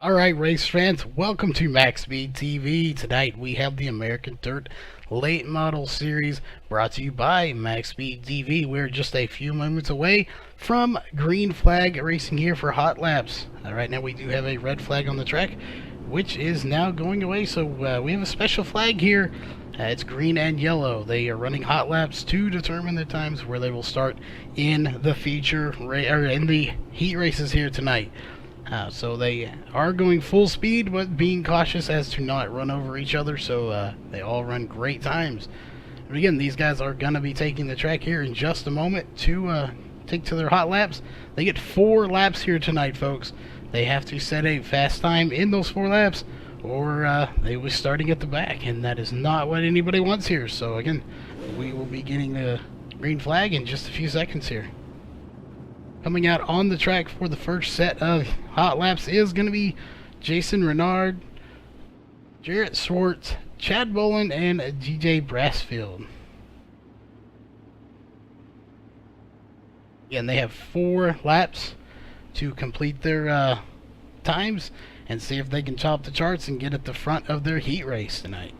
Alright, race fans, welcome to MaxSpeedTV. Tonight we have the American Dirt Late Model Series brought to you by MaxSpeedTV. We're just a few moments away from green flag racing here for hot laps. Right now we do have a red flag on the track, which is now going away, so we have a special flag here. It's green and yellow. They are running hot laps to determine the times where they will start in the feature or in the heat races here tonight. So they are going full speed, but being cautious as to not run over each other, so they all run great times. And again, these guys are going to be taking the track here in just a moment to take to their hot laps. They get 4 laps here tonight, folks. They have to set a fast time in those 4 laps, or they will be starting at the back, and that is not what anybody wants here. So again, we will be getting the green flag in just a few seconds here. Coming out on the track for the first set of hot laps is going to be Jason Renard, Jarrett Swartz, Chad Boland, and DJ Brassfield. Again, they have 4 laps to complete their times and see if they can top the charts and get at the front of their heat race tonight.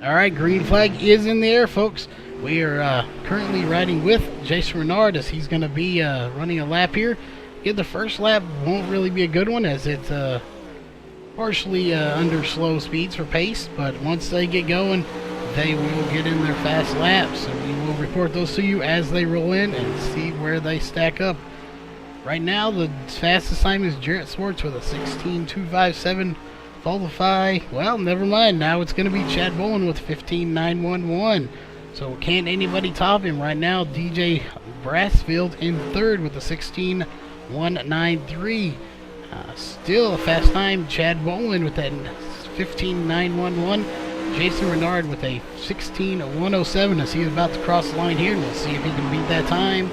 Alright, green flag is in the air, folks. We are currently riding with Jason Renard as he's going to be running a lap here. Again, the first lap won't really be a good one as it's partially under slow speeds for pace, but once they get going, they will get in their fast laps. And we will report those to you as they roll in and see where they stack up. Right now, the fastest time is Jarrett Swartz with a 16.257. Followed by, well, never mind. Now it's going to be Chad Boland with 15.911. So can't anybody top him right now. DJ Brassfield in third with a 16.193. Still a fast time. Chad Boland with that 15.911. Jason Renard with a 16.107 as he's about to cross the line here. And we'll see if he can beat that time.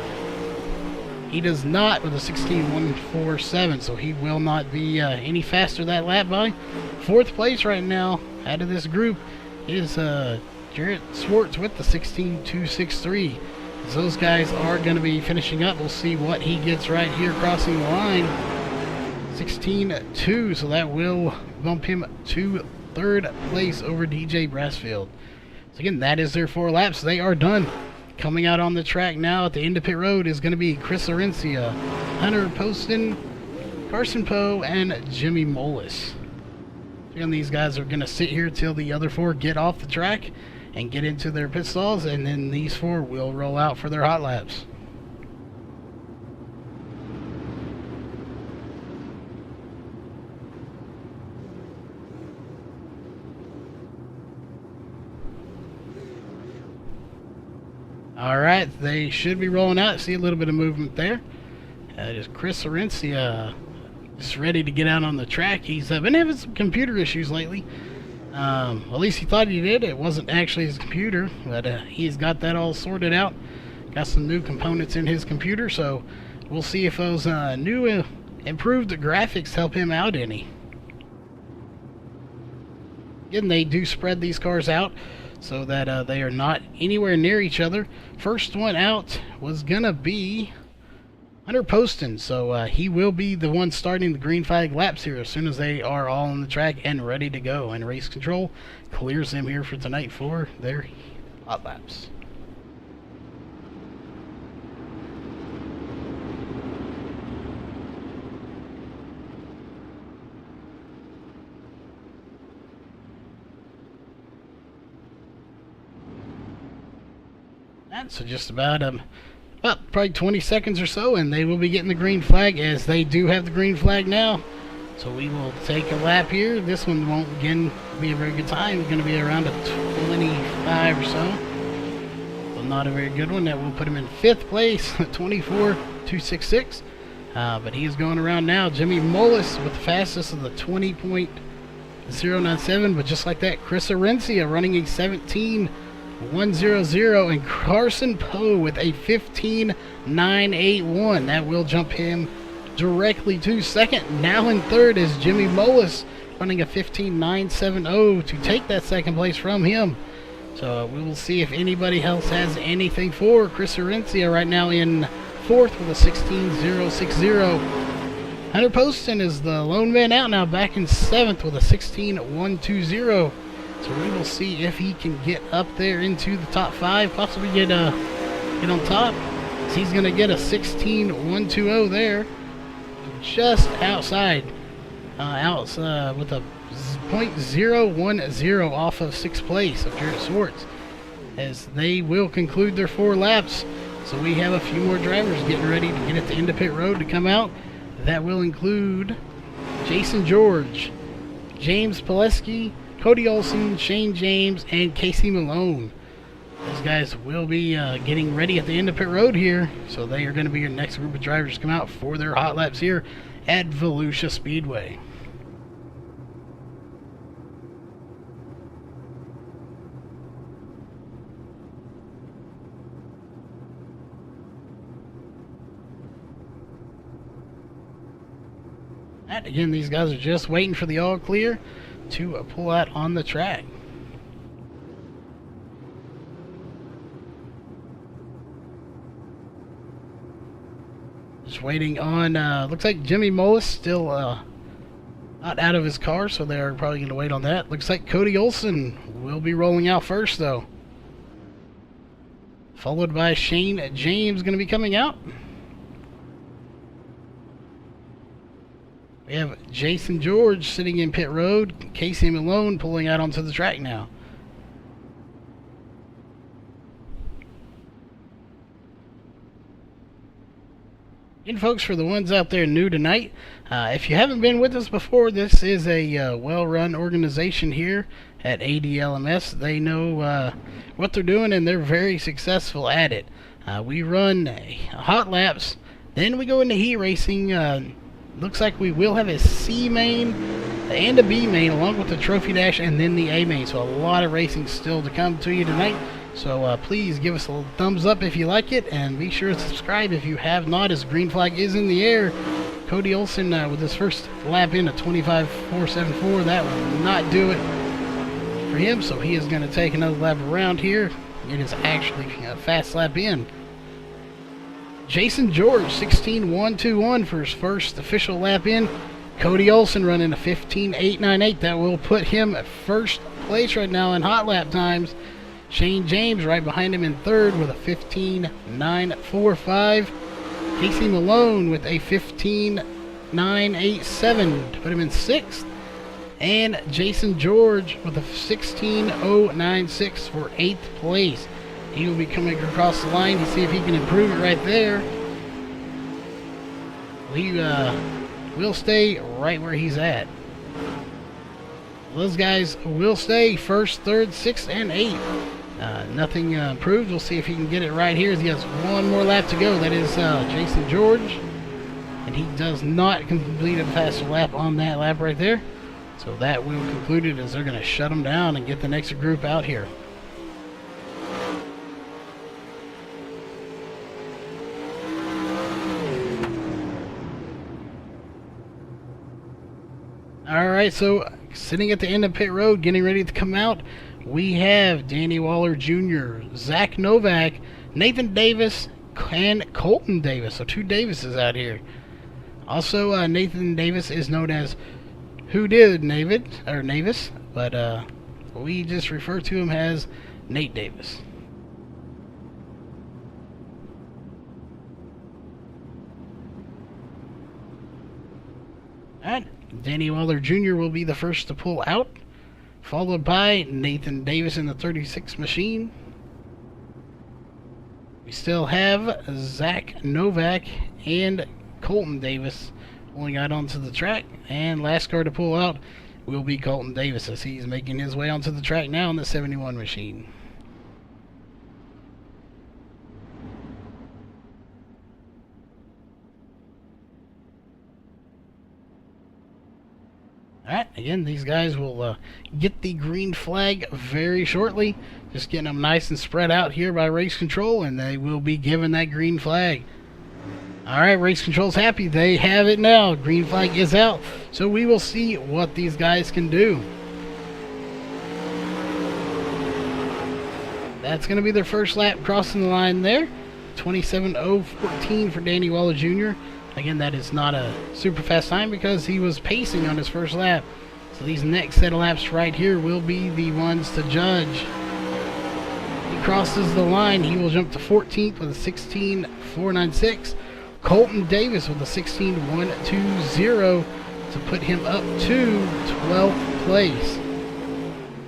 He does not with a 16.147, so he will not be any faster that lap by. 4th place right now out of this group is Jarrett Swartz with the 16.263. As those guys are going to be finishing up, we'll see what he gets right here crossing the line. 16.2, so that will bump him to 3rd place over DJ Brassfield. So again, that is their 4 laps. They are done. Coming out on the track now at the end of pit road is going to be Chris Arencia, Hunter Poston, Carson Poe, and Jimmy Mullis. Again, these guys are going to sit here till the other 4 get off the track and get into their pit stalls, and then these 4 will roll out for their hot laps. Alright, they should be rolling out. See a little bit of movement there. Just Chris Arencia just ready to get out on the track. He's been having some computer issues lately. At least he thought he did. It wasn't actually his computer, but he's got that all sorted out. Got some new components in his computer, so we'll see if those new improved graphics help him out any. Again, they do spread these cars out so that they are not anywhere near each other. First one out was gonna be Hunter Poston, so he will be the one starting the green flag laps here as soon as they are all on the track and ready to go. And race control clears them here for tonight for their hot laps. So just about probably 20 seconds or so, and they will be getting the green flag, as they do have the green flag now. So we will take a lap here. This one won't again be a very good time. It's going to be around a 25 or so. So not a very good one. That will put him in 5th place, 24.266. But he is going around now. Jimmy Mullis with the fastest of the 20.097. But just like that, Chris Arencia running a 17. 100, and Carson Poe with a 15.981. That will jump him directly to second. Now in third is Jimmy Mullis running a 15.970 to take that second place from him. So we will see if anybody else has anything for Chris Orencia right now in fourth with a 16.060. Hunter Poston is the lone man out now, back in seventh with a 16.120. So we will see if he can get up there into the top five, possibly get on top. So he's going to get a 16.120 there, just outside, with a .010 off of sixth place of Jared Swartz, as they will conclude their 4 laps. So we have a few more drivers getting ready to get at the end of pit road to come out. That will include Jason George, James Pileski, Cody Olson, Shane James, and Casey Malone. Those guys will be getting ready at the end of pit road here, so they are going to be your next group of drivers to come out for their hot laps here at Volusia Speedway. And again, these guys are just waiting for the all clear to pull out on the track. Just waiting on, looks like Jimmy Mullis still not out of his car, so they're probably going to wait on that. Looks like Cody Olson will be rolling out first, though. Followed by Shane James going to be coming out. We have Jason George sitting in pit road. Casey Malone pulling out onto the track now. And folks, for the ones out there new tonight, if you haven't been with us before, this is a well-run organization here at ADLMS. They know what they're doing, and they're very successful at it. We run hot laps, then we go into heat racing. Looks like we will have a C main and a B main along with the trophy dash and then the A main. So a lot of racing still to come to you tonight. So please give us a little thumbs up if you like it, and be sure to subscribe if you have not, as green flag is in the air. Cody Olson with his first lap in a 25.474. That will not do it for him, so he is going to take another lap around here. It is actually a fast lap in. Jason George, 16.121 for his first official lap in. Cody Olson running a 15.898. That will put him at first place right now in hot lap times. Shane James right behind him in third with a 15.945. Casey Malone with a 15.987 to put him in sixth. And Jason George with a 16.096 for eighth place. He will be coming across the line to see if he can improve it right there. He will stay right where he's at. Those guys will stay first, third, sixth, and eighth. Nothing improved. We'll see if he can get it right here. He has one more lap to go. That is Jason George. And he does not complete a faster lap on that lap right there. So that will conclude it, as they're going to shut him down and get the next group out here. Alright, so sitting at the end of pit road, getting ready to come out, we have Danny Waller Jr., Zach Novak, Nathan Davis, and Colton Davis. So 2 Davises out here. Also, Nathan Davis is known as Who Did Navis, but we just refer to him as Nate Davis. Alright, Danny Waller Jr. will be the first to pull out, followed by Nathan Davis in the 36 machine. We still have Zach Novak and Colton Davis pulling out onto the track, and last car to pull out will be Colton Davis, as he's making his way onto the track now in the 71 machine. Alright, that, again, these guys will get the green flag very shortly. Just getting them nice and spread out here by race control, and they will be given that green flag. Alright, race control's happy. They have it now. Green flag is out. So we will see what these guys can do. That's going to be their first lap crossing the line there. 27:014 for Danny Waller Jr. Again, that is not a super fast time because he was pacing on his first lap. So these next set of laps right here will be the ones to judge. He crosses the line. He will jump to 14th with a 16.496. Colton Davis with a 16.120 to put him up to 12th place.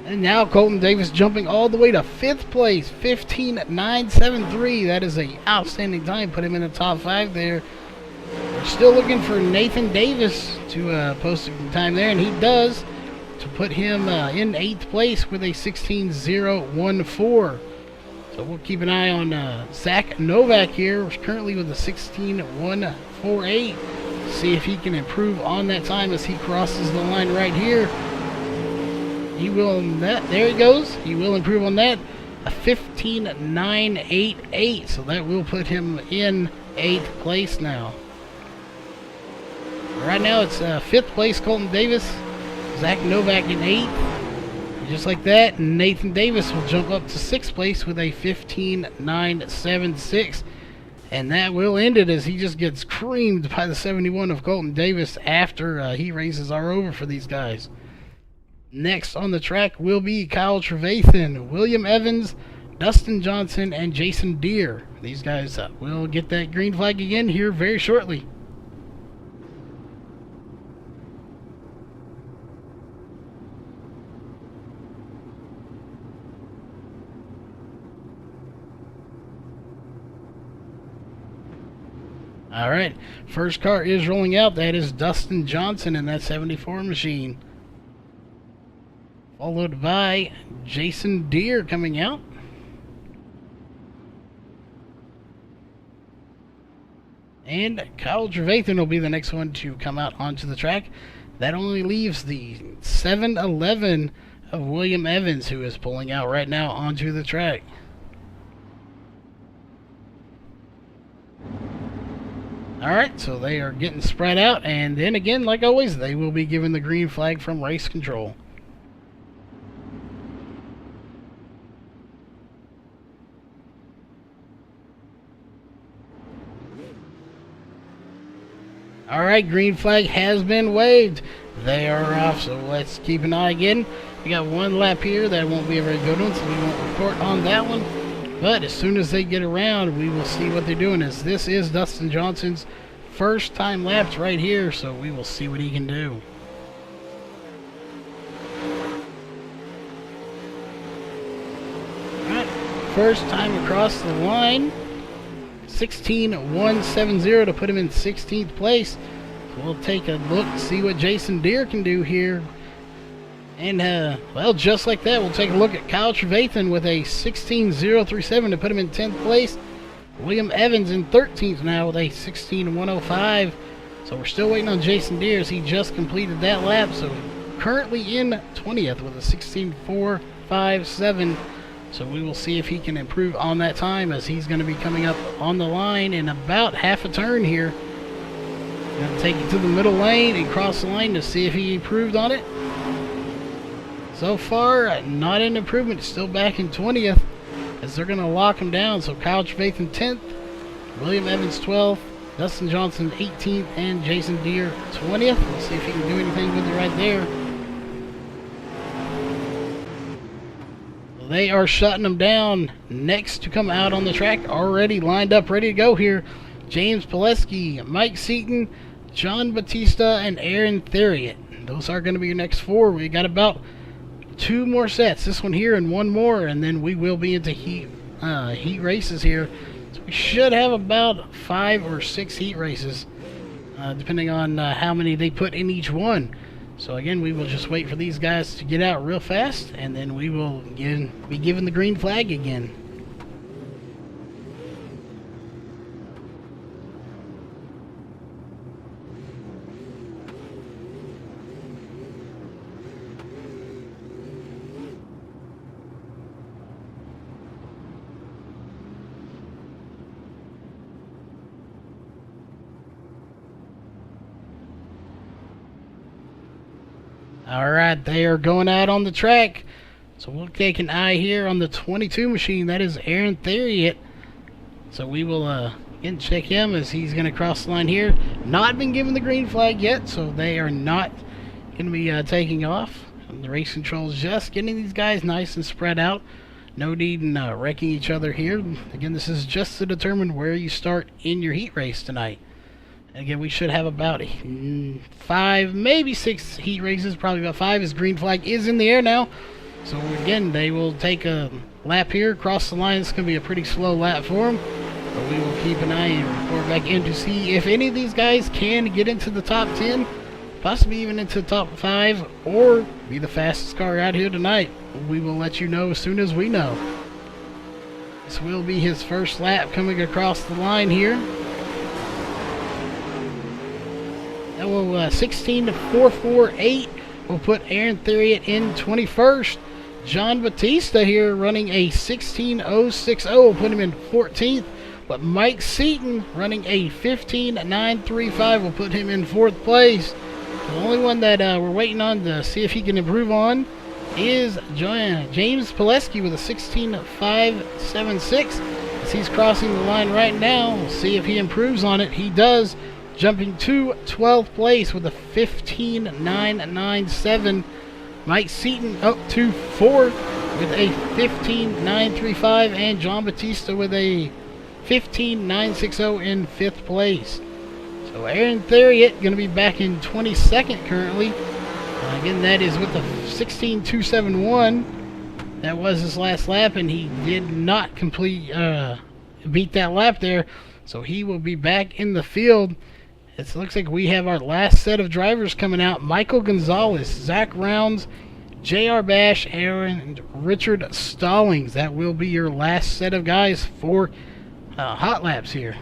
And now Colton Davis jumping all the way to 5th place, 15.973. That is an outstanding time. Put him in the top 5 there. We're still looking for Nathan Davis to post a time there, and he does, to put him in 8th place with a 16.014. So we'll keep an eye on Zach Novak here, currently with a 16.148. See if he can improve on that time as he crosses the line right here. He will, there he goes. He will improve on that. A 15.988. So that will put him in 8th place now. Right now it's 5th place Colton Davis. Zach Novak in 8th. Just like that, Nathan Davis will jump up to 6th place with a 15.976. And that will end it as he just gets creamed by the 71 of Colton Davis after he races our over for these guys. Next on the track will be Kyle Trevathan, William Evans, Dustin Johnson, and Jason Deere. These guys will get that green flag again here very shortly. Alright, first car is rolling out. That is Dustin Johnson in that 74 machine. Followed by Jason Deere coming out. And Kyle Trevathan will be the next one to come out onto the track. That only leaves the 7-11 of William Evans, who is pulling out right now onto the track. Alright, so they are getting spread out, and then again, like always, they will be given the green flag from race control. Alright, green flag has been waved. They are off, so let's keep an eye again. We got one lap here. That won't be a very good one, so we won't report on that one. But as soon as they get around, we will see what they're doing. As this is Dustin Johnson's first time laps right here, so we will see what he can do. Alright, first time across the line. 16.170 to put him in 16th place. So we'll take a look, see what Jason Deere can do here. And, well, just like that, we'll take a look at Kyle Trevathan with a 16.037 to put him in 10th place. William Evans in 13th now with a 16.105. So we're still waiting on Jason Deere as he just completed that lap. So currently in 20th with a 16.457. So we will see if he can improve on that time as he's going to be coming up on the line in about half a turn here. Going to take it to the middle lane and cross the line to see if he improved on it. So far, not an improvement. Still back in 20th as they're going to lock him down. So Kyle Trevathan 10th, William Evans 12th, Dustin Johnson 18th, and Jason Deere 20th. We'll see if he can do anything with it right there. They are shutting them down. Next to come out on the track, already lined up, ready to go here. James Pileski, Mike Seaton, John Batista, and Aaron Theriot. Those are going to be your next four. We got about 2 more sets. This one here and 1 more, and then we will be into heat races here. So we should have about 5 or 6 heat races, depending on how many they put in each one. So again, we will just wait for these guys to get out real fast, and then we will be given the green flag again. Alright, they are going out on the track. So we'll take an eye here on the 22 machine. That is Aaron Theriot. So we will again check him as he's going to cross the line here. Not been given the green flag yet, so they are not going to be taking off. And the race control is just getting these guys nice and spread out. No need in wrecking each other here. Again, this is just to determine where you start in your heat race tonight. Again, we should have about 5, maybe 6 heat races. Probably about 5 as green flag is in the air now. So again, they will take a lap here, cross the line. It's going to be a pretty slow lap for them. But we will keep an eye and report back in to see if any of these guys can get into the top 10. Possibly even into the top 5 or be the fastest car out here tonight. We will let you know as soon as we know. This will be his first lap coming across the line here. That will 16.448 will put Aaron Theriot in 21st. John Batista here running a 16.060 will put him in 14th. But Mike Seaton running a 15.935 will put him in 4th place. The only one that we're waiting on to see if he can improve on is James Pileski with a 16.576. As he's crossing the line right now, we'll see if he improves on it. He does, jumping to 12th place with a 15.997. Mike Seaton up to 4th with a 15.935, and John Batista with a 15.960 in 5th place. So Aaron Theriot going to be back in 22nd currently. Again, that is with the 16.271. That was his last lap, and he did not beat that lap there. So he will be back in the field. It looks like we have our last set of drivers coming out. Michael Gonzalez, Zach Rounds, J.R. Bash, and Richard Stallings. That will be your last set of guys for hot laps here.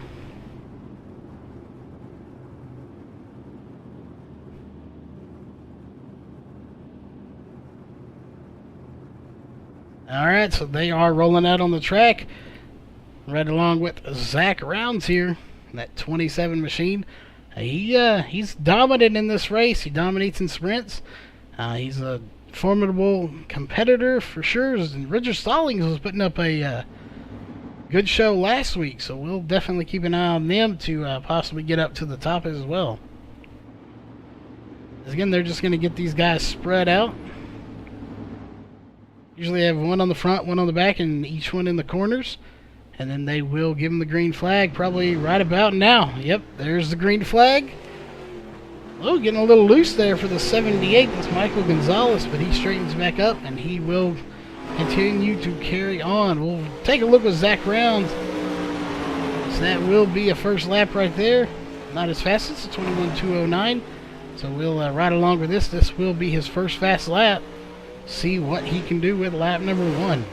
Alright, so they are rolling out on the track. Right along with Zach Rounds here. That 27 machine. He's dominant in this race. He dominates in sprints. He's a formidable competitor for sure. And Richard Stallings was putting up a good show last week. So we'll definitely keep an eye on them to possibly get up to the top as well. Again, they're just going to get these guys spread out. Usually they have one on the front, one on the back, and each one in the corners. And then they will give them the green flag probably right about now. Yep, there's the green flag. Oh, getting a little loose there for the 78. That's Michael Gonzalez, but he straightens back up, and he will continue to carry on. We'll take a look with Zach Rounds. So that will be a first lap right there. Not as fast as the 21.209. So we'll ride along with this. This will be his first fast lap. See what he can do with lap number 1.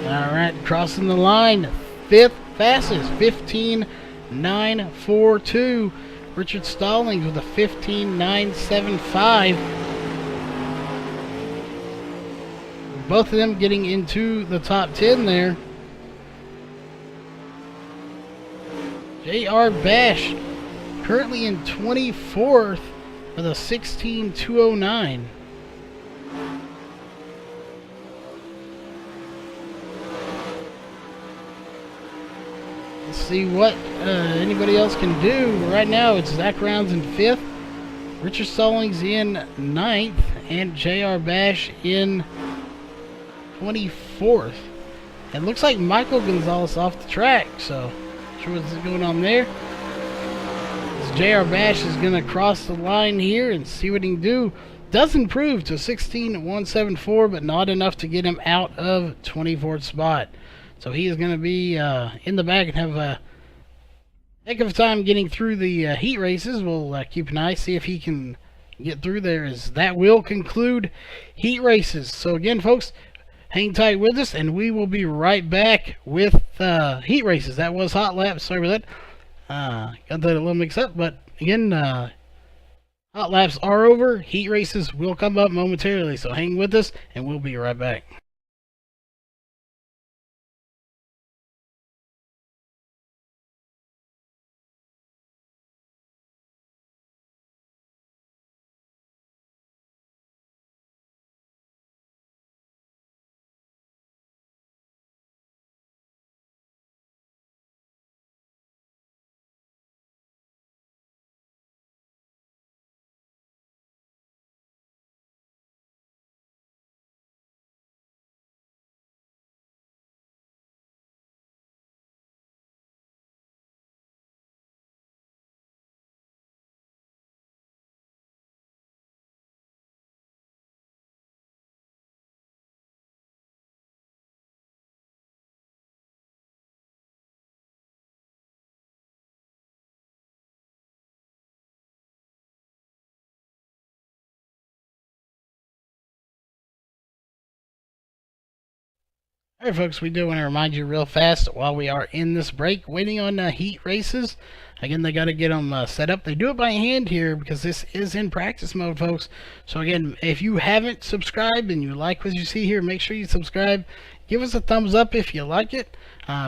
Alright, crossing the line. 5th fastest, 15.942. Richard Stallings with a 15.975. Both of them getting into the top 10 there. J.R. Bash currently in 24th with a 16.209. Let's see what anybody else can do. Right now it's Zach Rounds in 5th, Richard Stallings in 9th, and J.R. Bash in 24th. It looks like Michael Gonzalez off the track, so not sure what's going on there. J.R. Bash is going to cross the line here and see what he can do. Does improve to 16.174, but not enough to get him out of 24th spot. So he is going to be in the back and have a heck of a time getting through the heat races. We'll keep an eye, see if he can get through there, as that will conclude heat races. So again, folks, hang tight with us, and we will be right back with heat races. That was hot laps. Sorry about that. Got that a little mixed up, but again, hot laps are over. Heat races will come up momentarily, so hang with us, and we'll be right back. Alright folks, we do want to remind you real fast while we are in this break waiting on heat races. Again, they got to get them set up. They do it by hand here because this is in practice mode, folks. So again, if you haven't subscribed and you like what you see here, make sure you subscribe. Give us a thumbs up if you like it.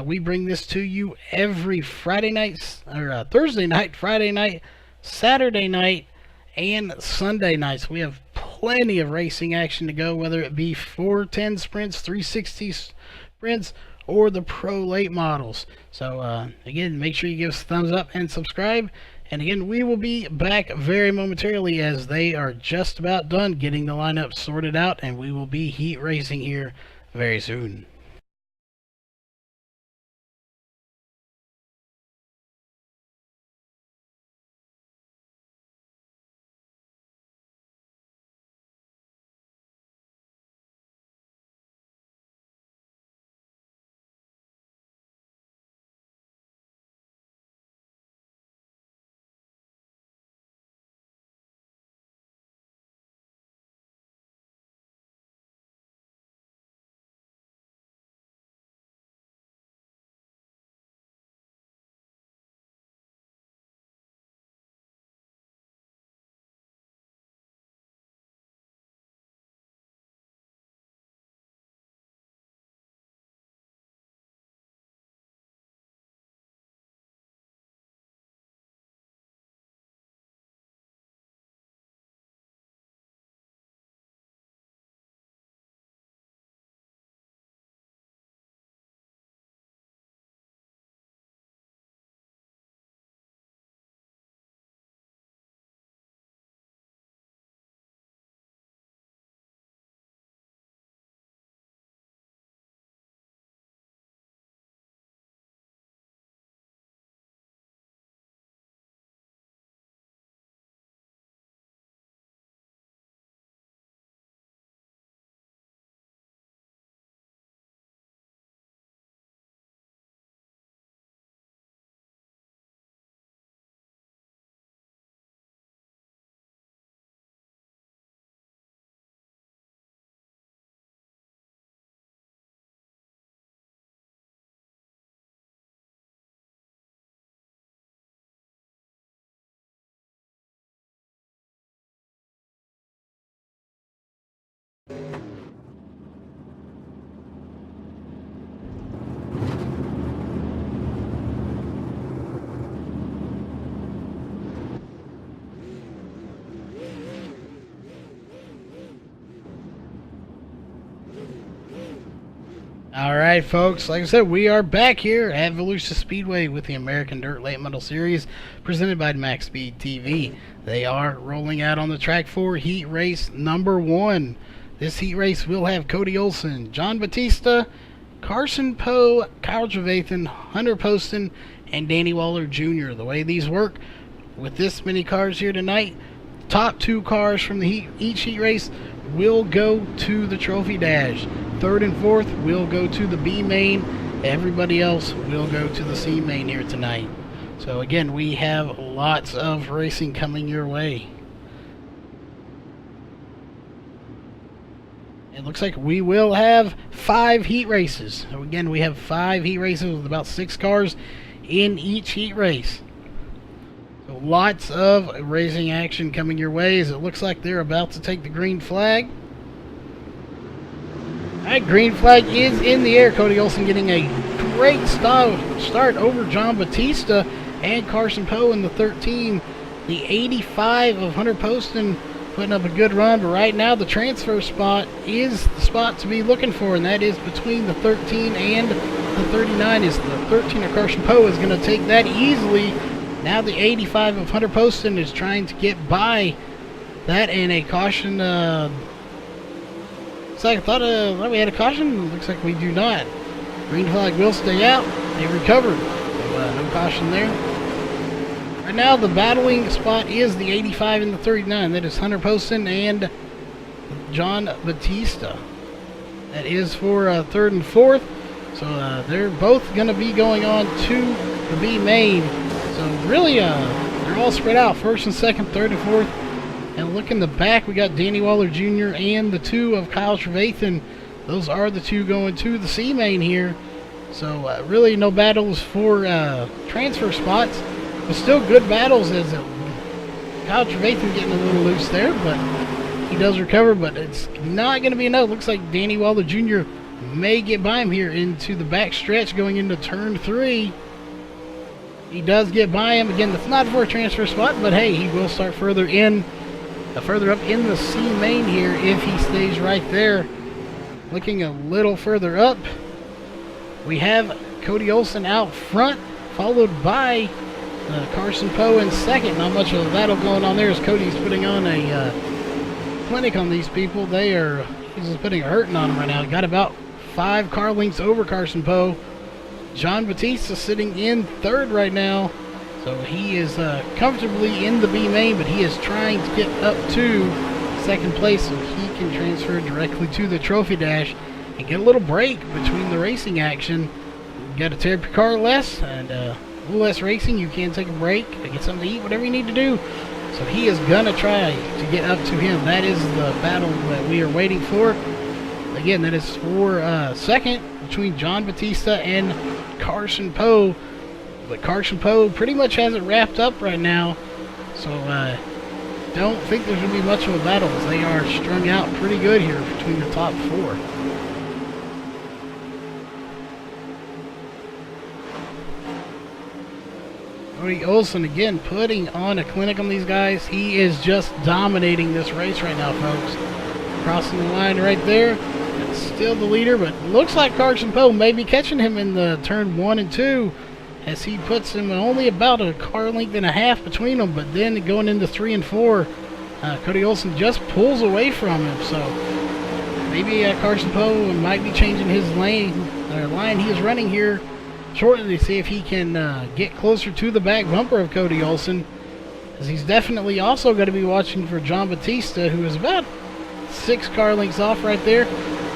We bring this to you every Friday night, or Thursday night, Friday night, Saturday night, and Sunday nights. We have plenty of racing action to go, whether it be 410 sprints, 360 sprints, or the pro late models. So again, make sure you give us a thumbs up and subscribe. And again, we will be back very momentarily as they are just about done getting the lineup sorted out, and we will be heat racing here very soon. Alright folks, like I said, we are back here at Volusia Speedway with the American Dirt Late Model Series presented by MaxSpeedTV. They are rolling out on the track for heat race number 1. This heat race will have Cody Olsen, John Batista, Carson Poe, Kyle Trevathan, Hunter Poston, and Danny Waller Jr. The way these work, with this many cars here tonight, top 2 cars from each heat race will go to the trophy dash. 3rd and 4th will go to the B main. Everybody else will go to the C main here tonight. So again, we have lots of racing coming your way. It looks like we will have 5 heat races. So again, we have 5 heat races with about 6 cars in each heat race. So lots of racing action coming your way as it looks like they're about to take the green flag. Alright, green flag is in the air. Cody Olsen getting a great start over John Batista and Carson Poe in the 13. The 85 of Hunter Poston putting up a good run, but right now the transfer spot is the spot to be looking for, and that is between the 13 and the 39. Is the 13 of Carson Poe is going to take that easily. Now the 85 of Hunter Poston is trying to get by that, and a caution. Looks like I thought we had a caution. Looks like we do not. Green flag will stay out. They recovered. So, no caution there. Right now the battling spot is the 85 and the 39. That is Hunter Poston and John Batista. That is for 3rd and 4th. So they're both going to be going on to the B main. So really, they're all spread out. 1st and 2nd, 3rd and 4th. And look in the back, we got Danny Waller Jr. and the 2 of Kyle Trevathan those are the two going to the C main here. So really no battles for transfer spots, but still good battles as Kyle Trevathan getting a little loose there, but he does recover, but it's not going to be enough. Looks like Danny Waller Jr. may get by him here into the back stretch going into turn 3. He does get by him. Again, that's not for a transfer spot, but hey, he will start further up in the C main here if he stays right there. Looking a little further up, we have Cody Olsen out front, followed by Carson Poe in second. Not much of a battle going on there as Cody's putting on a clinic on these people. He's just putting a hurting on them right now. Got about 5 car lengths over Carson Poe. John Batista sitting in third right now. So he is comfortably in the B main, but he is trying to get up to second place so he can transfer directly to the trophy dash and get a little break between the racing action. You got to tear up your car less and a little less racing. You can take a break, get something to eat, whatever you need to do. So he is going to try to get up to him. That is the battle that we are waiting for. Again, that is for second between John Batista and Carson Poe. But Carson Poe pretty much has it wrapped up right now. So don't think there's going to be much of a battle as they are strung out pretty good here between the top 4. Cody Olsen again putting on a clinic on these guys. He is just dominating this race right now, folks. Crossing the line right there. Still the leader, but looks like Carson Poe may be catching him in the turn 1 and 2 as he puts him only about a car length and a half between them. But then going into 3 and 4, Cody Olsen just pulls away from him. So maybe Carson Poe might be changing his line he is running here shortly to see if he can get closer to the back bumper of Cody Olsen, as he's definitely also going to be watching for John Batista, who is about 6 car lengths off right there.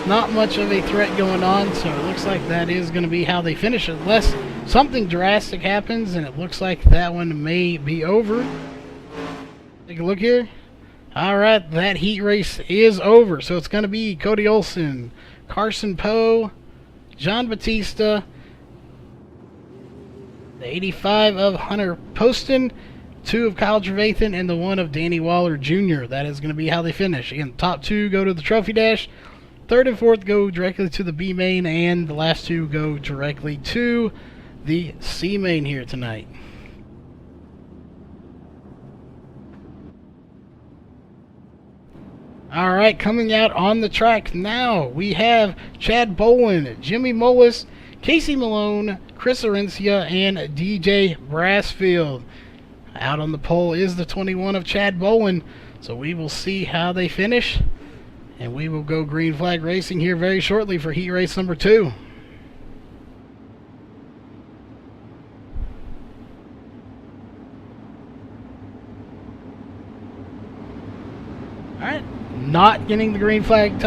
Not much of a threat going on, so it looks like that is going to be how they finish unless something drastic happens, and it looks like that one may be over. Take a look here. Alright, that heat race is over, so it's going to be Cody Olsen, Carson Poe, John Batista, the 85 of Hunter Poston, 2 of Kyle Trevathan, and the 1 of Danny Waller Jr. That is going to be how they finish. Again, the top 2 go to the trophy dash. 3rd and 4th go directly to the B main, and the last 2 go directly to the C main here tonight. Alright, coming out on the track now, we have Chad Bowen, Jimmy Mullis, Casey Malone, Chris Arencia, and DJ Brassfield. Out on the pole is the 21 of Chad Bowen, so we will see how they finish. And we will go green flag racing here very shortly for heat race number 2. Alright, not getting the green flag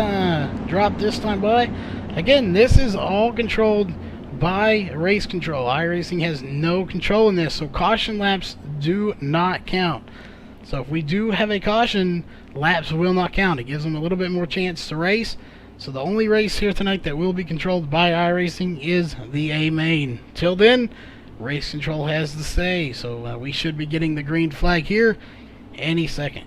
drop this time by. Again, this is all controlled by race control. iRacing has no control in this, so caution laps do not count. So if we do have a caution, laps will not count. It gives them a little bit more chance to race. So the only race here tonight that will be controlled by iRacing is the A main. Till then, race control has the say. So we should be getting the green flag here any second.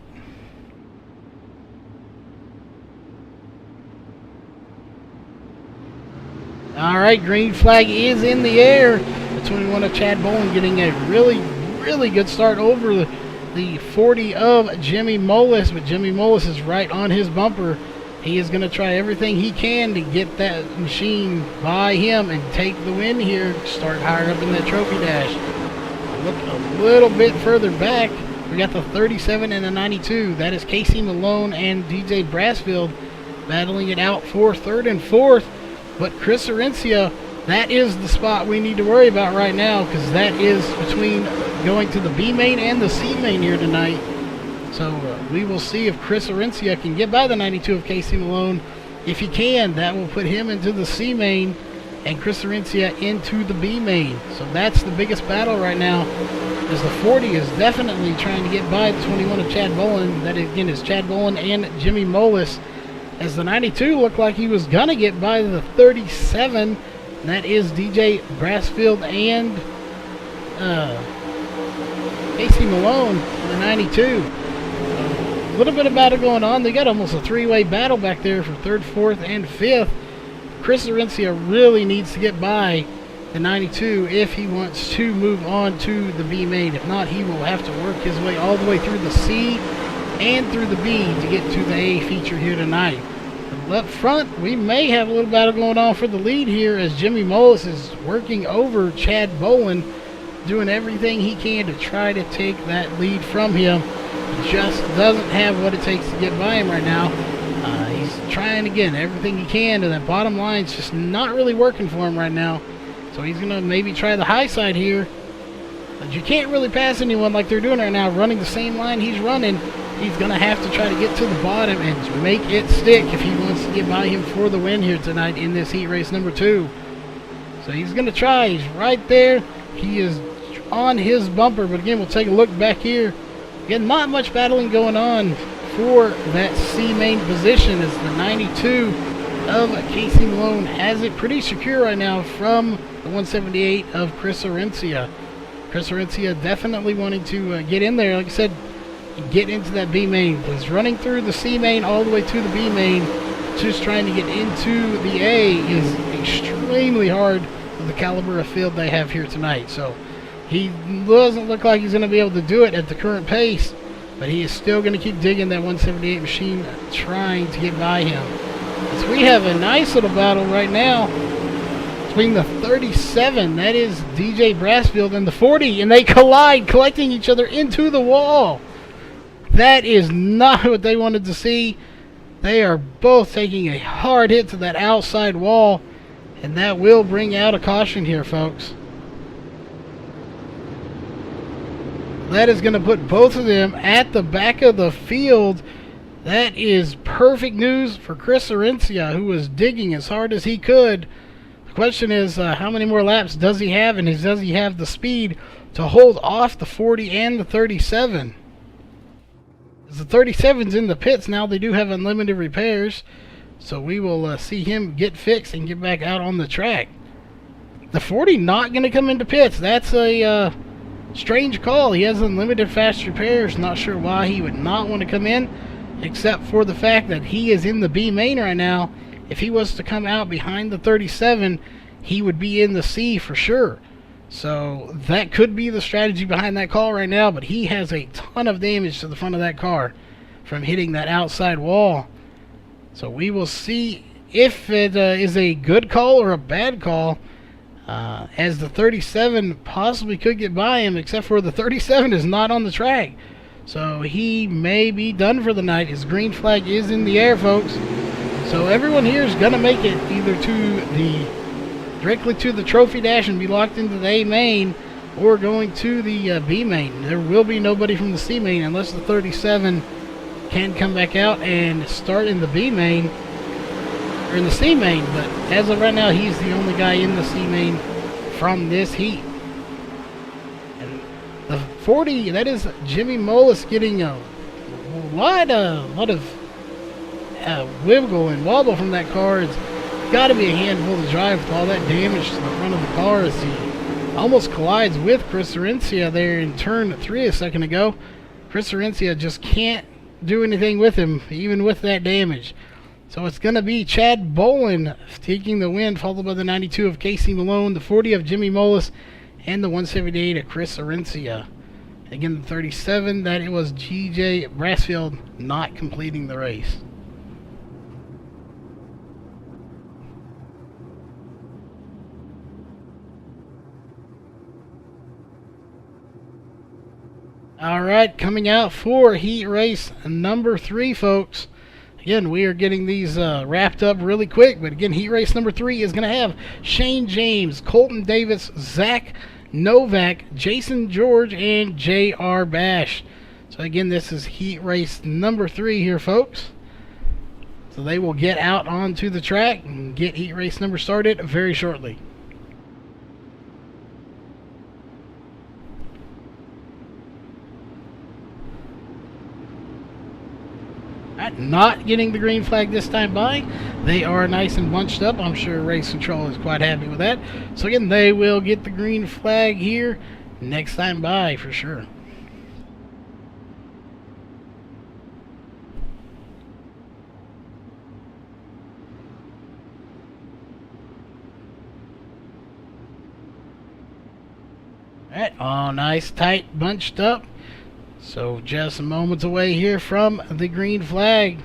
Alright, green flag is in the air. The 21 of Chad Bowen getting a really good start over the 40 of Jimmy Mullis, but Jimmy Mullis is right on his bumper. He is going to try everything he can to get that machine by him and take the win here, start higher up in that trophy dash. Look a little bit further back, we got the 37 and the 92. That is Casey Malone and DJ Brassfield battling it out for 3rd and 4th, but Chris Arencia, that is the spot we need to worry about right now, because that is between going to the B main and the C main here tonight. So we will see if Chris Arencia can get by the 92 of Casey Malone. If he can, that will put him into the C main and Chris Arencia into the B main. So that's the biggest battle right now, as the 40 is definitely trying to get by the 21 of Chad Bowen. That again is Chad Bowen and Jimmy Mullis. as the 92 looked like he was going to get by the 37. And that is DJ Brassfield and Casey Malone in the 92. A little bit of battle going on. They got almost a three-way battle back there for 3rd, 4th, and 5th. Chris Arencia really needs to get by the 92 if he wants to move on to the B main. If not, he will have to work his way all the way through the C and through the B to get to the A feature here tonight. Up front, we may have a little battle going on for the lead here as Jimmy Mullis is working over Chad Bowen, doing everything he can to try to take that lead from him. He just doesn't have what it takes to get by him right now. He's trying again everything he can, and that bottom line's just not really working for him right now. So he's going to maybe try the high side here. But you can't really pass anyone like they're doing right now, running the same line he's running. He's going to have to try to get to the bottom and make it stick if he wants to get by him for the win here tonight in this heat race number 2. So he's going to try. He's right there. He is on his bumper. But again, we'll take a look back here. Again, not much battling going on for that C main position as the 92 of Casey Malone has it pretty secure right now from the 178 of Chris Arencia. Chris Arencia definitely wanting to get in there. Like I said, get into that B main. He's running through the C main all the way to the B main. Just trying to get into the A is extremely hard with the caliber of field they have here tonight. So he doesn't look like he's going to be able to do it at the current pace, but he is still going to keep digging that 178 machine, trying to get by him. So we have a nice little battle right now between the 37, that is DJ Brassfield, and the 40, and they collide, collecting each other into the wall. That is not what they wanted to see. They are both taking a hard hit to that outside wall, and that will bring out a caution here, folks. That is going to put both of them at the back of the field. That is perfect news for Chris Arencia, who was digging as hard as he could. The question is, how many more laps does he have, and does he have the speed to hold off the 40 and the 37? As the 37's in the pits now, they do have unlimited repairs, so we will see him get fixed and get back out on the track. The 40 not going to come into pits. That's a strange call. He has unlimited fast repairs. Not sure why he would not want to come in, except for the fact that he is in the B main right now. If he was to come out behind the 37, he would be in the C for sure. So that could be the strategy behind that call right now, but he has a ton of damage to the front of that car from hitting that outside wall. So we will see if it is a good call or a bad call, as the 37 possibly could get by him, except for the 37 is not on the track. So he may be done for the night. His green flag is in the air, folks. So everyone here is going to make it either directly to the trophy dash and be locked into the A main, or going to the B main. There will be nobody from the C main unless the 37 can come back out and start in the B main or in the C main. But as of right now, he's the only guy in the C main from this heat. And the 40, that is Jimmy Mullis, getting a lot of wiggle and wobble from that car. It's got to be a handful to drive with all that damage to the front of the car, as he almost collides with Chris Arencia there in turn 3 a second ago. Chris Arencia just can't do anything with him, even with that damage. So it's going to be Chad Bowen taking the win, followed by the 92 of Casey Malone, the 40 of Jimmy Mullis, and the 178 of Chris Arencia. Again, the 37, that it was DJ Brassfield not completing the race. Alright, coming out for heat race number 3, folks. Again, we are getting these wrapped up really quick, but again, heat race number 3 is going to have Shane James, Colton Davis, Zach Novak, Jason George, and J.R. Bash. So again, this is heat race number 3 here, folks. So they will get out onto the track and get heat race number started very shortly. Not getting the green flag this time by. They are nice and bunched up. I'm sure race control is quite happy with that. So again, they will get the green flag here next time by for sure. Alright, all nice, tight, bunched up. So just moments away here from the green flag.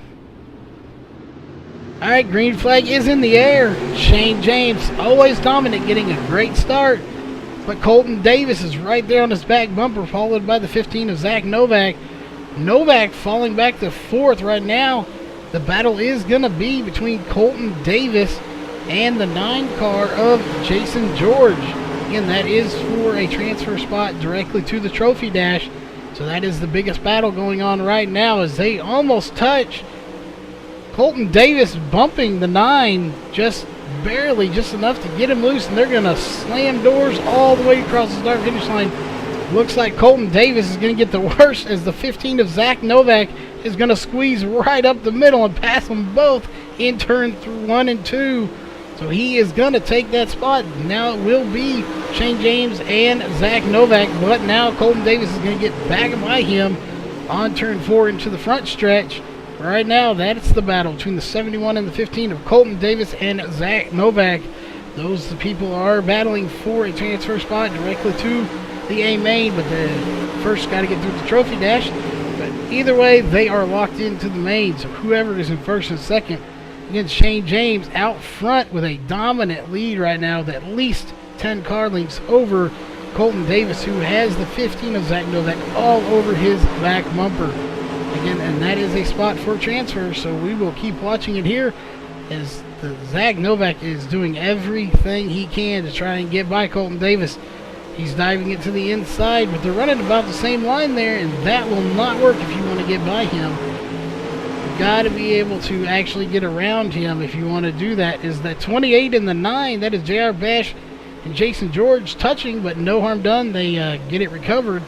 Alright, green flag is in the air. Shane James, always dominant, getting a great start. But Colton Davis is right there on his back bumper, followed by the 15 of Zach Novak. Novak falling back to 4th right now. The battle is going to be between Colton Davis and the 9 car of Jason George. Again, that is for a transfer spot directly to the trophy dash. So that is the biggest battle going on right now as they almost touch. Colton Davis bumping the 9 just barely, just enough to get him loose, and they're going to slam doors all the way across the start finish line. Looks like Colton Davis is going to get the worst as the 15 of Zach Novak is going to squeeze right up the middle and pass them both in turn 1 and 2. So he is going to take that spot. Now it will be Shane James and Zach Novak, but now Colton Davis is going to get back by him on turn 4 into the front stretch. Right now, that's the battle between the 71 and the 15 of Colton Davis and Zach Novak. Those the people are battling for a transfer spot directly to the A main, but the first got to get through the trophy dash. But either way, they are locked into the main, so whoever is in first and second against Shane James out front with a dominant lead right now with at least 10 car lengths over Colton Davis, who has the 15 of Zach Novak all over his back bumper. Again, and that is a spot for transfer, so we will keep watching it here as the Zach Novak is doing everything he can to try and get by Colton Davis. He's diving it to the inside, but they're running about the same line there, and that will not work if you want to get by him. Got to be able to actually get around him if you want to do that. Is that 28 and the 9? That is J.R. Bash and Jason George touching, but no harm done. They get it recovered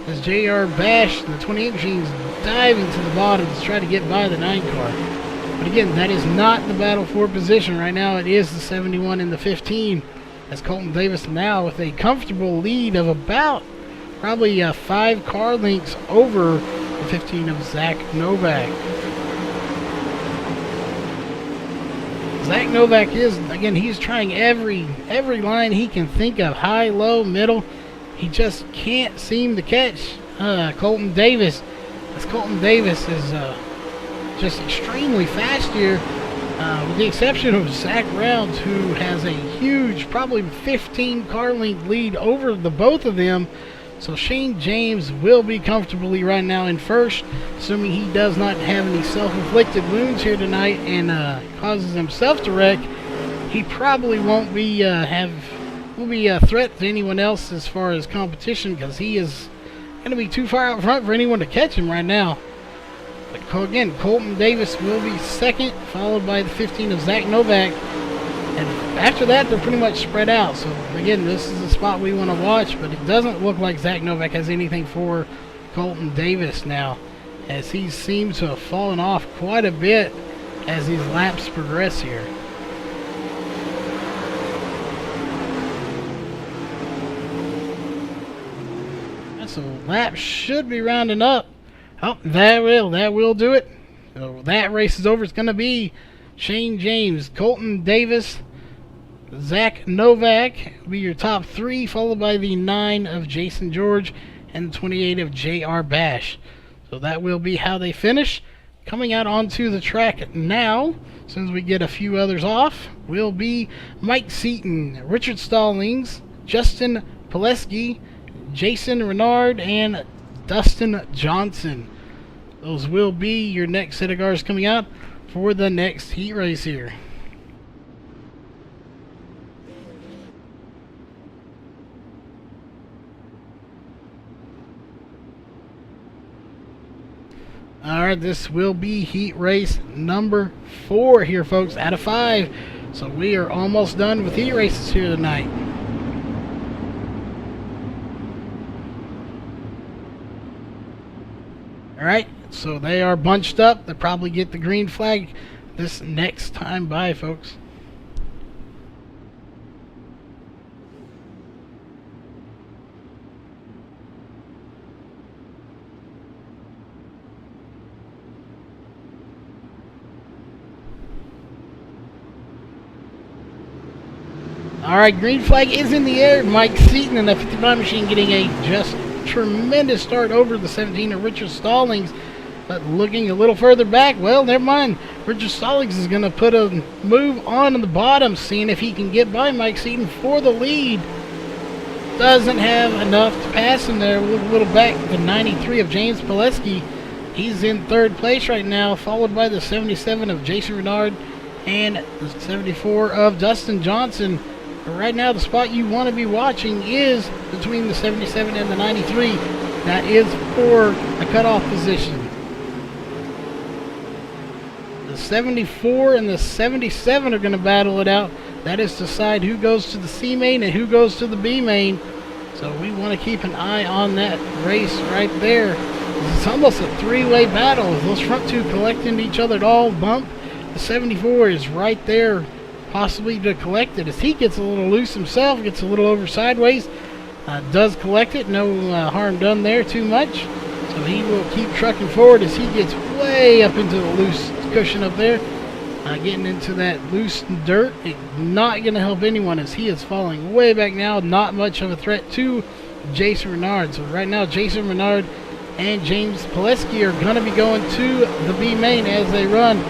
as J.R. Bash and the 28 machines diving to the bottom to try to get by the 9 car. But again, that is not the battle for position right now. It is the 71 and the 15 as Colton Davis now with a comfortable lead of about probably 5 car lengths over the 15 of Zach Novak. Zach Novak is, again, he's trying every line he can think of, high, low, middle. He just can't seem to catch Colton Davis. As Colton Davis is just extremely fast here, with the exception of Zach Rounds, who has a huge, probably 15 car length lead over the both of them. So Shane James will be comfortably right now in first, assuming he does not have any self-inflicted wounds here tonight and causes himself to wreck. He probably won't be a threat to anyone else as far as competition, because he is going to be too far out front for anyone to catch him right now. But again, Colton Davis will be second, followed by the 15 of Zach Novak. And after that, they're pretty much spread out. So, again, this is the spot we want to watch, but it doesn't look like Zach Novak has anything for Colton Davis now, as he seems to have fallen off quite a bit as these laps progress here. So, laps should be rounding up. Oh, that will do it. So, that race is over. It's going to be Shane James, Colton Davis, Zach Novak will be your top 3, followed by the 9 of Jason George and the 28 of J.R. Bash. So that will be how they finish. Coming out onto the track now, since we get a few others off, will be Mike Seaton, Richard Stallings, Justin Pileski, Jason Renard, and Dustin Johnson. Those will be your next set of cars coming out for the next heat race here. Alright, this will be heat race number 4 here, folks, out of 5. So we are almost done with heat races here tonight. Alright, so they are bunched up. They'll probably get the green flag this next time by, folks. Alright, green flag is in the air. Mike Seaton in the 55 machine getting a just tremendous start over the 17 of Richard Stallings. But looking a little further back, well, never mind. Richard Stallings is going to put a move on the bottom, seeing if he can get by Mike Seaton for the lead. Doesn't have enough to pass him there. We'll look a little back. The 93 of James Pileski. He's in third place right now, followed by the 77 of Jason Renard and the 74 of Dustin Johnson. Right now, the spot you want to be watching is between the 77 and the 93. That is for a cutoff position. The 74 and the 77 are going to battle it out. That is to decide who goes to the C main and who goes to the B main. So we want to keep an eye on that race right there. It's almost a three-way battle. Those front two collect into each other at all bump. The 74 is right there, possibly to collect it as he gets a little loose himself, gets a little over sideways, does collect it, no harm done there too much, so he will keep trucking forward as he gets way up into the loose cushion up there, getting into that loose dirt. It's not going to help anyone as he is falling way back now, not much of a threat to Jason Renard. So right now Jason Renard and James Pileski are going to be going to the B main as they run.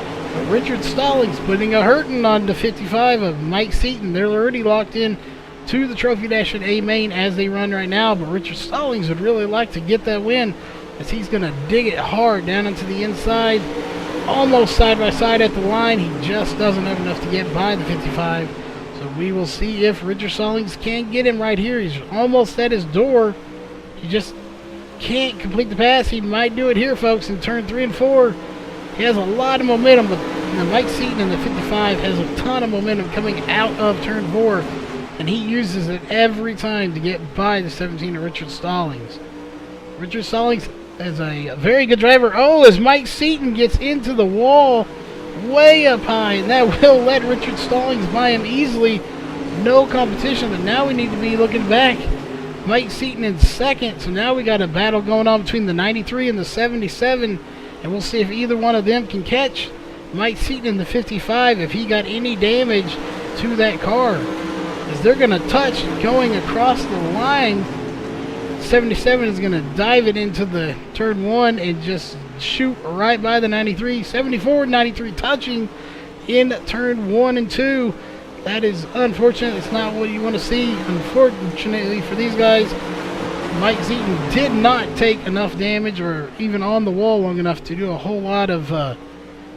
Richard Stallings putting a hurting on the 55 of Mike Seaton. They're already locked in to the Trophy Dash at A main as they run right now, but Richard Stallings would really like to get that win as he's going to dig it hard down into the inside, almost side by side at the line. He just doesn't have enough to get by the 55, so we will see if Richard Stallings can get him right here. He's almost at his door. He just can't complete the pass. He might do it here, folks, in turn 3 and 4. He has a lot of momentum, but Mike Seaton in the 55 has a ton of momentum coming out of turn 4, and he uses it every time to get by the 17 of Richard Stallings. Richard Stallings is a very good driver. Oh, as Mike Seaton gets into the wall way up high, and that will let Richard Stallings by him easily. No competition, but now we need to be looking back. Mike Seaton in second, so now we got a battle going on between the 93 and the 77. And we'll see if either one of them can catch Mike Seaton in the 55 if he got any damage to that car. As they're going to touch going across the line, 77 is going to dive it into the turn 1 and just shoot right by the 93. 74 and 93 touching in turn 1 and 2. That is unfortunate. It's not what you want to see. Unfortunately for these guys, Mike Seaton did not take enough damage or even on the wall long enough to do a whole lot of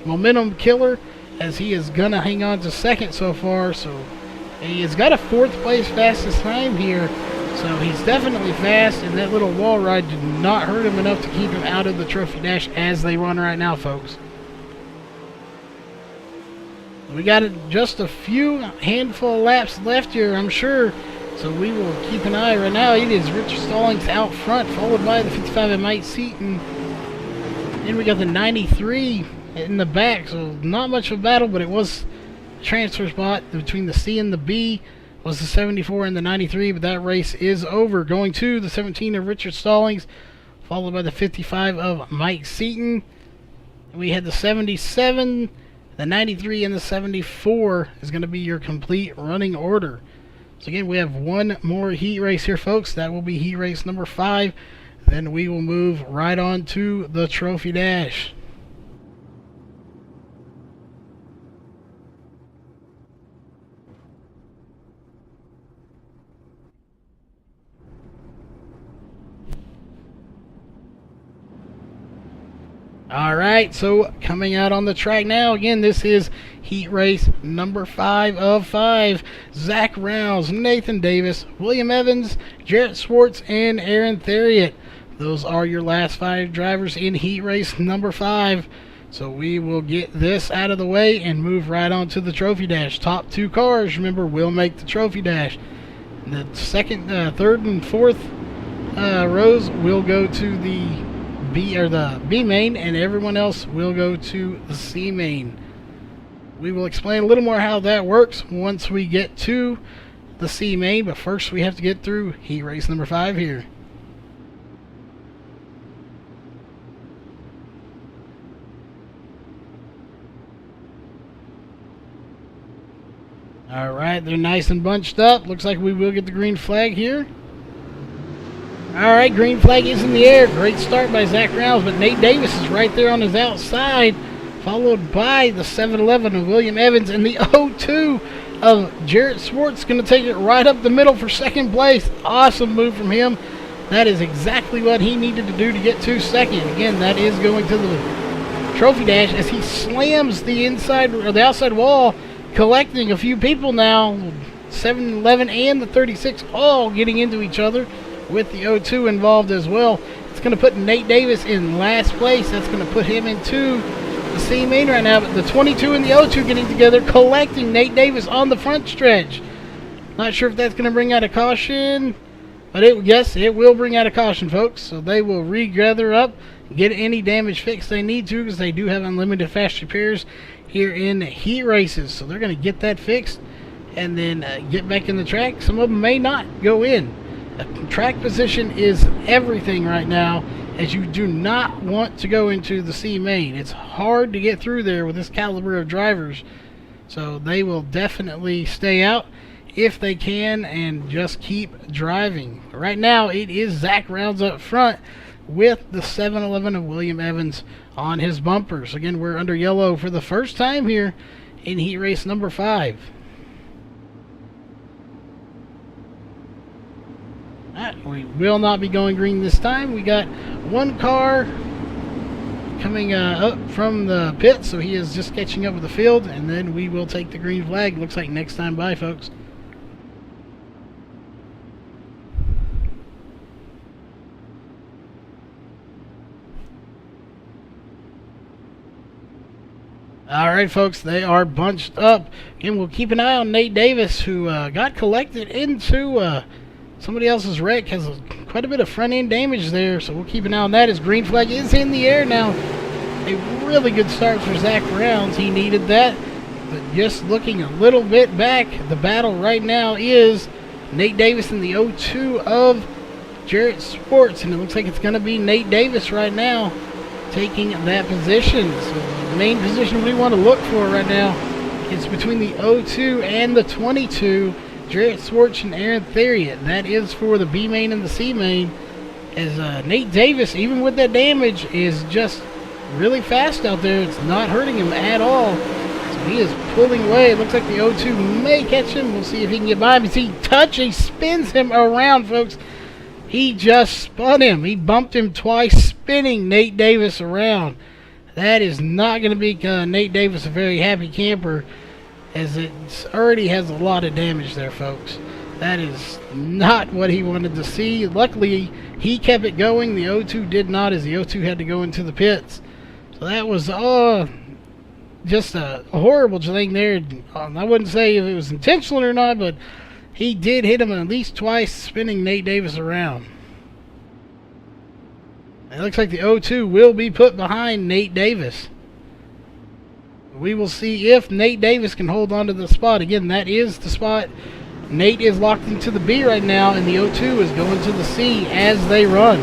momentum killer, as he is going to hang on to second so far. So he has got a 4th place fastest time here. So he's definitely fast, and that little wall ride did not hurt him enough to keep him out of the Trophy Dash as they run right now, folks. We got just a few handful of laps left here, I'm sure. So we will keep an eye right now. It is Richard Stallings out front, followed by the 55 of Mike Seaton. Then we got the 93 in the back. So not much of a battle, but it was a transfer spot between the C and the B. Was the 74 and the 93, but that race is over. Going to the 17 of Richard Stallings, followed by the 55 of Mike Seaton. We had the 77, the 93, and the 74 is going to be your complete running order. So again, we have one more heat race here, folks. That will be heat race number 5. Then we will move right on to the Trophy Dash. Alright, so coming out on the track now, again, this is heat race number 5 of 5. Zach Rouse, Nathan Davis, William Evans, Jarrett Swartz, and Aaron Theriot. Those are your last 5 drivers in heat race number 5. So we will get this out of the way and move right on to the Trophy Dash. Top 2 cars, remember, will make the Trophy Dash. The second, third, and fourth rows will go to the the B main, and everyone else will go to the C main. We will explain a little more how that works once we get to the C main, but first we have to get through heat race number 5 here. Alright, they're nice and bunched up. Looks like we will get the green flag here. Alright, green flag is in the air. Great start by Zach Rounds, but Nate Davis is right there on his outside, followed by the 7-11 of William Evans, and the 0-2 of Jarrett Swartz going to take it right up the middle for second place. Awesome move from him. That is exactly what he needed to do to get to second. Again, that is going to the trophy dash as he slams the inside or the outside wall, collecting a few people now. 7-11 and the 36 all getting into each other with the 0-2 involved as well. It's going to put Nate Davis in last place. That's going to put him into the C main right now. But the 22 and the 0-2 getting together, collecting Nate Davis on the front stretch. Not sure if that's going to bring out a caution, but yes, it will bring out a caution, folks. So they will regather up, get any damage fixed they need to, because they do have unlimited fast repairs here in heat races. So they're going to get that fixed and then get back in the track. Some of them may not go in. Track position is everything right now, as you do not want to go into the C main. It's hard to get through there with this caliber of drivers, so they will definitely stay out if they can and just keep driving. Right now it is Zach Rounds up front with the 7-11 of William Evans on his bumpers. Again, we're under yellow for the first time here in heat race number 5. We will not be going green this time. We got one car coming up from the pit, so he is just catching up with the field, and then we will take the green flag. Looks like next time by, folks. Alright, folks, they are bunched up. Again, we'll keep an eye on Nate Davis, who got collected into somebody else's wreck. Has quite a bit of front end damage there, so we'll keep an eye on that. His green flag is in the air now. A really good start for Zach Rounds. He needed that, but just looking a little bit back, the battle right now is Nate Davis and the 0-2 of Jarrett Swartz, and it looks like it's going to be Nate Davis right now taking that position. So the main position we want to look for right now is between the 0-2 and the 22, Jarrett Swartz and Aaron Theriot. That is for the B main and the C main, as Nate Davis, even with that damage, is just really fast out there. It's not hurting him at all. So he is pulling away. It looks like the 0-2 may catch him. We'll see if he can get by him. He spins him around, folks. He just spun him. He bumped him twice, spinning Nate Davis around. That is not going to make Nate Davis a very happy camper, as it already has a lot of damage there, folks. That is not what he wanted to see. Luckily, he kept it going. The 0-2 did not, as the 0-2 had to go into the pits. So that was just a horrible thing there. I wouldn't say if it was intentional or not, but he did hit him at least twice, spinning Nate Davis around. It looks like the 0-2 will be put behind Nate Davis. We will see if Nate Davis can hold on to the spot. Again, that is the spot. Nate is locked into the B right now, and the 0-2 is going to the C as they run.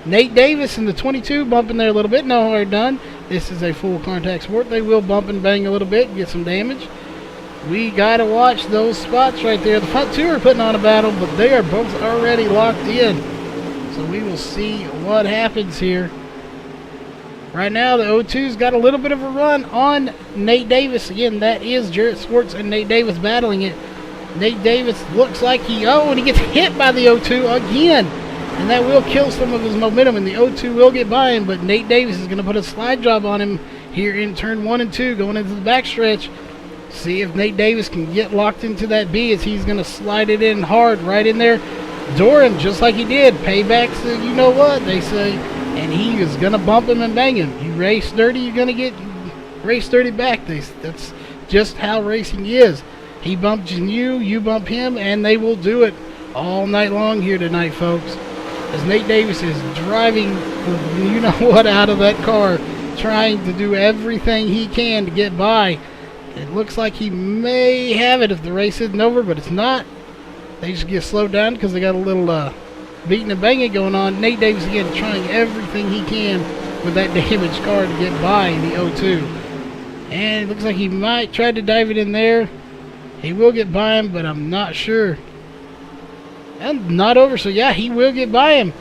Nate Davis and the 22 bumping there a little bit. No hard done. This is a full contact sport. They will bump and bang a little bit and get some damage. We got to watch those spots right there. The front two are putting on a battle, but they are both already locked in. So we will see what happens here. Right now, the 0-2's got a little bit of a run on Nate Davis. Again, that is Jarrett Swartz and Nate Davis battling it. Nate Davis looks like and he gets hit by the 0-2 again. And that will kill some of his momentum, and the 0-2 will get by him, but Nate Davis is going to put a slide job on him here in turn 1 and 2, going into the backstretch. See if Nate Davis can get locked into that B, as he's going to slide it in hard right in there. Doran, just like he did. Payback's you know what, they say. And he is going to bump him and bang him. You race dirty, you're going to get race dirty back. That's just how racing is. He bumps you, you bump him, and they will do it all night long here tonight, folks. As Nate Davis is driving, you know what, out of that car, trying to do everything he can to get by. It looks like he may have it if the race isn't over, but it's not. They just get slowed down because they got a little beating and banging going on. Nate Davis again trying everything he can with that damaged car to get by the O2. And it looks like he might try to dive it in there. He will get by him, but I'm not sure. And not over, so yeah, he will get by him.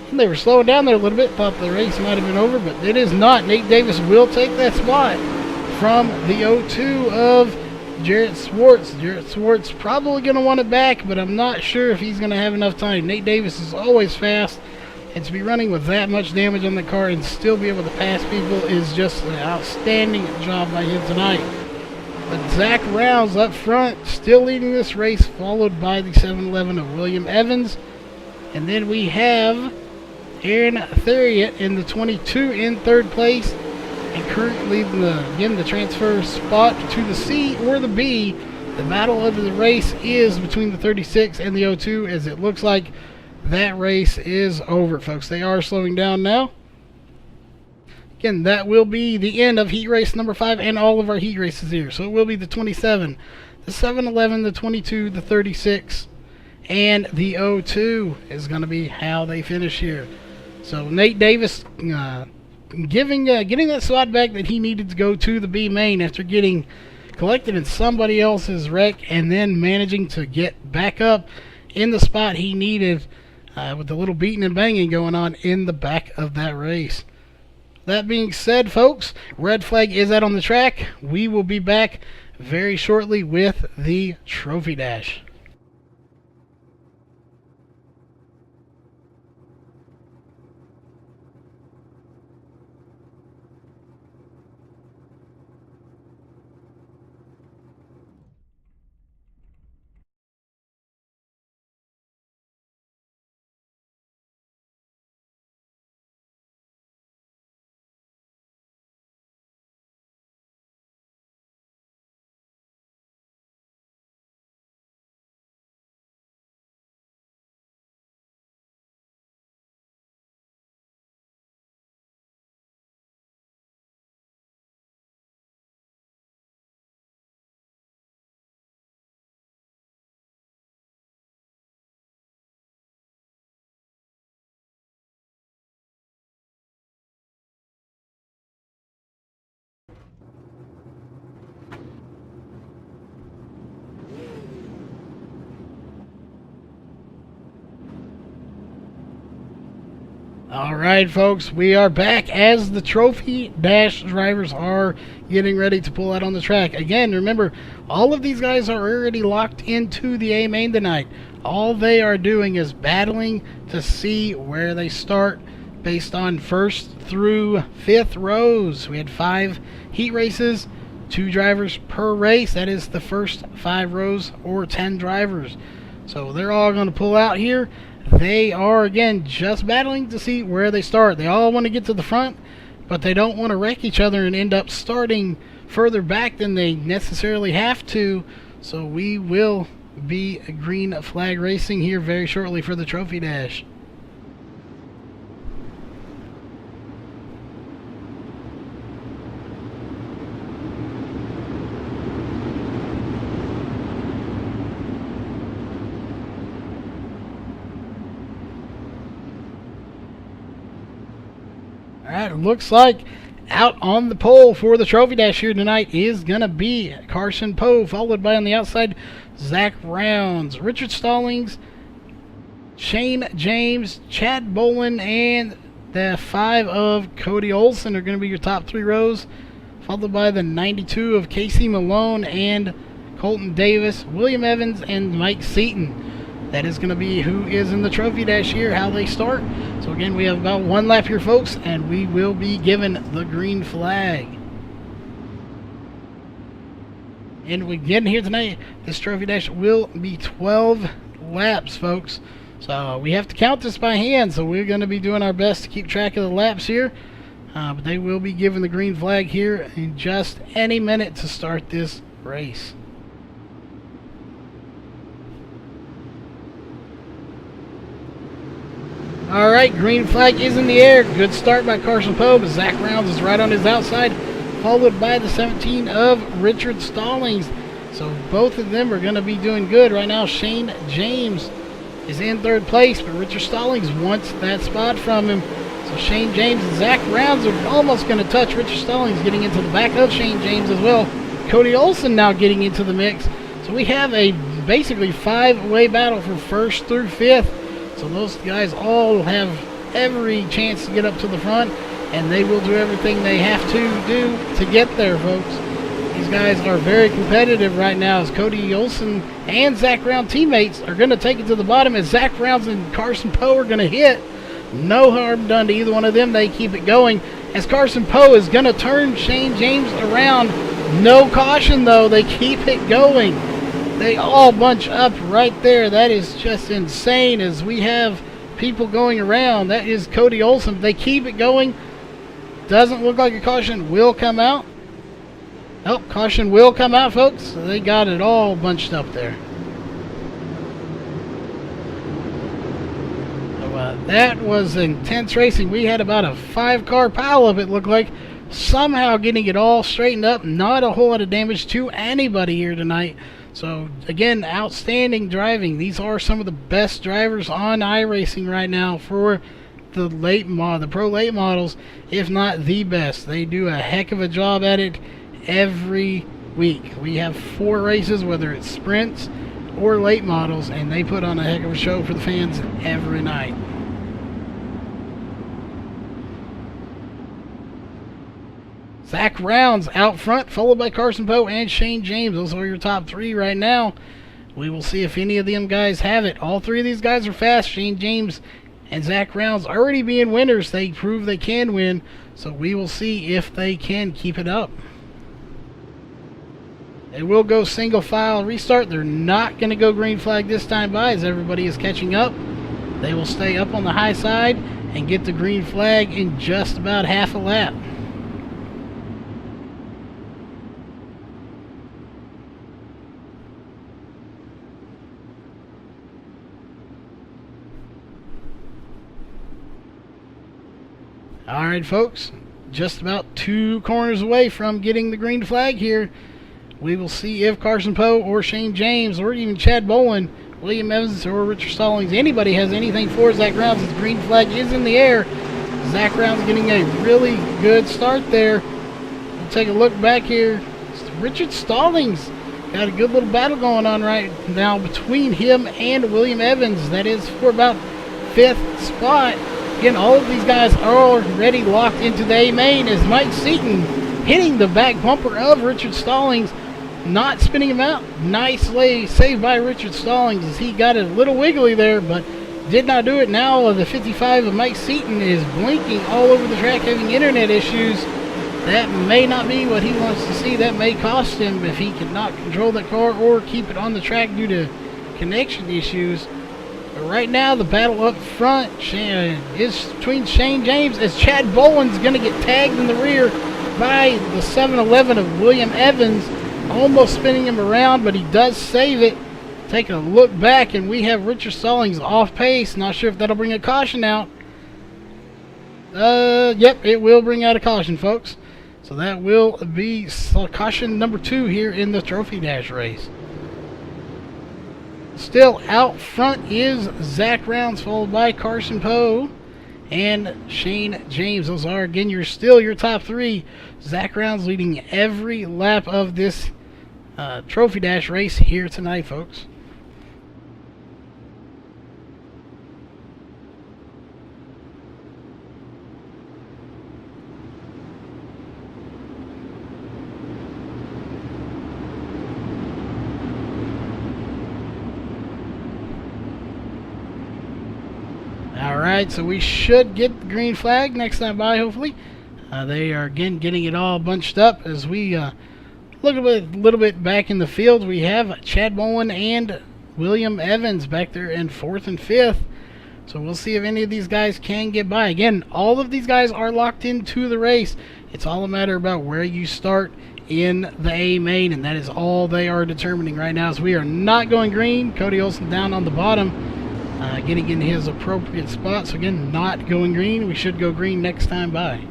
And they were slowing down there a little bit. Thought the race might have been over, but it is not. Nate Davis will take that spot from the O2 of Jarrett Swartz. Jarrett Swartz probably going to want it back, but I'm not sure if he's going to have enough time. Nate Davis is always fast, and to be running with that much damage on the car and still be able to pass people is just an outstanding job by him tonight. But Zach Rouse up front, still leading this race, followed by the 7-Eleven of William Evans. And then we have Aaron Theriot in the 22 in third place. And currently, again, the transfer spot to the C or the B. The battle of the race is between the 36 and the 02, as it looks like that race is over, folks. They are slowing down now. Again, that will be the end of heat race number 5 and all of our heat races here. So it will be the 27, the 7-Eleven, the 22, the 36, and the 02 is going to be how they finish here. So Nate Davis getting that slot back that he needed to go to the B main after getting collected in somebody else's wreck and then managing to get back up in the spot he needed with the little beating and banging going on in the back of that race. That being said, folks, red flag is out on the track. We will be back very shortly with the trophy dash. Alright, folks, we are back as the trophy dash drivers are getting ready to pull out on the track. Again, remember, all of these guys are already locked into the A main tonight. All they are doing is battling to see where they start based on 1st through 5th rows. We had 5 heat races, 2 drivers per race. That is the first 5 rows or 10 drivers. So they're all going to pull out here. They are, again, just battling to see where they start. They all want to get to the front, but they don't want to wreck each other and end up starting further back than they necessarily have to. So we will be green flag racing here very shortly for the trophy dash. Alright, it looks like out on the pole for the trophy dash here tonight is going to be Carson Poe, followed by on the outside Zach Rounds, Richard Stallings, Shane James, Chad Bolin, and the 5 of Cody Olson are going to be your top 3 rows, followed by the 92 of Casey Malone and Colton Davis, William Evans, and Mike Seaton. That is going to be who is in the trophy dash here, how they start. So again, we have about 1 lap here, folks, and we will be given the green flag. And we get here tonight, this trophy dash will be 12 laps, folks. So we have to count this by hand, so we're going to be doing our best to keep track of the laps here. But they will be given the green flag here in just any minute to start this race. All right, green flag is in the air. Good start by Carson Poe, but Zach Rounds is right on his outside, followed by the 17 of Richard Stallings. So both of them are going to be doing good. Right now, Shane James is in third place, but Richard Stallings wants that spot from him. So Shane James and Zach Rounds are almost going to touch. Richard Stallings getting into the back of Shane James as well. Cody Olson now getting into the mix. So we have a basically five-way battle for first through fifth. So those guys all have every chance to get up to the front, and they will do everything they have to do to get there, folks. These guys are very competitive right now as Cody Olson and Zach Rounds teammates are going to take it to the bottom as Zach Rounds and Carson Poe are going to hit. No harm done to either one of them. They keep it going as Carson Poe is going to turn Shane James around. No caution, though. They keep it going. They all bunch up right there. That is just insane as we have people going around. That is Cody Olson. They keep it going. Doesn't look like a caution will come out. Oh, caution will come out, folks. They got it all bunched up there. That was intense racing. We had about a 5-car pileup, it looked like. Somehow getting it all straightened up. Not a whole lot of damage to anybody here tonight. So, again, outstanding driving. These are some of the best drivers on iRacing right now for the pro late models, if not the best. They do a heck of a job at it every week. We have 4 races, whether it's sprints or late models, and they put on a heck of a show for the fans every night. Zach Rounds out front, followed by Carson Poe and Shane James. Those are your top 3 right now. We will see if any of them guys have it. All 3 of these guys are fast. Shane James and Zach Rounds already being winners. They prove they can win. So we will see if they can keep it up. They will go single file restart. They're not going to go green flag this time by as everybody is catching up. They will stay up on the high side and get the green flag in just about half a lap. Alright, folks, just about 2 corners away from getting the green flag here. We will see if Carson Poe or Shane James or even Chad Bowen, William Evans or Richard Stallings, anybody has anything for Zach Rounds. His green flag is in the air. Zach Rounds getting a really good start there. We'll take a look back here. Richard Stallings got a good little battle going on right now between him and William Evans. That is for about 5th spot. Again, all of these guys are already locked into the A main as Mike Seaton hitting the back bumper of Richard Stallings, not spinning him out. Nicely saved by Richard Stallings as he got a little wiggly there, but did not do it. Now the 55 of Mike Seaton is blinking all over the track, having internet issues. That may not be what he wants to see. That may cost him if he cannot control that car or keep it on the track due to connection issues. But right now, the battle up front is between Shane James as Chad Bowen's going to get tagged in the rear by the 7-Eleven of William Evans, almost spinning him around, but he does save it. Taking a look back, and we have Richard Stallings off pace. Not sure if that'll bring a caution out. Yep, it will bring out a caution, folks. So that will be caution number 2 here in the Trophy Dash race. Still out front is Zach Rounds, followed by Carson Poe and Shane James. Those are, again, your top 3. Zach Rounds leading every lap of this Trophy Dash race here tonight, folks. Alright, so we should get the green flag next time by, hopefully. They are, again, getting it all bunched up as we look a little bit back in the field. We have Chad Bowen and William Evans back there in 4th and 5th. So we'll see if any of these guys can get by. Again, all of these guys are locked into the race. It's all a matter about where you start in the A main, and that is all they are determining right now. So we are not going green. Cody Olson down on the bottom. getting in his appropriate spot. So again, not going green. We should go green next time by.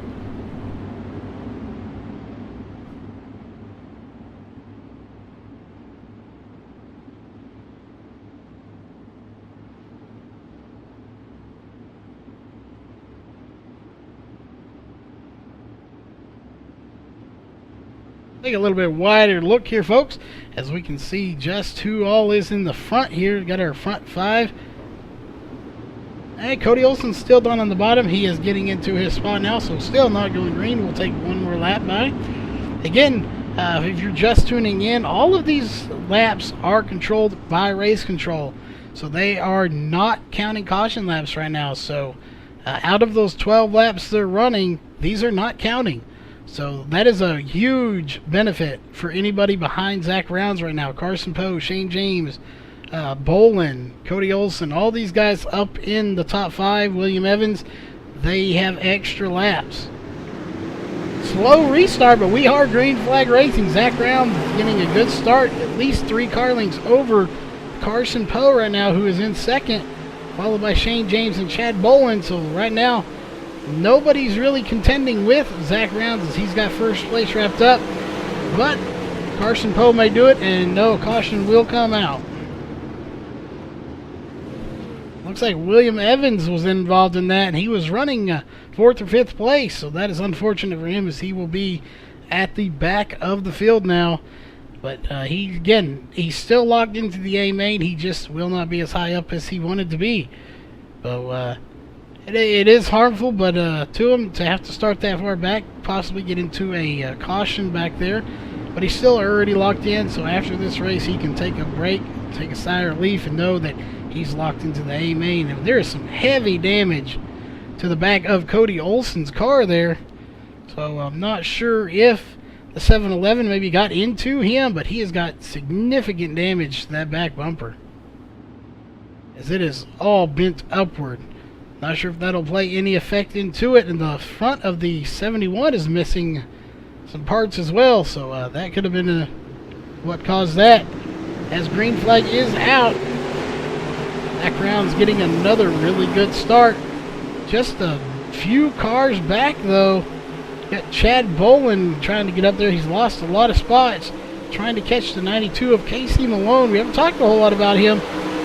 Take a little bit wider look here, folks, as we can see just who all is in the front here. We've got our front five. And Cody Olsen's still down on the bottom. He is getting into his spot now, so still not going green. We'll take one more lap by. Again, if you're just tuning in, all of these laps are controlled by race control. So they are not counting caution laps right now. So out of those 12 laps they're running, these are not counting. So that is a huge benefit for anybody behind Zach Rounds right now. Carson Poe, Shane James, Bolin, Cody Olsen, all these guys up in the top 5, William Evans, they have extra laps. Slow restart, but we are green flag racing. Zach Rounds getting a good start, at least 3 car lengths over Carson Poe right now, who is in second, followed by Shane James and Chad Bolin. So right now, nobody's really contending with Zach Rounds as he's got first place wrapped up. But Carson Poe may do it, and no, caution will come out. Looks like William Evans was involved in that, and he was running 4th or 5th place. So that is unfortunate for him, as he will be at the back of the field now. But he's still locked into the A main. He just will not be as high up as he wanted to be. So it is harmful, but to him to have to start that far back, possibly get into a caution back there. But he's still already locked in, so after this race he can take a break, take a sigh of relief, and know that he's locked into the A main. And there is some heavy damage to the back of Cody Olsen's car there. So I'm not sure if the 711 maybe got into him, but he has got significant damage to that back bumper, as it is all bent upward. Not sure if that'll play any effect into it. And the front of the 71 is missing some parts as well, so that could have been what caused that. As green flag is out, Zach Rounds getting another really good start. Just a few cars back though. Got Chad Bolin trying to get up there. He's lost a lot of spots trying to catch the 92 of Casey Malone. We haven't talked a whole lot about him.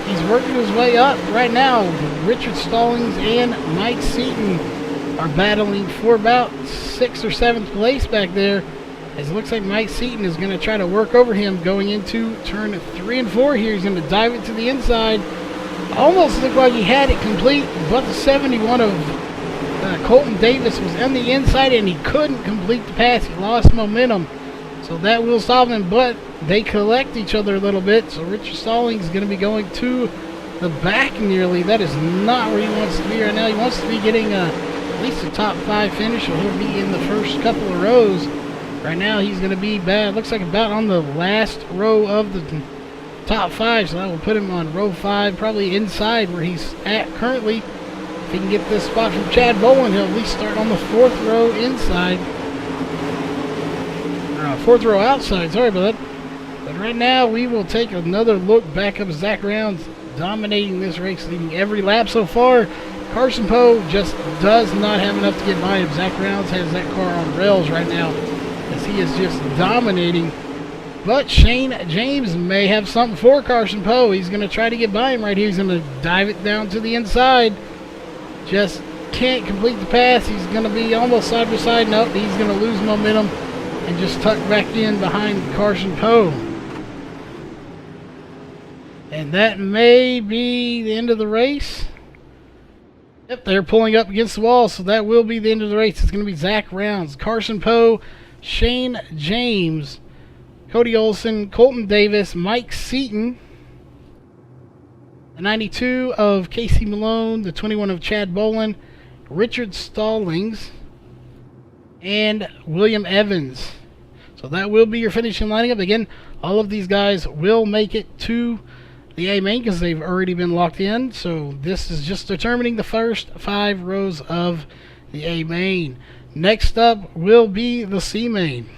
He's working his way up right now. Richard Stallings and Mike Seaton are battling for about 6th or 7th place back there. As it looks like Mike Seaton is going to try to work over him going into turn 3 and 4 here. He's going to dive it to the inside. Almost looked like he had it complete, but the 71 of Colton Davis was on the inside and he couldn't complete the pass. He lost momentum. So that will stop him, but they collect each other a little bit. So Richard Stallings is going to be going to the back nearly. That is not where he wants to be right now. He wants to be getting at least a top 5 finish, or he'll be in the first couple of rows. Right now he's going to be bad. Looks like about on the last row of the top 5, so that will put him on row 5, probably inside where he's at currently. If he can get this spot from Chad Bolin, he'll at least start on the 4th row inside. 4th row outside, sorry about that. But right now we will take another look back up. Zach Rounds dominating this race, leading every lap so far. Carson Poe just does not have enough to get by him. Zach Rounds has that car on rails right now, as he is just dominating. But Shane James may have something for Carson Poe. He's going to try to get by him right here. He's going to dive it down to the inside. Just can't complete the pass. He's going to be almost side by side. Nope, he's going to lose momentum and just tuck back in behind Carson Poe. And that may be the end of the race. Yep, they're pulling up against the wall, so that will be the end of the race. It's going to be Zach Rounds, Carson Poe, Shane James, Cody Olsen, Colton Davis, Mike Seaton, the 92 of Casey Malone, the 21 of Chad Bolin, Richard Stallings, and William Evans. So that will be your finishing lineup. Again, all of these guys will make it to the A main because they've already been locked in. So this is just determining the first 5 rows of the A main. Next up will be the C main.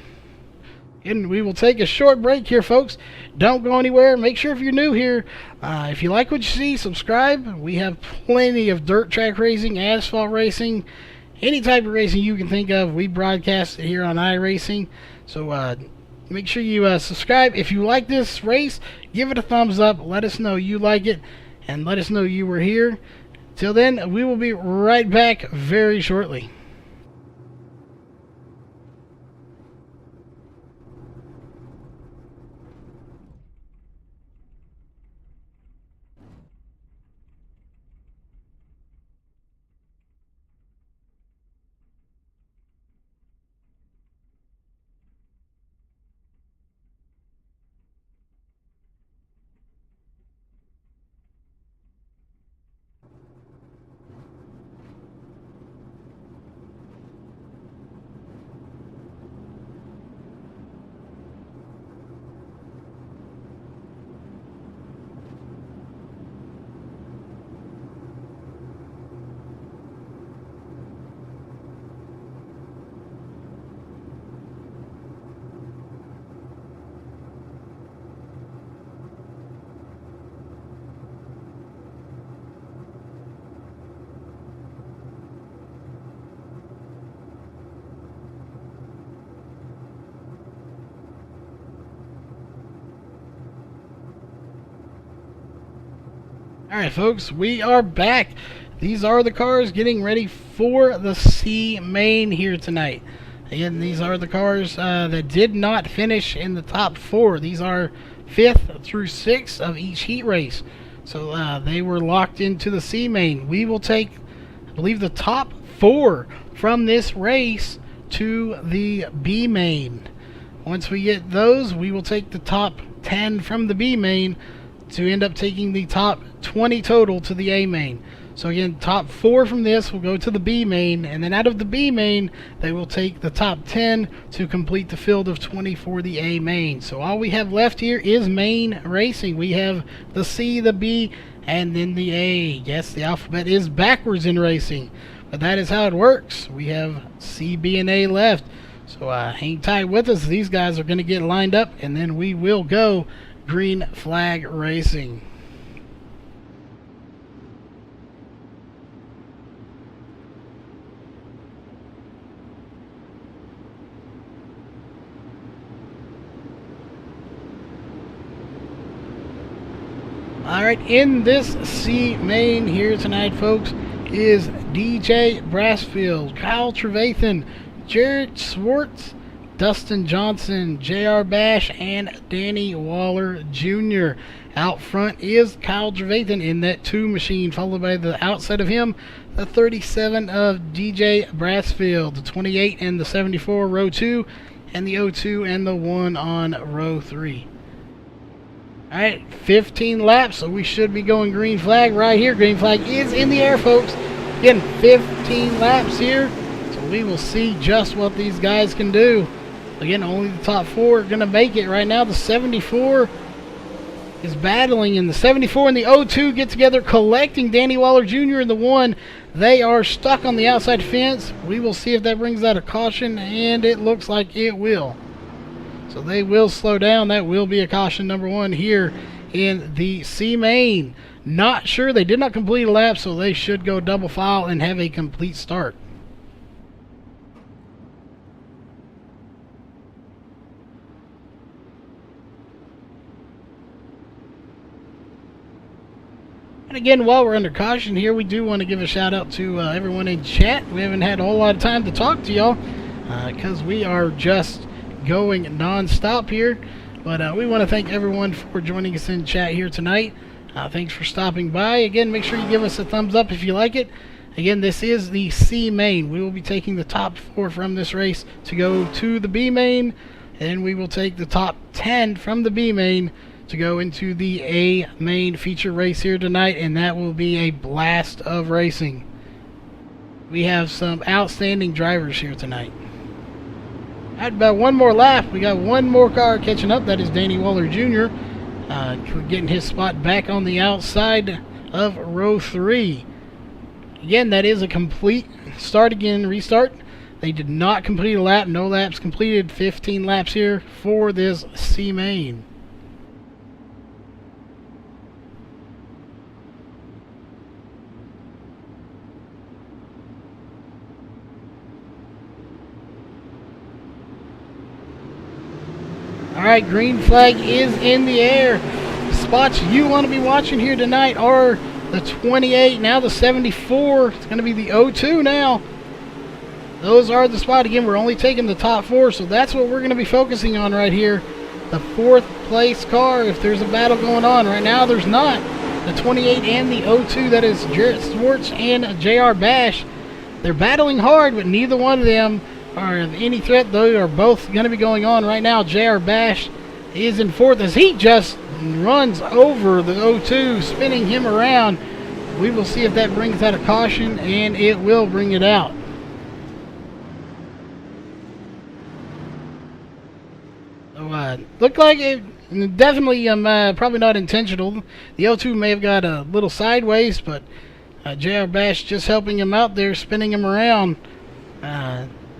And we will take a short break here, folks. Don't go anywhere. Make sure if you're new here, if you like what you see, subscribe. We have plenty of dirt track racing, asphalt racing, any type of racing you can think of. We broadcast it here on iRacing. So make sure you subscribe. If you like this race, give it a thumbs up. Let us know you like it, and let us know you were here. Till then, we will be right back very shortly. Alright folks, we are back. These are the cars getting ready for the C main here tonight. Again, these are the cars that did not finish in the top 4. These are 5th through 6th of each heat race. So they were locked into the C main. We will take, I believe, the top 4 from this race to the B main. Once we get those, we will take the top 10 from the B main to end up taking the top 20 total to the A main. So again, top 4 from this will go to the B main, and then out of the B main, they will take the top 10 to complete the field of 20 for the A main. So all we have left here is main racing. We have the C, the B, and then the A. Yes, the alphabet is backwards in racing, but that is how it works. We have C, B, and A left. So hang tight with us. These guys are going to get lined up, and then we will go green flag racing. Alright, in this C main here tonight, folks, is DJ Brassfield, Kyle Trevathan, Jared Swartz, Dustin Johnson, J.R. Bash, and Danny Waller Jr. Out front is Kyle Trevathan in that 2 machine, followed by the outside of him, the 37 of DJ Brassfield, the 28 and the 74 row 2, and the 02 and the 1 on row 3. Alright, 15 laps, so we should be going green flag right here. Green flag is in the air, folks. Again, 15 laps here, so we will see just what these guys can do. Again, only the top 4 are going to make it right now. The 74 is battling, and the 74 and the 02 get together, collecting Danny Waller Jr. and the 1. They are stuck on the outside fence. We will see if that brings out a caution, and it looks like it will. So they will slow down. That will be a caution number 1 here in the C main. Not sure. They did not complete a lap, so they should go double file and have a complete start. And again, while we're under caution here, we do want to give a shout out to everyone in chat. We haven't had a whole lot of time to talk to y'all because we are just going non-stop here, but we want to thank everyone for joining us in chat here tonight. Thanks for stopping by. Again, make sure you give us a thumbs up if you like it. Again, this is the C main. We will be taking the top 4 from this race to go to the B main, and we will take the top 10 from the B main to go into the A main feature race here tonight, and that will be a blast of racing. We have some outstanding drivers here tonight. At about one more lap, we got one more car catching up. That is Danny Waller Jr. Getting his spot back on the outside of row 3. Again, that is a complete start again, restart. They did not complete a lap. No laps completed. 15 laps here for this C main. Alright, green flag is in the air. Spots you want to be watching here tonight are the 28, now the 74. It's going to be the 02 now. Those are the spot. Again, we're only taking the top 4, so that's what we're going to be focusing on right here. The 4th place car, if there's a battle going on. Right now, there's not. The 28 and the 02, that is Jarrett Swartz and JR Bash. They're battling hard, but neither one of them are of any threat. Those are both going to be going on right now. JR Bash is in 4th as he just runs over the 02, spinning him around. We will see if that brings out a caution, and it will bring it out. So, looked like it definitely probably not intentional. The 02 may have got a little sideways, but JR Bash just helping him out there, spinning him around.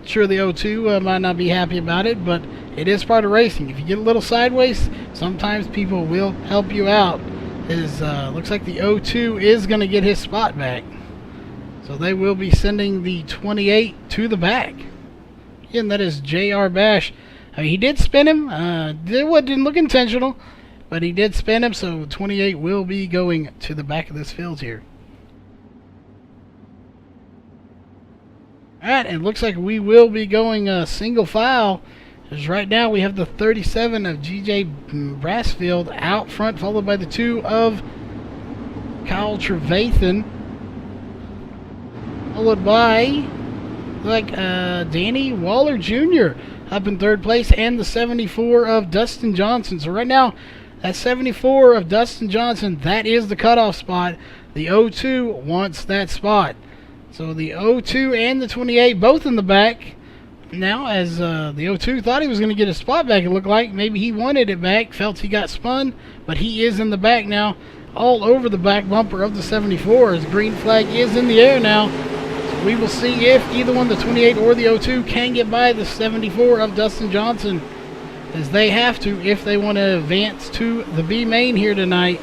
Sure, the 02 might not be happy about it, but it is part of racing. If you get a little sideways, sometimes people will help you out. Looks like the 02 is going to get his spot back. So they will be sending the 28 to the back. Again, that is JR Bash. He did spin him. Didn't look intentional, but he did spin him, so 28 will be going to the back of this field here. Alright, it looks like we will be going single file. Because right now we have the 37 of GJ Brassfield out front, followed by the 2 of Kyle Trevathan. Followed by Danny Waller Jr. up in 3rd place, and the 74 of Dustin Johnson. So right now, that 74 of Dustin Johnson, that is the cutoff spot. The 02 wants that spot. So the 02 and the 28 both in the back. Now, as the 02 thought he was going to get his spot back, it looked like. Maybe he wanted it back, felt he got spun, but he is in the back now, all over the back bumper of the 74. His green flag is in the air now. So we will see if either one, the 28 or the 02, can get by the 74 of Dustin Johnson, as they have to if they want to advance to the B main here tonight.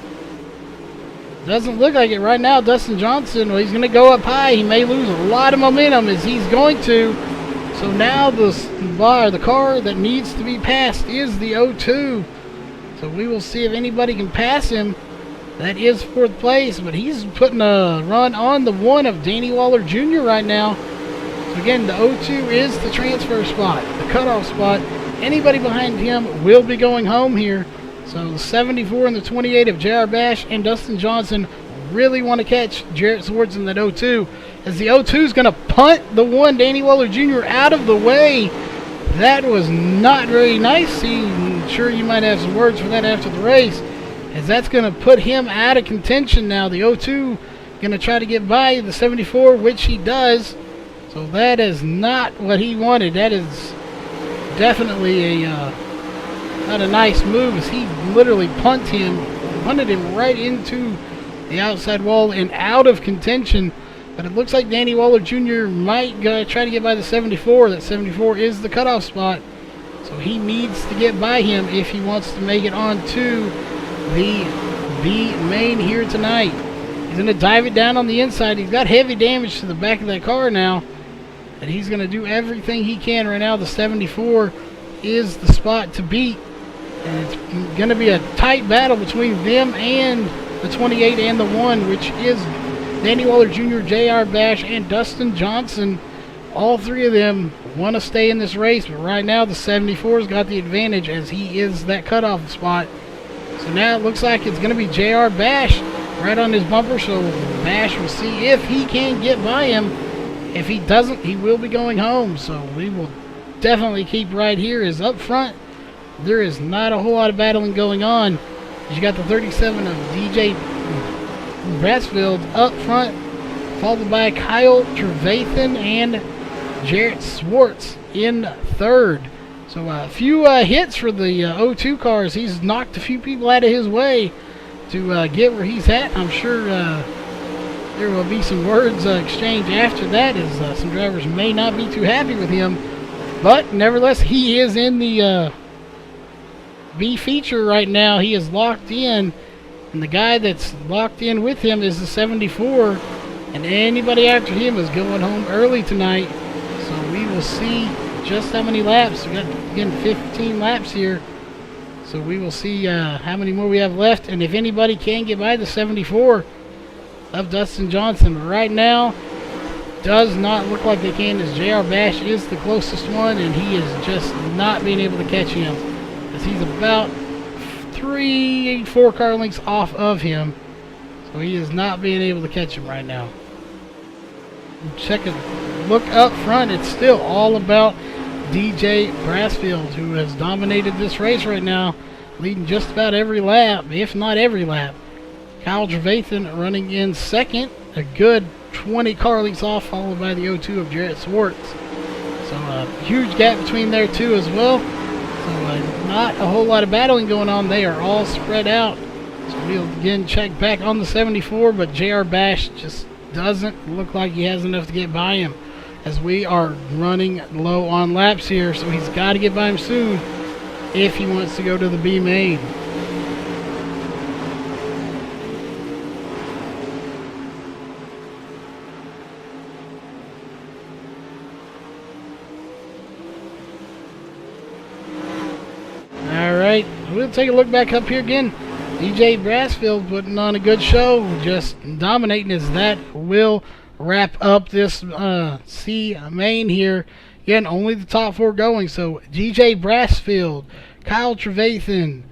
Doesn't look like it right now. Dustin Johnson, well, he's going to go up high. He may lose a lot of momentum as he's going to. So now the car that needs to be passed is the 02. So we will see if anybody can pass him. That is 4th place, but he's putting a run on the 1 of Danny Waller Jr. right now. So again, the 02 is the transfer spot, the cutoff spot. Anybody behind him will be going home here. So the 74 and the 28 of JR Bash and Dustin Johnson really want to catch Jarrett Swartz in that 02. As the 02 is going to punt the 1, Danny Waller Jr., out of the way. That was not very nice. I'm sure you might have some words for that after the race, as that's going to put him out of contention now. The 02 going to try to get by the 74, which he does. So that is not what he wanted. That is definitely not a nice move, as he literally punted him right into the outside wall and out of contention. But it looks like Danny Waller Jr. might try to get by the 74. That 74 is the cutoff spot. So he needs to get by him if he wants to make it on to the B main here tonight. He's going to dive it down on the inside. He's got heavy damage to the back of that car now, and he's going to do everything he can right now. The 74 is the spot to beat, and it's going to be a tight battle between them and the 28 and the 1, which is Danny Waller Jr., JR Bash, and Dustin Johnson. All 3 of them want to stay in this race, but right now the 74's got the advantage, as he is that cutoff spot. So now it looks like it's going to be JR Bash right on his bumper, so Bash will see if he can get by him. If he doesn't, he will be going home. So we will definitely keep right here. Is up front, there is not a whole lot of battling going on. You got the 37 of DJ Brassfield up front, followed by Kyle Trevathan and Jarrett Swartz in 3rd. So a few hits for the 02 cars. He's knocked a few people out of his way to get where he's at. I'm sure there will be some words exchanged after that, as some drivers may not be too happy with him. But nevertheless, he is in the B feature right now. He is locked in, and the guy that's locked in with him is the 74, and anybody after him is going home early tonight. So we will see just how many laps. We got, again, 15 laps here. So we will see how many more we have left, and if anybody can get by the 74 of Dustin Johnson. But right now, does not look like they can, as JR Bash is the closest one, and he is just not being able to catch him, as he's about 3-4 car lengths off of him. So he is not being able to catch him right now. Check it. Look up front. It's still all about DJ Brassfield, who has dominated this race right now, leading just about every lap, if not every lap. Kyle Trevathan running in second, a good 20 car lengths off, followed by the 02 of Jarrett Swartz. So a huge gap between there two as well. So not a whole lot of battling going on. They are all spread out. So we'll again check back on the 74, but JR Bash just doesn't look like he has enough to get by him, as we are running low on laps here. So he's got to get by him soon if he wants to go to the B main. Alright, we'll take a look back up here again. DJ Brassfield putting on a good show, just dominating, as that will wrap up this C main here. Again, only the top four going. So DJ Brassfield, Kyle Trevathan,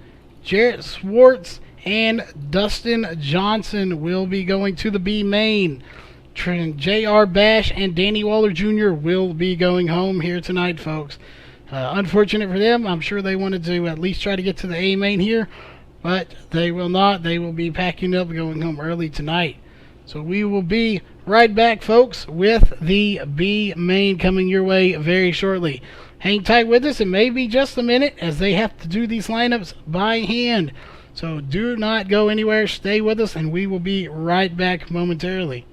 Jarrett Swartz, and Dustin Johnson will be going to the B main. JR Bash and Danny Waller Jr. will be going home here tonight, folks. Unfortunate for them. I'm sure they wanted to at least try to get to the A main here, but they will not. They will be packing up, going home early tonight. So we will be right back, folks, with the B main coming your way very shortly. Hang tight with us. It may be just a minute, as they have to do these lineups by hand. So do not go anywhere. Stay with us, and we will be right back momentarily.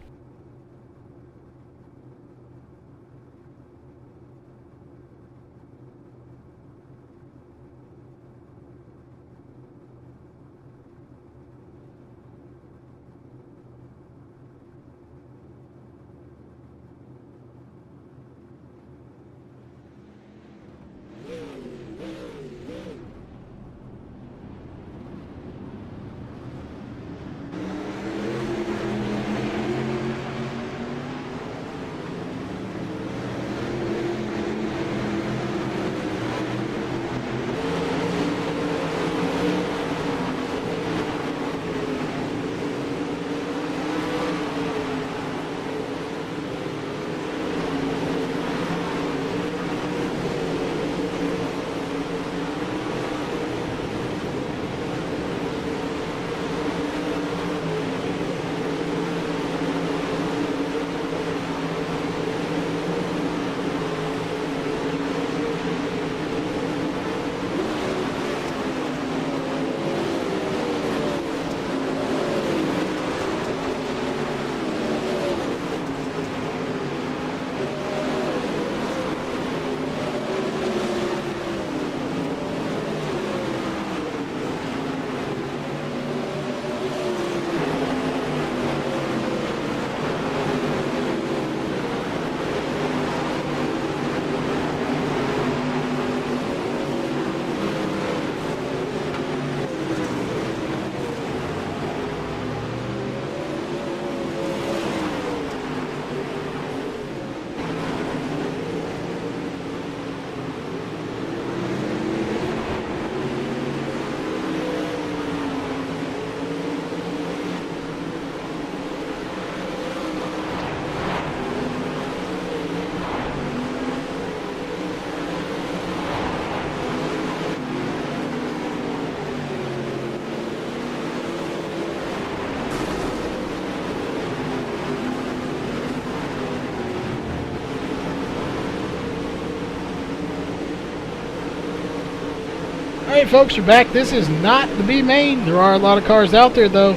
Alright, folks, you're back. This is not the B main. There are a lot of cars out there, though.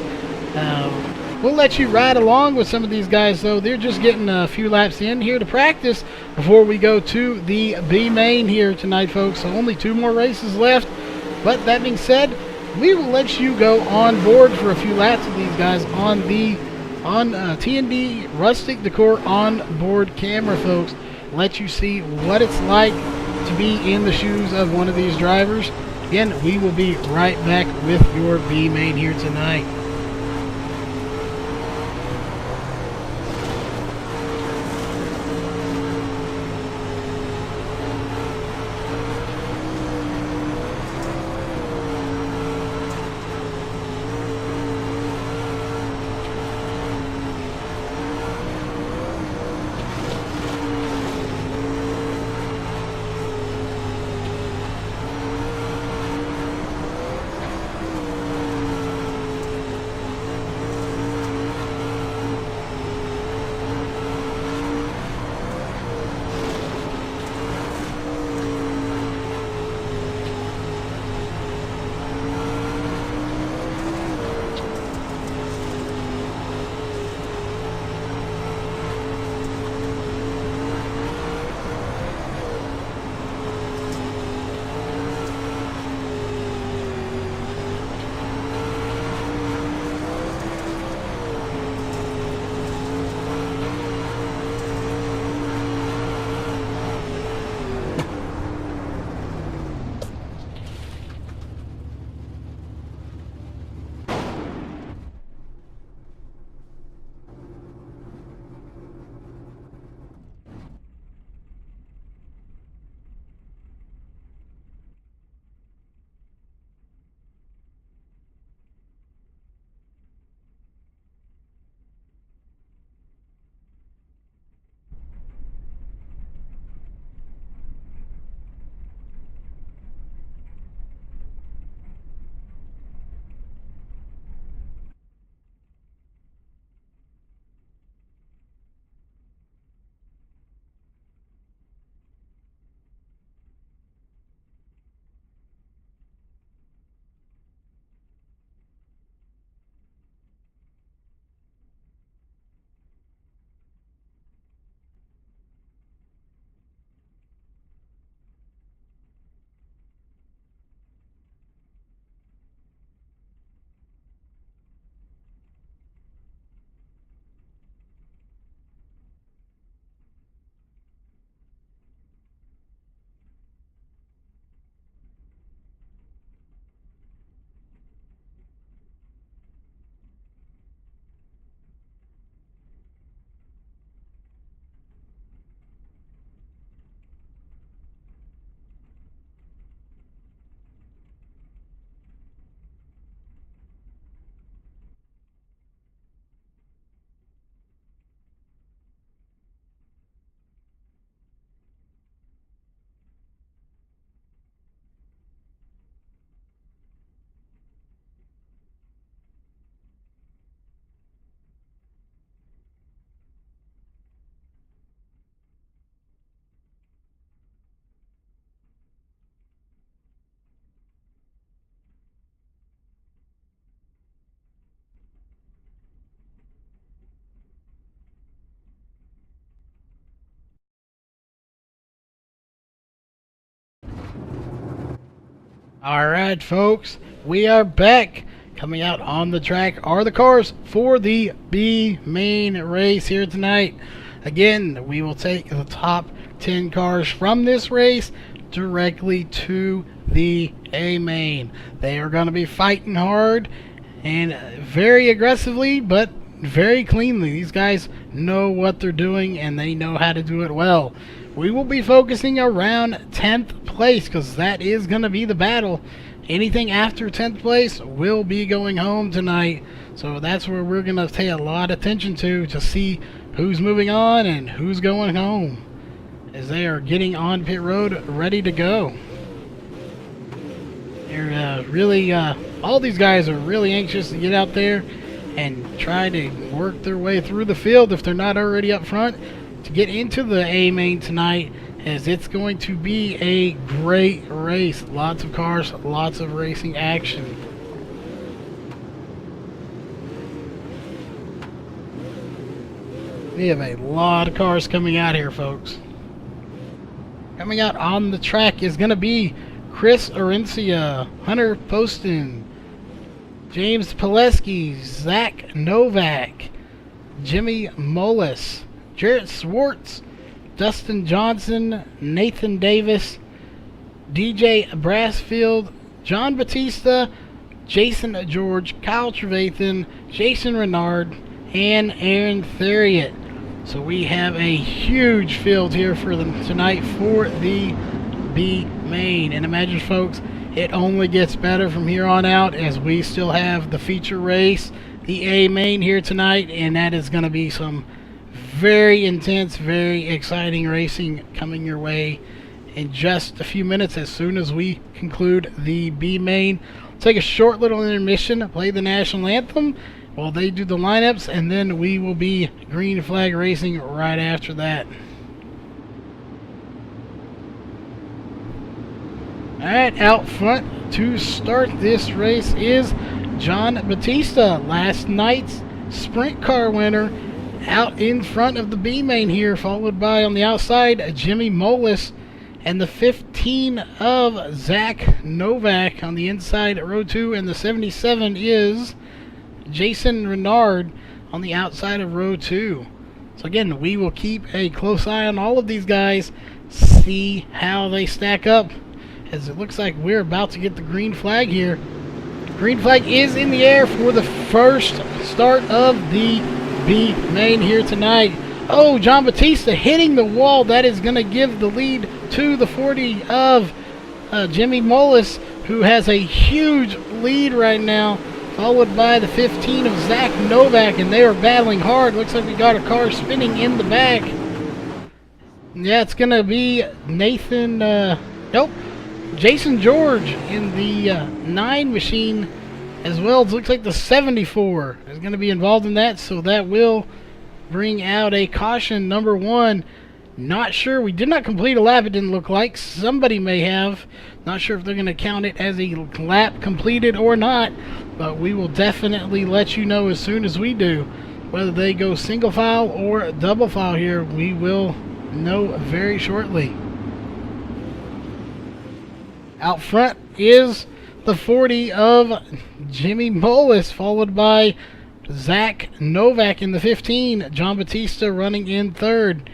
We'll let you ride along with some of these guys, though. They're just getting a few laps in here to practice before we go to the B main here tonight, folks. So only 2 more races left. But that being said, we will let you go on board for a few laps with these guys on the T&D Rustic Decor on-board camera, folks. Let you see what it's like to be in the shoes of one of these drivers. Again, we will be right back with your B main here tonight. Alright, folks, we are back. Coming out on the track are the cars for the B main race here tonight. Again, we will take the top 10 cars from this race directly to the A main. They are going to be fighting hard and very aggressively, but very cleanly. These guys know what they're doing and they know how to do it well. We will be focusing around 10th place because that is going to be the battle. Anything after 10th place will be going home tonight. So that's where we're going to pay a lot of attention to see who's moving on and who's going home as they are getting on pit road ready to go. They're really, all these guys are really anxious to get out there and try to work their way through the field if they're not already up front to get into the A main tonight, as it's going to be a great race. Lots of cars, lots of racing action. We have a lot of cars coming out here, folks. Coming out on the track is going to be Chris Orencia, Hunter Poston, James Pileski, Zach Novak, Jimmy Mullis, Jarrett Swartz, Dustin Johnson, Nathan Davis, DJ Brassfield, John Batista, Jason George, Kyle Trevathan, Jason Renard, and Aaron Theriot. So we have a huge field here for them tonight for the B main. And imagine, folks, it only gets better from here on out as we still have the feature race, the A main here tonight, and that is going to be some very intense, very exciting racing coming your way in just a few minutes as soon as we conclude the B main. Take a short little intermission, play the national anthem while they do the lineups, and then we will be green flag racing right after that. Alright, out front to start this race is John Batista, last night's sprint car winner, out in front of the B main here, followed by on the outside Jimmy Mullis, and the 15 of Zach Novak on the inside at row 2, and the 77 is Jason Renard on the outside of row 2. So again, we will keep a close eye on all of these guys, see how they stack up, as it looks like we're about to get the green flag here. Green flag is in the air for the first start of the B main here tonight. Oh, John Batista hitting the wall. That is going to give the lead to the 40 of Jimmy Mullis, who has a huge lead right now, followed by the 15 of Zach Novak, and they are battling hard. Looks like we got a car spinning in the back. Yeah, it's going to be Nathan, Jason George in the 9 machine as well. It looks like the 74 is going to be involved in that, so that will bring out a caution number 1. Not sure. We did not complete a lap, it didn't look like. Somebody may have. Not sure if they're going to count it as a lap completed or not, but we will definitely let you know as soon as we do. Whether they go single file or double file here, we will know very shortly. Out front is the 40 of Jimmy Mullis, followed by Zach Novak in the 15. John Batista running in third.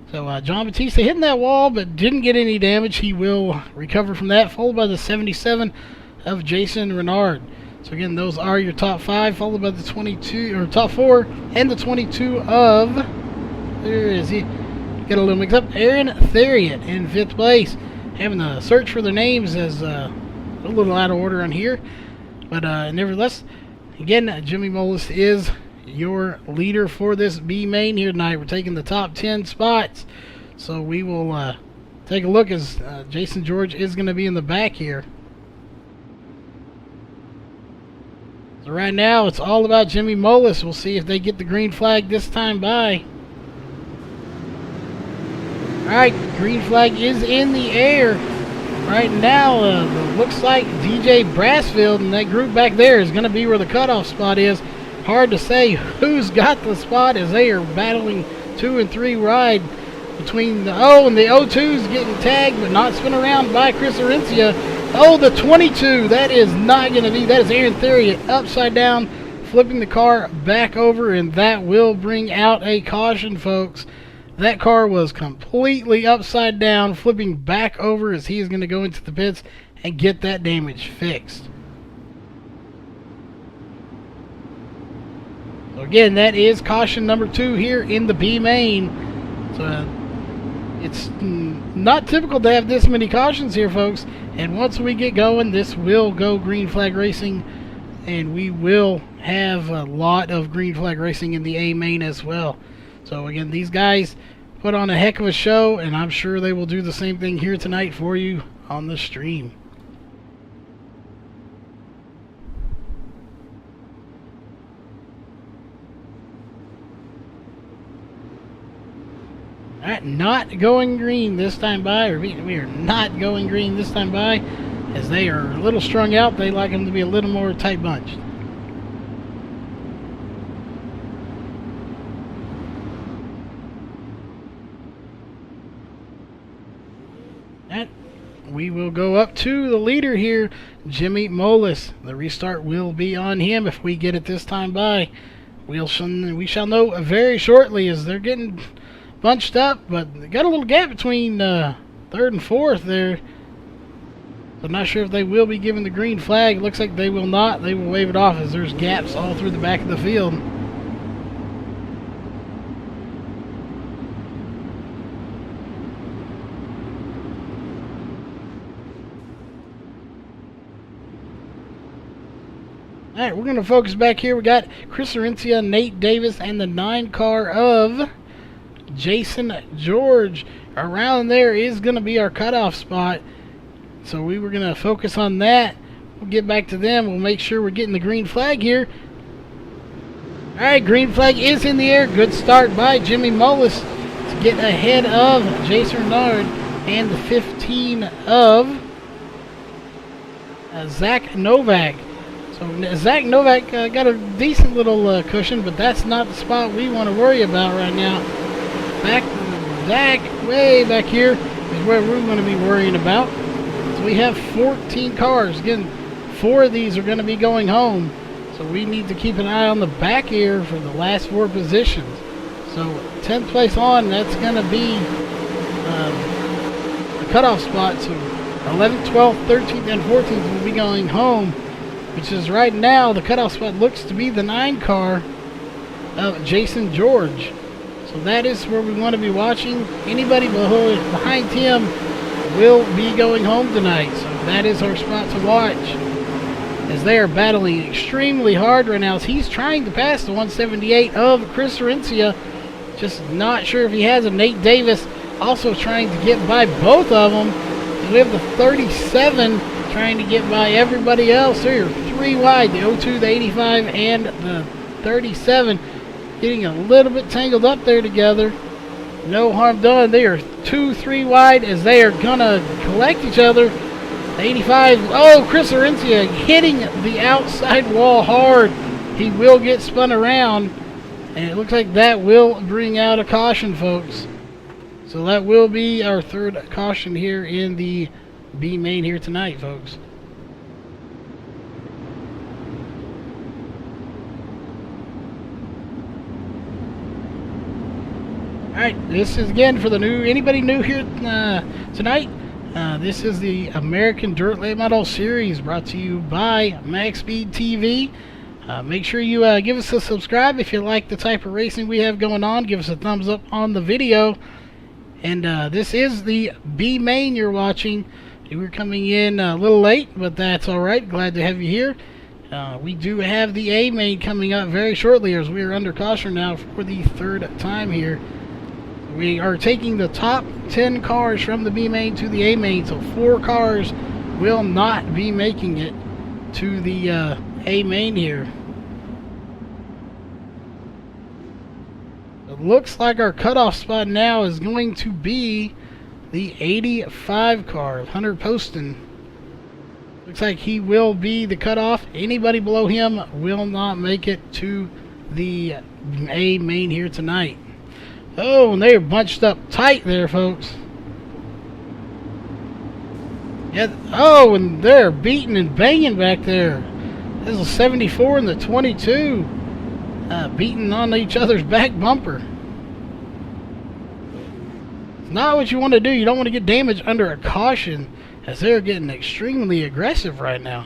So John Batista hitting that wall but didn't get any damage. He will recover from that, followed by the 77 of Jason Renard. So again, those are your top 5, followed by the 22, or top 4, and the 22 of, there is he, get a little mixed up, Aaron Theriot in 5th place. Having to search for their names as a little out of order on here. But nevertheless, again, Jimmy Mullis is your leader for this B main here tonight. We're taking the top 10 spots. So we will take a look as Jason George is going to be in the back here. So right now, it's all about Jimmy Mullis. We'll see if they get the green flag this time by. Alright, green flag is in the air. Right now, looks like DJ Brassfield and that group back there is going to be where the cutoff spot is. Hard to say who's got the spot as they are battling 2 and 3 ride between the and the 02's getting tagged but not spun around by Chris Orencia. Oh, the 22, that is not going to be, that is Aaron Theriot upside down, flipping the car back over, and that will bring out a caution, folks. That car was completely upside down, flipping back over as he is going to go into the pits and get that damage fixed. So again, that is caution number 2 here in the B main. So it's not typical to have this many cautions here, folks. And once we get going, this will go green flag racing, and we will have a lot of green flag racing in the A main as well. So again, these guys put on a heck of a show, and I'm sure they will do the same thing here tonight for you on the stream. Alright, not going green this time by, or we are not going green this time by, as they are a little strung out. They like them to be a little more tight bunched. we will go up to the leader here, Jimmy Molis. The restart will be on him if we get it this time by. We shall know very shortly as they're getting bunched up, but they got a little gap between third and fourth there. I'm not sure if they will be given the green flag. It looks like they will not. They will wave it off as there's gaps all through the back of the field. Alright, we're going to focus back here. We got Chris Orencia, Nate Davis, and the 9 car of Jason George. Around there is going to be our cutoff spot. So we were going to focus on that. We'll get back to them. We'll make sure we're getting the green flag here. Alright, green flag is in the air. Good start by Jimmy Molis to get ahead of Jason Renard and the 15 of Zach Novak. So Zach Novak got a decent little cushion, but that's not the spot we want to worry about right now. Zach, way back here is where we're going to be worrying about. So we have 14 cars. Again, 4 of these are going to be going home. So we need to keep an eye on the back here for the last 4 positions. So 10th place on, that's going to be the cutoff spot. So 11th, 12th, 13th, and 14th will be going home, which is right now the cutoff spot looks to be the 9 car of Jason George. So that is where we want to be watching. Anybody behind him will be going home tonight. So that is our spot to watch, as they are battling extremely hard right now as he's trying to pass the 178 of Chris Orencia. Just not sure if he has him. Nate Davis also trying to get by both of them. We have the 37 trying to get by everybody else here. 3 wide, the 02, the 85, and the 37. Getting a little bit tangled up there together. No harm done. They are 2, 3 wide as they are going to collect each other. 85. Oh, Chris Orencia hitting the outside wall hard. He will get spun around. And it looks like that will bring out a caution, folks. So that will be our 3rd caution here in the B main here tonight, folks. Alright, this is again for the anybody new here tonight. This is the American Dirt Late Model Series brought to you by MaxSpeedTV. Make sure you give us a subscribe if you like the type of racing we have going on. Give us a thumbs up on the video. And this is the B main you're watching. We're coming in a little late, but that's alright. Glad to have you here. We do have the A main coming up very shortly as we are under caution now for the 3rd time here. We are taking the top 10 cars from the B main to the A main, so 4 cars will not be making it to the A main here. It looks like our cutoff spot now is going to be the 85 car, Hunter Poston. Looks like he will be the cutoff. Anybody below him will not make it to the A main here tonight. Oh, and they're bunched up tight there, folks. Yeah. Oh, and they're beating and banging back there. This is a 74 and the 22. Beating on each other's back bumper. It's not what you want to do. You don't want to get damage under a caution, as they're getting extremely aggressive right now.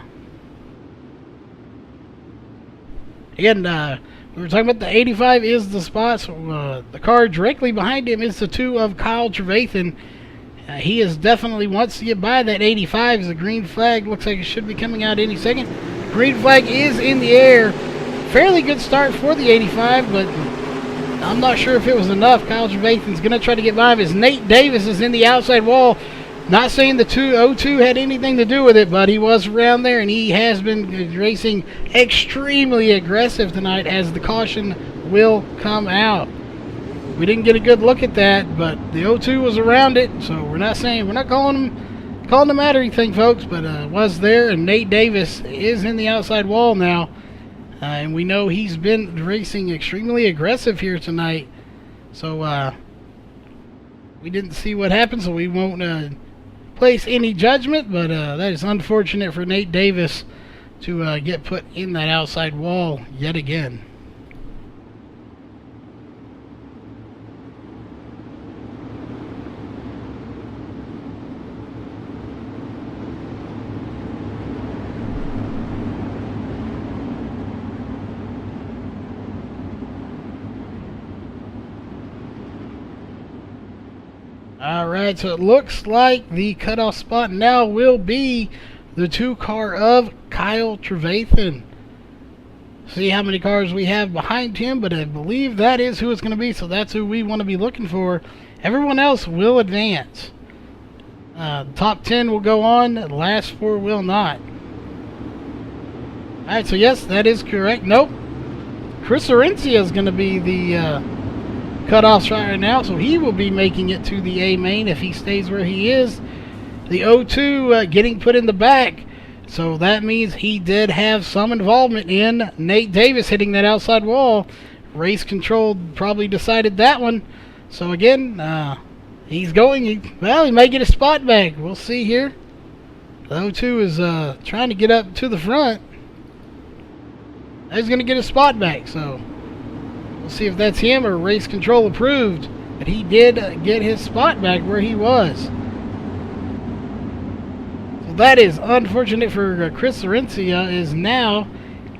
Again, we were talking about the 85 is the spot. So the car directly behind him is the 2 of Kyle Trevathan. He is definitely wants to get by that 85 as the green flag looks like it should be coming out any second. Green flag is in the air. Fairly good start for the 85, but I'm not sure if it was enough. Kyle Trevathan's going to try to get by him as Nate Davis is in the outside wall. Not saying the 02 had anything to do with it, but he was around there, and he has been racing extremely aggressive tonight as the caution will come out. We didn't get a good look at that, but the 02 was around it, so we're not calling him out or anything, folks, but was there, and Nate Davis is in the outside wall now, and we know he's been racing extremely aggressive here tonight, so we didn't see what happened, so we won't place any judgment, but that is unfortunate for Nate Davis to get put in that outside wall yet again. Alright, so it looks like the cutoff spot now will be the 2 car of Kyle Trevathan. See how many cars we have behind him, but I believe that is who it's going to be, so that's who we want to be looking for. Everyone else will advance. Top 10 will go on, the last 4 will not. Alright, so yes, that is correct. Nope. Chris Orencia is going to be the cutoff shot right now, so he will be making it to the A main if he stays where he is. The 02 getting put in the back, so that means he did have some involvement in Nate Davis hitting that outside wall. Race control probably decided that one. So again, he's going, well, he may get a spot back. We'll see here. The 02 is trying to get up to the front. He's going to get a spot back, so we'll see if that's him or race control approved. But he did get his spot back where he was. So that is unfortunate for Chris Orencia, is now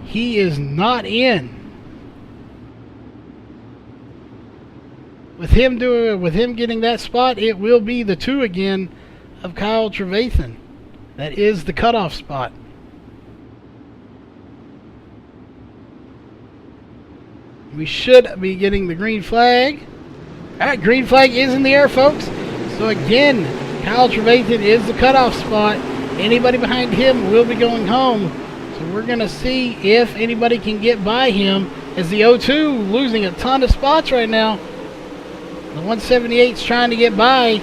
he is not in. With him getting that spot, it will be the 2 again of Kyle Trevathan. That is the cutoff spot. We should be getting the green flag. Alright, green flag is in the air, folks. So again, Kyle Trevathan is the cutoff spot. Anybody behind him will be going home. So we're going to see if anybody can get by him, as the 02 losing a ton of spots right now. The 178's trying to get by.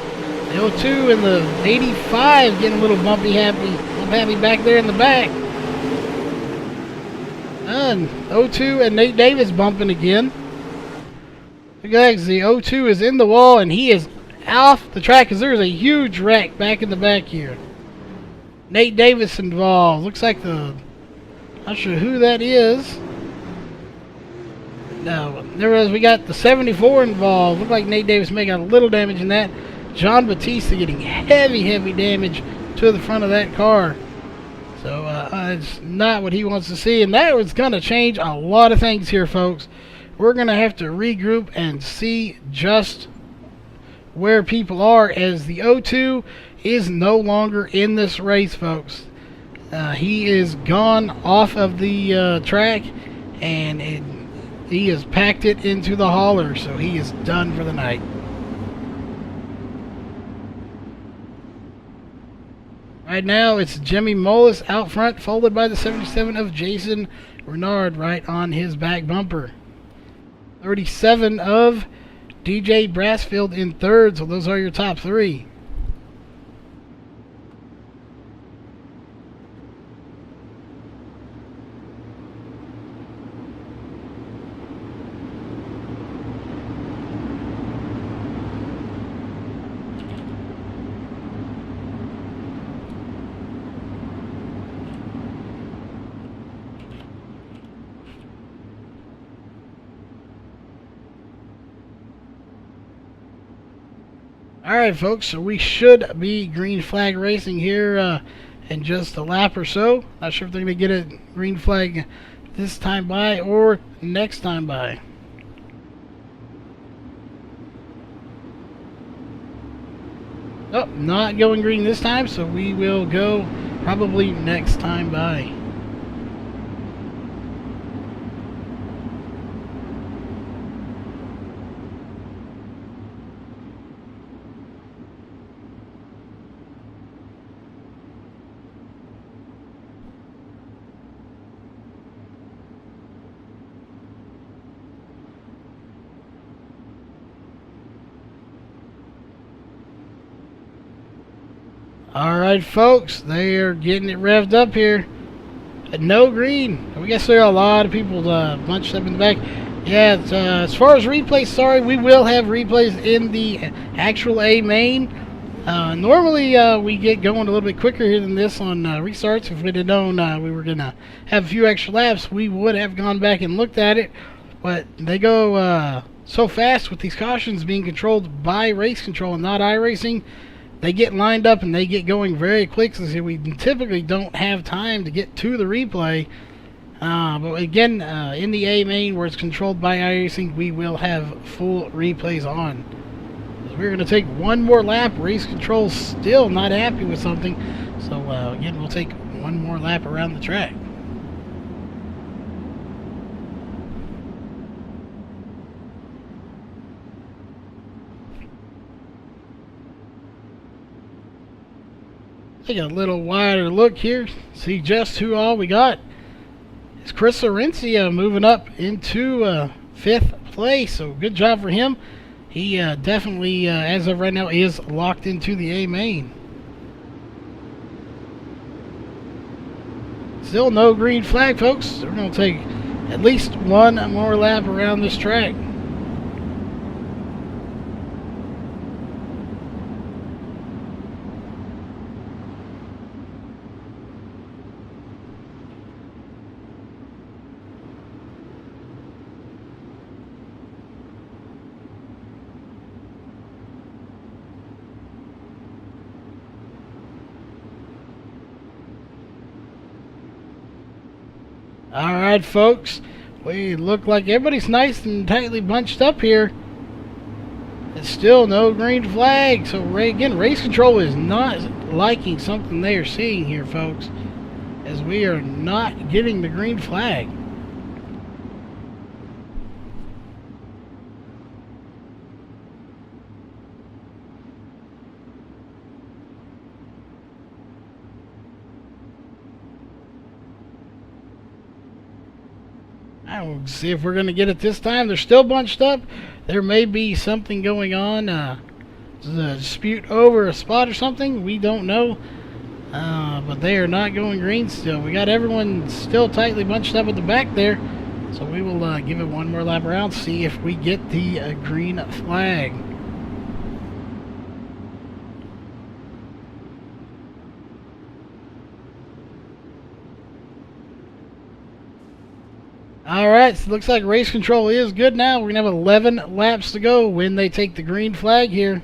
The 02 and the 85 getting a little bumpy happy back there in the back. And 02 and Nate Davis bumping again. Guys, the 02 is in the wall and he is off the track because there's a huge wreck back in the back here. Nate Davis involved. Looks like not sure who that is. No, we got the 74 involved. Looked like Nate Davis may got a little damage in that. John Batista getting heavy damage to the front of that car. So it's not what he wants to see, and that was going to change a lot of things here, folks. We're going to have to regroup and see just where people are, as the 02 is no longer in this race, folks. He is gone off of the track, and he has packed it into the hauler, so he is done for the night. Right now, it's Jimmy Mullis out front, followed by the 77 of Jason Renard right on his back bumper. 37 of DJ Brassfield in third, so those are your top 3. Alright, folks, so we should be green flag racing here in just a lap or so. Not sure if they're going to get a green flag this time by or next time by. Oh, not going green this time, so we will go probably next time by. Alright, folks, they are getting it revved up here. No green. I guess there are a lot of people bunched up in the back. Yeah, as far as replays, sorry, we will have replays in the actual A main. Normally, we get going a little bit quicker here than this on restarts. If we'd have known we were going to have a few extra laps, we would have gone back and looked at it. But they go so fast with these cautions being controlled by race control and not iRacing. They get lined up and they get going very quickly, so we typically don't have time to get to the replay. But again, in the A main where it's controlled by iRacing, we will have full replays on. We're going to take one more lap. Race control still not happy with something. So again, we'll take one more lap around the track. Take a little wider look here. See just who all we got. It's Chris Orencia moving up into 5th place. So good job for him. He definitely, as of right now, is locked into the A main. Still no green flag, folks. We're going to take at least one more lap around this track. Alright, folks, we look like everybody's nice and tightly bunched up here. It's still no green flag, so again, race control is not liking something they are seeing here, folks, as we are not getting the green flag. We'll see if we're going to get it this time. They're still bunched up. There may be something going on. A dispute over a spot or something. We don't know. But they are not going green still. We got everyone still tightly bunched up at the back there. So we will give it one more lap around, see if we get the green flag. Alright, so it looks like race control is good now. We're going to have 11 laps to go when they take the green flag here.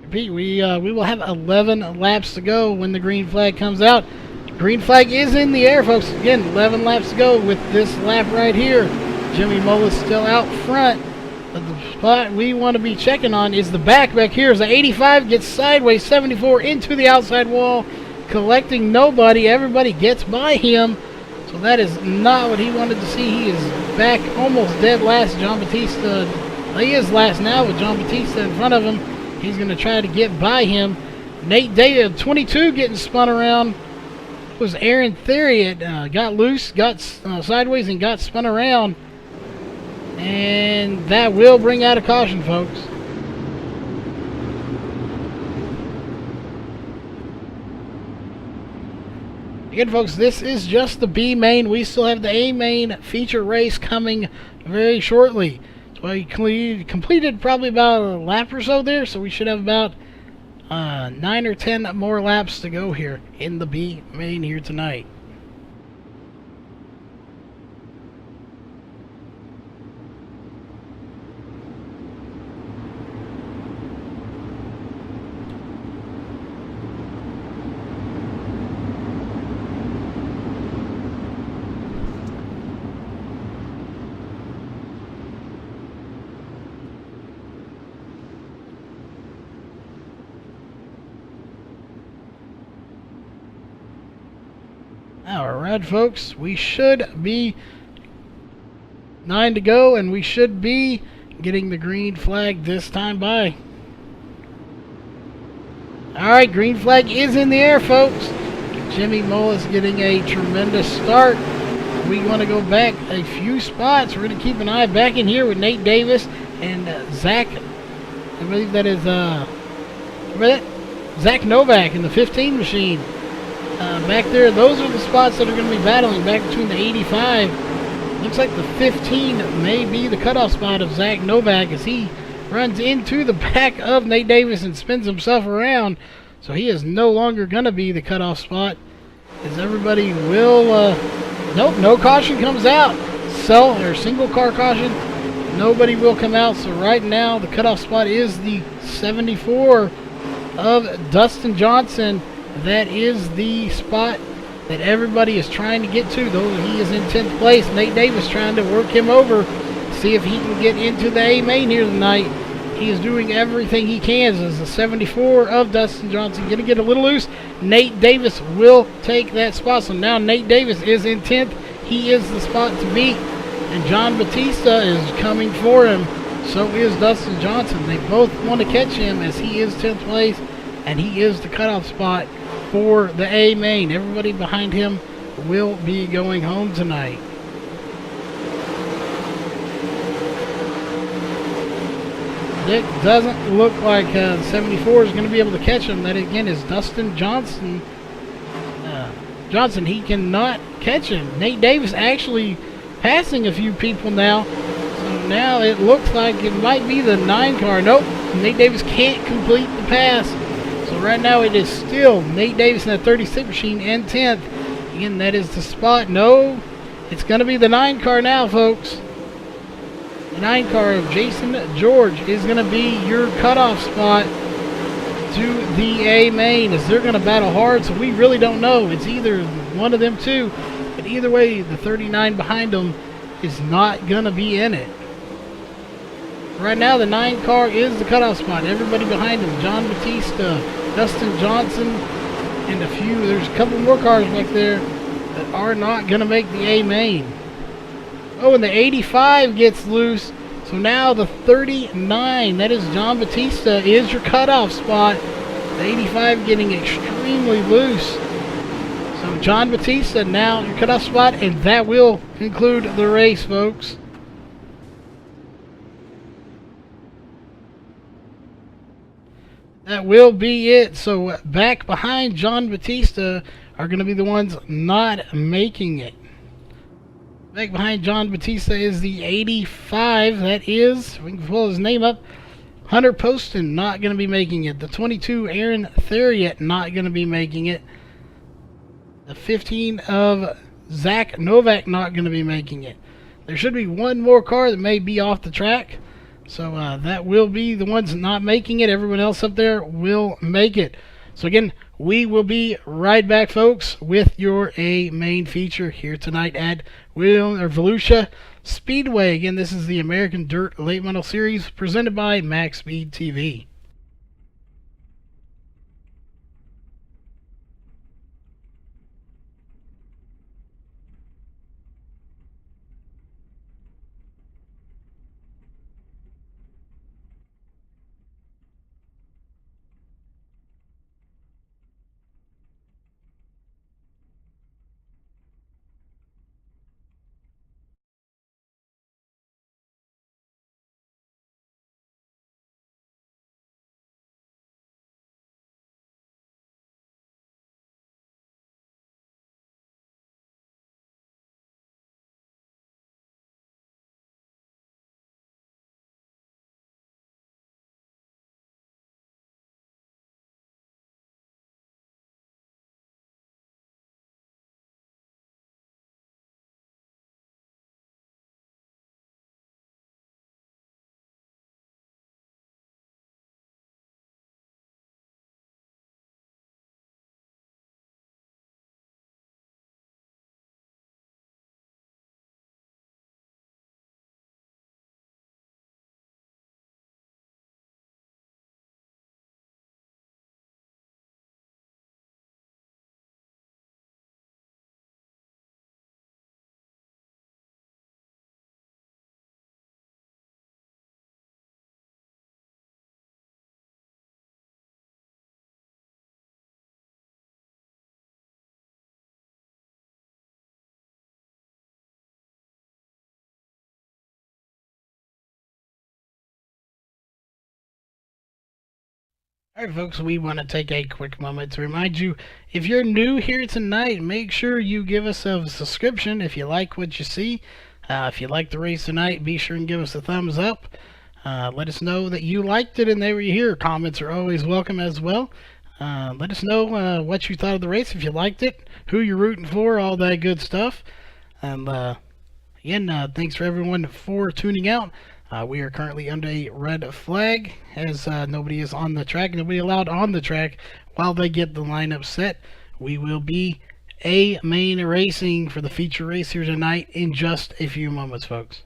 Repeat, we will have 11 laps to go when the green flag comes out. Green flag is in the air, folks. Again, 11 laps to go with this lap right here. Jimmy Mullis still out front. But the spot we want to be checking on is the back here. As the 85 gets sideways, 74 into the outside wall. Collecting nobody. Everybody gets by him. So that is not what he wanted to see. He is back almost dead last. John Batista, he is last now with John Batista in front of him. He's going to try to get by him. Nate Data, 22, getting spun around. It was Aaron Theriot. Got loose, got sideways, and got spun around. And that will bring out a caution, folks. Again, folks, this is just the B main. We still have the A main feature race coming very shortly. So we completed probably about a lap or so there, so we should have about 9 or 10 more laps to go here in the B main here tonight. Alright, folks, we should be 9 to go, and we should be getting the green flag this time by. Alright, green flag is in the air, folks. Jimmy Mullis getting a tremendous start. We want to go back a few spots. We're going to keep an eye back in here with Nate Davis and Zach. I believe that is Zach Novak in the 15 machine. Back there, those are the spots that are going to be battling back between the 85 Looks like the 15 may be the cutoff spot of Zach Novak as he runs into the back of Nate Davis and spins himself around. So he is no longer going to be the cutoff spot, as everybody will... nope, no caution comes out. Single car caution. Nobody will come out. So right now the cutoff spot is the 74 of Dustin Johnson. That is the spot that everybody is trying to get to, though he is in 10th place. Nate Davis trying to work him over, see if he can get into the A main here tonight. He is doing everything he can as the 74 of Dustin Johnson going to get a little loose. Nate Davis will take that spot. So now Nate Davis is in 10th. He is the spot to beat. And John Batista is coming for him. So is Dustin Johnson. They both want to catch him as he is 10th place. And he is the cutoff spot for the A main. Everybody behind him will be going home tonight. It doesn't look like 74 is going to be able to catch him. That again is Dustin Johnson. He cannot catch him. Nate Davis actually passing a few people now. So now it looks like it might be the 9 car. Nope, Nate Davis can't complete the pass. So right now it is still Nate Davis in that 36 machine and 10th. Again, that is the spot. No, it's going to be the 9 car now, folks. The 9 car of Jason George is going to be your cutoff spot to the A main, as they're going to battle hard, so we really don't know. It's either one of them two, but either way, the 39 behind them is not going to be in it. Right now, the 9 car is the cutoff spot. Everybody behind him, John Batista, Dustin Johnson, and there's a couple more cars back there that are not going to make the A main. Oh, and the 85 gets loose. So now the 39, that is John Batista, is your cutoff spot. The 85 getting extremely loose. So John Batista now your cutoff spot, and that will conclude the race, folks. That will be it. So back behind John Batista are going to be the ones not making it. Back behind John Batista is the 85. That is, we can pull his name up, Hunter Poston, not going to be making it. The 22, Aaron Theriot, not going to be making it. The 15 of Zach Novak, not going to be making it. There should be one more car that may be off the track. So that will be the ones not making it. Everyone else up there will make it. So again, we will be right back, folks, with your A main feature here tonight at Volusia Speedway. Again, this is the American Dirt Late Model Series presented by MaxSpeedTV. Alright, folks, we want to take a quick moment to remind you, if you're new here tonight, make sure you give us a subscription if you like what you see. If you liked the race tonight, be sure and give us a thumbs up. Let us know that you liked it and they were here. Comments are always welcome as well. Let us know what you thought of the race, if you liked it, who you're rooting for, all that good stuff. And again, thanks for everyone for tuning out. We are currently under a red flag as nobody is on the track, nobody allowed on the track while they get the lineup set. We will be main racing for the feature race here tonight in just a few moments, folks.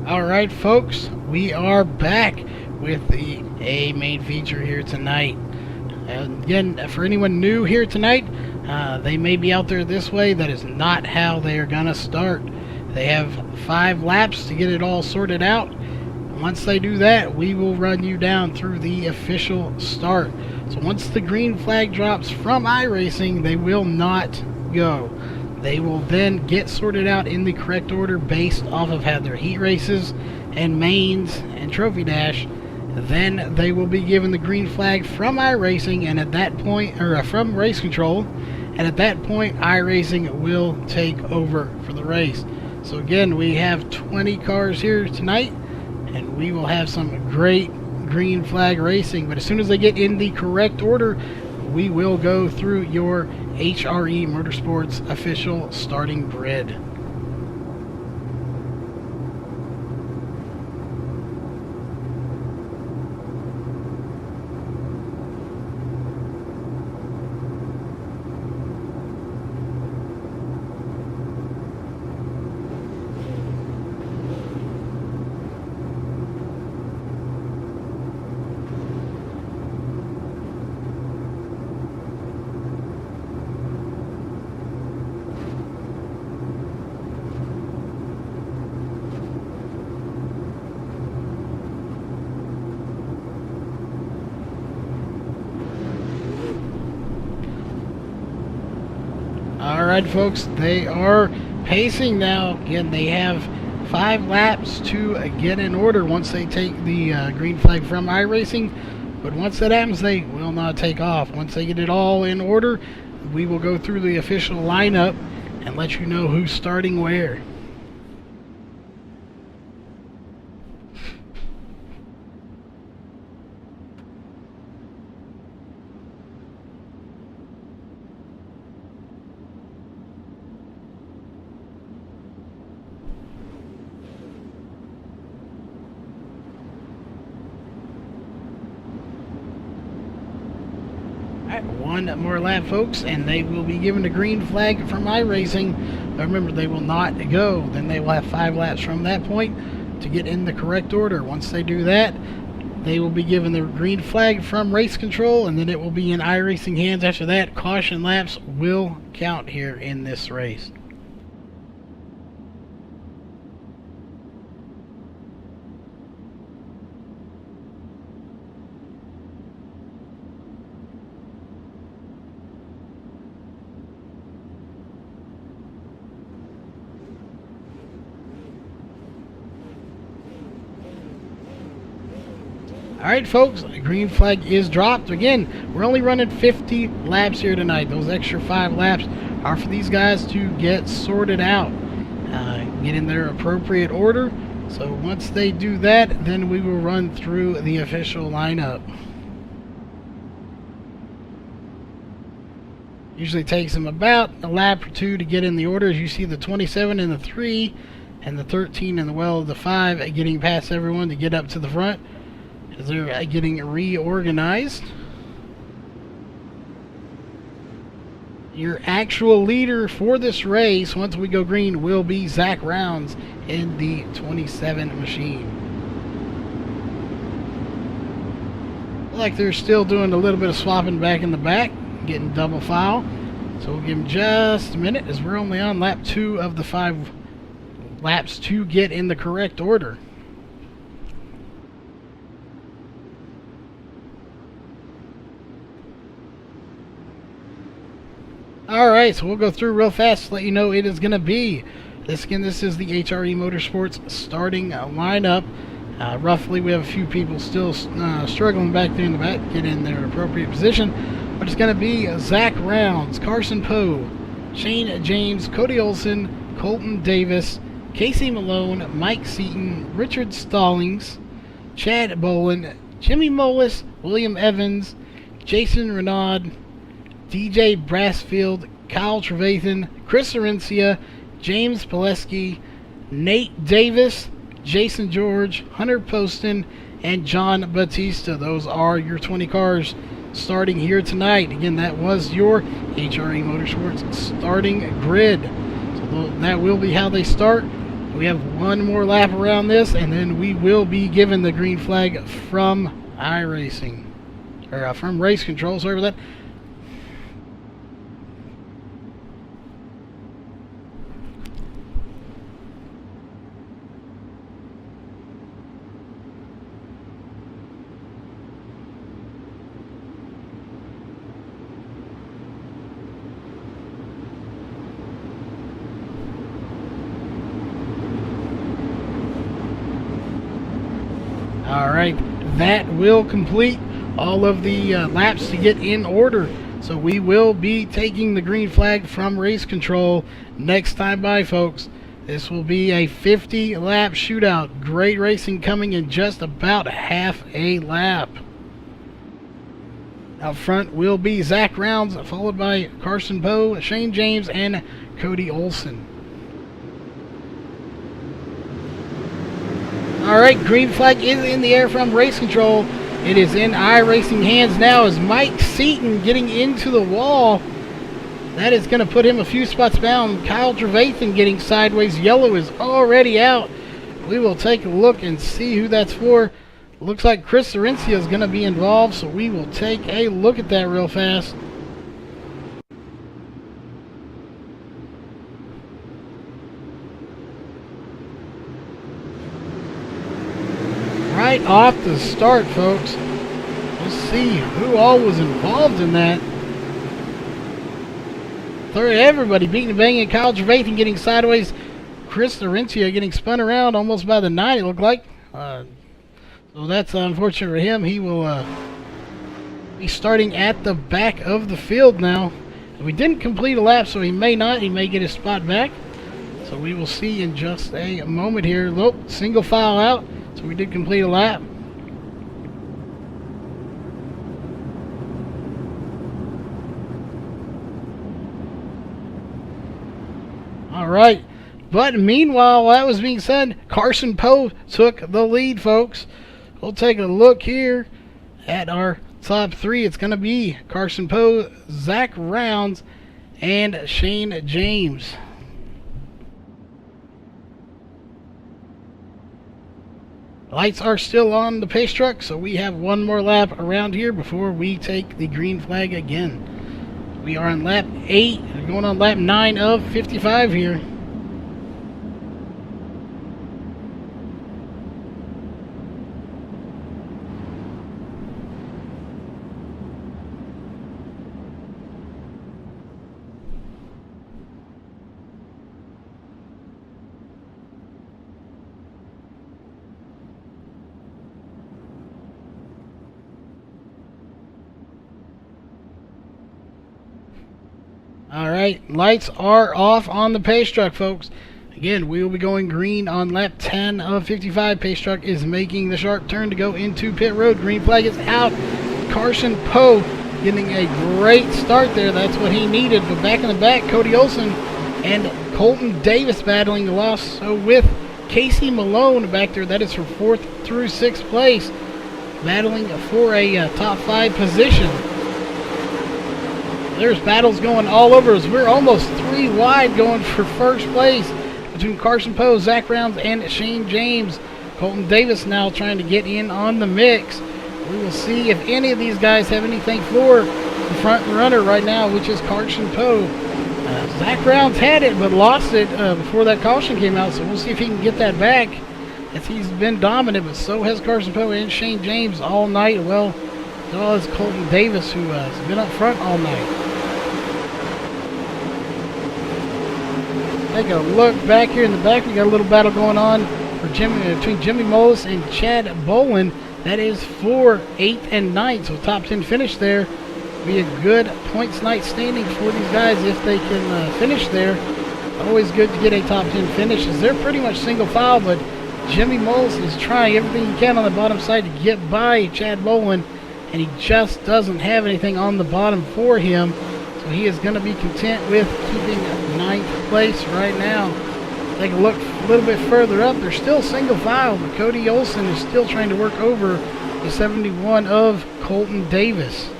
Alright, folks, we are back with the main feature here tonight. And again, for anyone new here tonight, they may be out there this way. That is not how they are going to start. They have 5 laps to get it all sorted out. Once they do that, we will run you down through the official start. So once the green flag drops from iRacing, they will not go. They will then get sorted out in the correct order based off of how their heat races and mains and trophy dash. Then they will be given the green flag from iRacing, and at that point, or from race control, and at that point iRacing will take over for the race. So again, we have 20 cars here tonight, and we will have some great green flag racing. But as soon as they get in the correct order, we will go through your HRE Motorsports official starting grid. Alright folks, they are pacing now. Again, they have 5 laps to get in order once they take the green flag from iRacing. But once that happens, they will not take off. Once they get it all in order, we will go through the official lineup and let you know who's starting where. One more lap, folks, and they will be given a green flag from iRacing. Remember, they will not go. Then they will have 5 laps from that point to get in the correct order. Once they do that, they will be given the green flag from race control, and then it will be in iRacing hands after that. Caution laps will count here in this race. Alright folks, the green flag is dropped. Again, we're only running 50 laps here tonight. Those extra 5 laps are for these guys to get sorted out, get in their appropriate order. So once they do that, then we will run through the official lineup. Usually takes them about a lap or 2 to get in the order. As you see, the 27 and the 3 and the 13 and the 5 getting past everyone to get up to the front as they're getting reorganized. Your actual leader for this race, once we go green, will be Zach Rounds in the 27 machine. Like they're still doing a little bit of swapping back in the back, getting double file. So we'll give them just a minute as we're only on lap 2 of the 5 laps to get in the correct order. Alright, so we'll go through real fast to let you know it is going to be. This is the HRE Motorsports starting lineup. Roughly, we have a few people still struggling back there in the back, get in their appropriate position. But it's going to be Zach Rounds, Carson Poe, Shane James, Cody Olson, Colton Davis, Casey Malone, Mike Seaton, Richard Stallings, Chad Bolin, Jimmy Mullis, William Evans, Jason Renaud, DJ Brassfield, Kyle Trevathan, Chris Arencia, James Pileski, Nate Davis, Jason George, Hunter Poston, and John Batista. Those are your 20 cars starting here tonight. Again, that was your HRE Motorsports starting grid. So that will be how they start. We have one more lap around this, and then we will be given the green flag from iRacing, or from race control. Sorry for that. Alright, that will complete all of the laps to get in order. So we will be taking the green flag from race control next time by, folks. This will be a 50 lap shootout. Great racing coming in just about half a lap. Out front will be Zach Rounds, followed by Carson Poe, Shane James, and Cody Olson. Alright, green flag is in the air from race control. It is in iRacing hands now as Mike Seaton getting into the wall. That is going to put him a few spots down. Kyle Trevathan getting sideways. Yellow is already out. We will take a look and see who that's for. Looks like Chris Arencia is going to be involved, so we will take a look at that real fast. Right off the start, folks. Let's see who all was involved in that. everybody beating and banging. Kyle Trevathan getting sideways. Chris Laurentia getting spun around almost by the 9, it looked like. So that's unfortunate for him. He will be starting at the back of the field now. We didn't complete a lap, so he may not. He may get his spot back. So we will see in just a moment here. Look, single file out. So we did complete a lap. All right. But meanwhile, while that was being said, Carson Poe took the lead, folks. We'll take a look here at our top 3. It's going to be Carson Poe, Zach Rounds, and Shane James. Lights are still on the pace truck, so we have one more lap around here before we take the green flag again. We are on lap 8, going on lap 9 of 55 here. Alright, lights are off on the pace truck, folks. Again, we will be going green on lap 10 of 55. Pace truck is making the sharp turn to go into pit road. Green flag is out. Carson Poe getting a great start there. That's what he needed. But back in the back, Cody Olson and Colton Davis battling the loss. So with Casey Malone back there, that is for 4th through 6th place, battling for a top 5 position. There's battles going all over us. We're almost 3 wide going for first place between Carson Poe, Zach Rounds, and Shane James. Colton Davis now trying to get in on the mix. We will see if any of these guys have anything for the front runner right now, which is Carson Poe. Zach Rounds had it, but lost it before that caution came out, so we'll see if he can get that back, as he's been dominant, but so has Carson Poe and Shane James all night. Well, as well as Colton Davis, who has been up front all night. Take a look back here in the back. We got a little battle going on for between Jimmy Mullis and Chad Bolin. That is for 8th and 9th. So top 10 finish there. Be a good points night standing for these guys if they can finish there. Always good to get a top 10 finish, as they're pretty much single file, but Jimmy Mullis is trying everything he can on the bottom side to get by Chad Bolin, and he just doesn't have anything on the bottom for him. So he is going to be content with keeping 9th place right now. Take a look a little bit further up. They're still single file, but Cody Olson is still trying to work over the 71 of Colton Davis.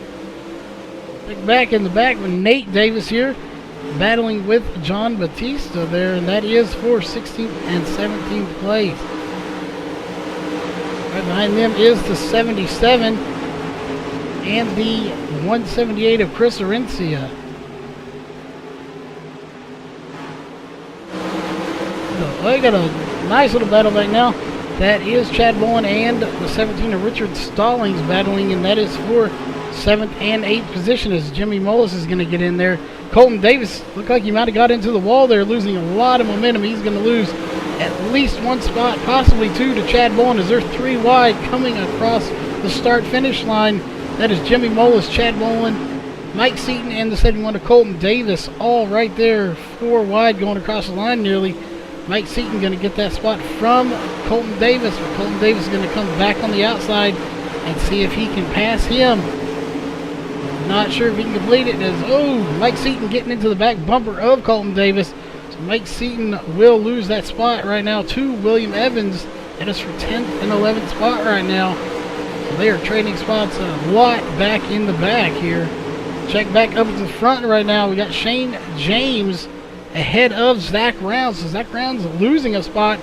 Take back in the back with Nate Davis here, battling with John Batista there, and that is for 16th and 17th place. Right behind them is the 77 and the 178 of Chris Laurentia. So they got a nice little battle right now. That is Chad Bowen and the 17 of Richard Stallings battling, and that is for 7th and 8th position, as Jimmy Mullis is going to get in there. Colton Davis looked like he might have got into the wall there, losing a lot of momentum. He's going to lose at least 1 spot, possibly 2, to Chad Bowen, as they're 3 wide coming across the start-finish line. That is Jimmy Mullis, Chad Bowen, Mike Seaton, and the 71 of Colton Davis, all right there, 4 wide going across the line nearly. Mike Seaton going to get that spot from Colton Davis, but Colton Davis is going to come back on the outside and see if he can pass him. Not sure if he can complete it, as Mike Seaton getting into the back bumper of Colton Davis. So Mike Seaton will lose that spot right now to William Evans. That is for 10th and 11th spot right now. So they are trading spots a lot back in the back here. Check back up to the front right now. We got Shane James ahead of Zach Rounds. So Zach Rounds losing a spot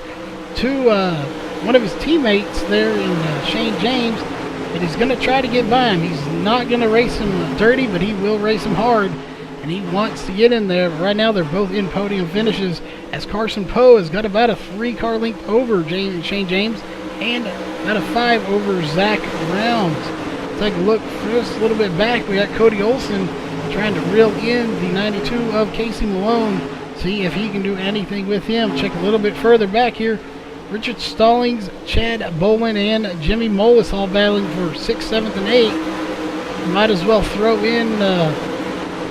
to one of his teammates there in Shane James. But he's going to try to get by him. He's not going to race him dirty, but he will race him hard. And he wants to get in there. But right now they're both in podium finishes, as Carson Poe has got about a 3-car length over Shane James and about a 5 over Zach Rounds. Take a look just a little bit back. We got Cody Olson trying to reel in the 92 of Casey Malone. See if he can do anything with him. Check a little bit further back here. Richard Stallings, Chad Bolin, and Jimmy Mullis all battling for 6th, 7th, and 8th. Might as well throw in the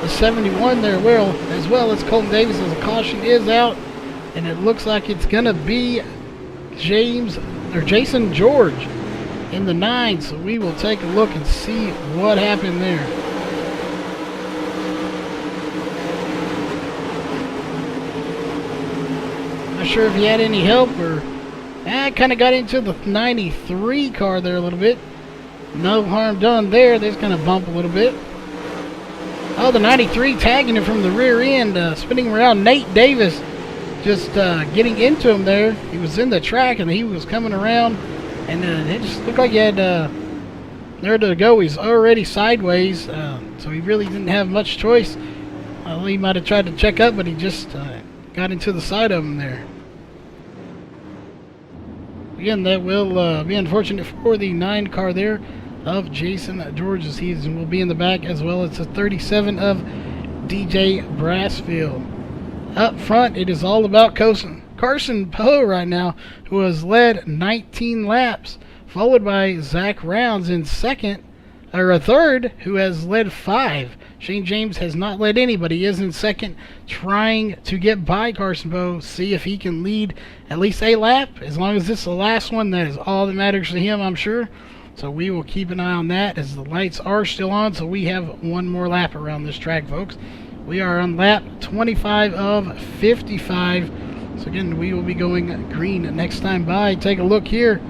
71 there, as well as Colton Davis, as a caution is out, and it looks like it's gonna be Jason George in the 9. So we will take a look and see what happened there. Not sure if he had any help, or kind of got into the 93 car there a little bit. No harm done there. They're just going to bump a little bit. Oh, the 93 tagging him from the rear end, spinning around. Nate Davis just getting into him there. He was in the track and he was coming around, and it just looked like he had there to go. He's already sideways, so he really didn't have much choice. He might have tried to check up, but he just got into the side of him there. Again, that will be unfortunate for the 9 car there of Jason George, as he will be in the back, as well as the 37 of DJ Brassfield. Up front, it is all about Carson Poe right now, who has led 19 laps, followed by Zach Rounds in second, or a third, who has led 5. Shane James has not led anybody. He is in second, trying to get by Carson Poe, see if he can lead at least a lap. As long as this is the last one, that is all that matters to him, I'm sure. So we will keep an eye on that, as the lights are still on. So we have one more lap around this track, folks. We are on lap 25 of 55. So again, we will be going green next time by. Take a look here.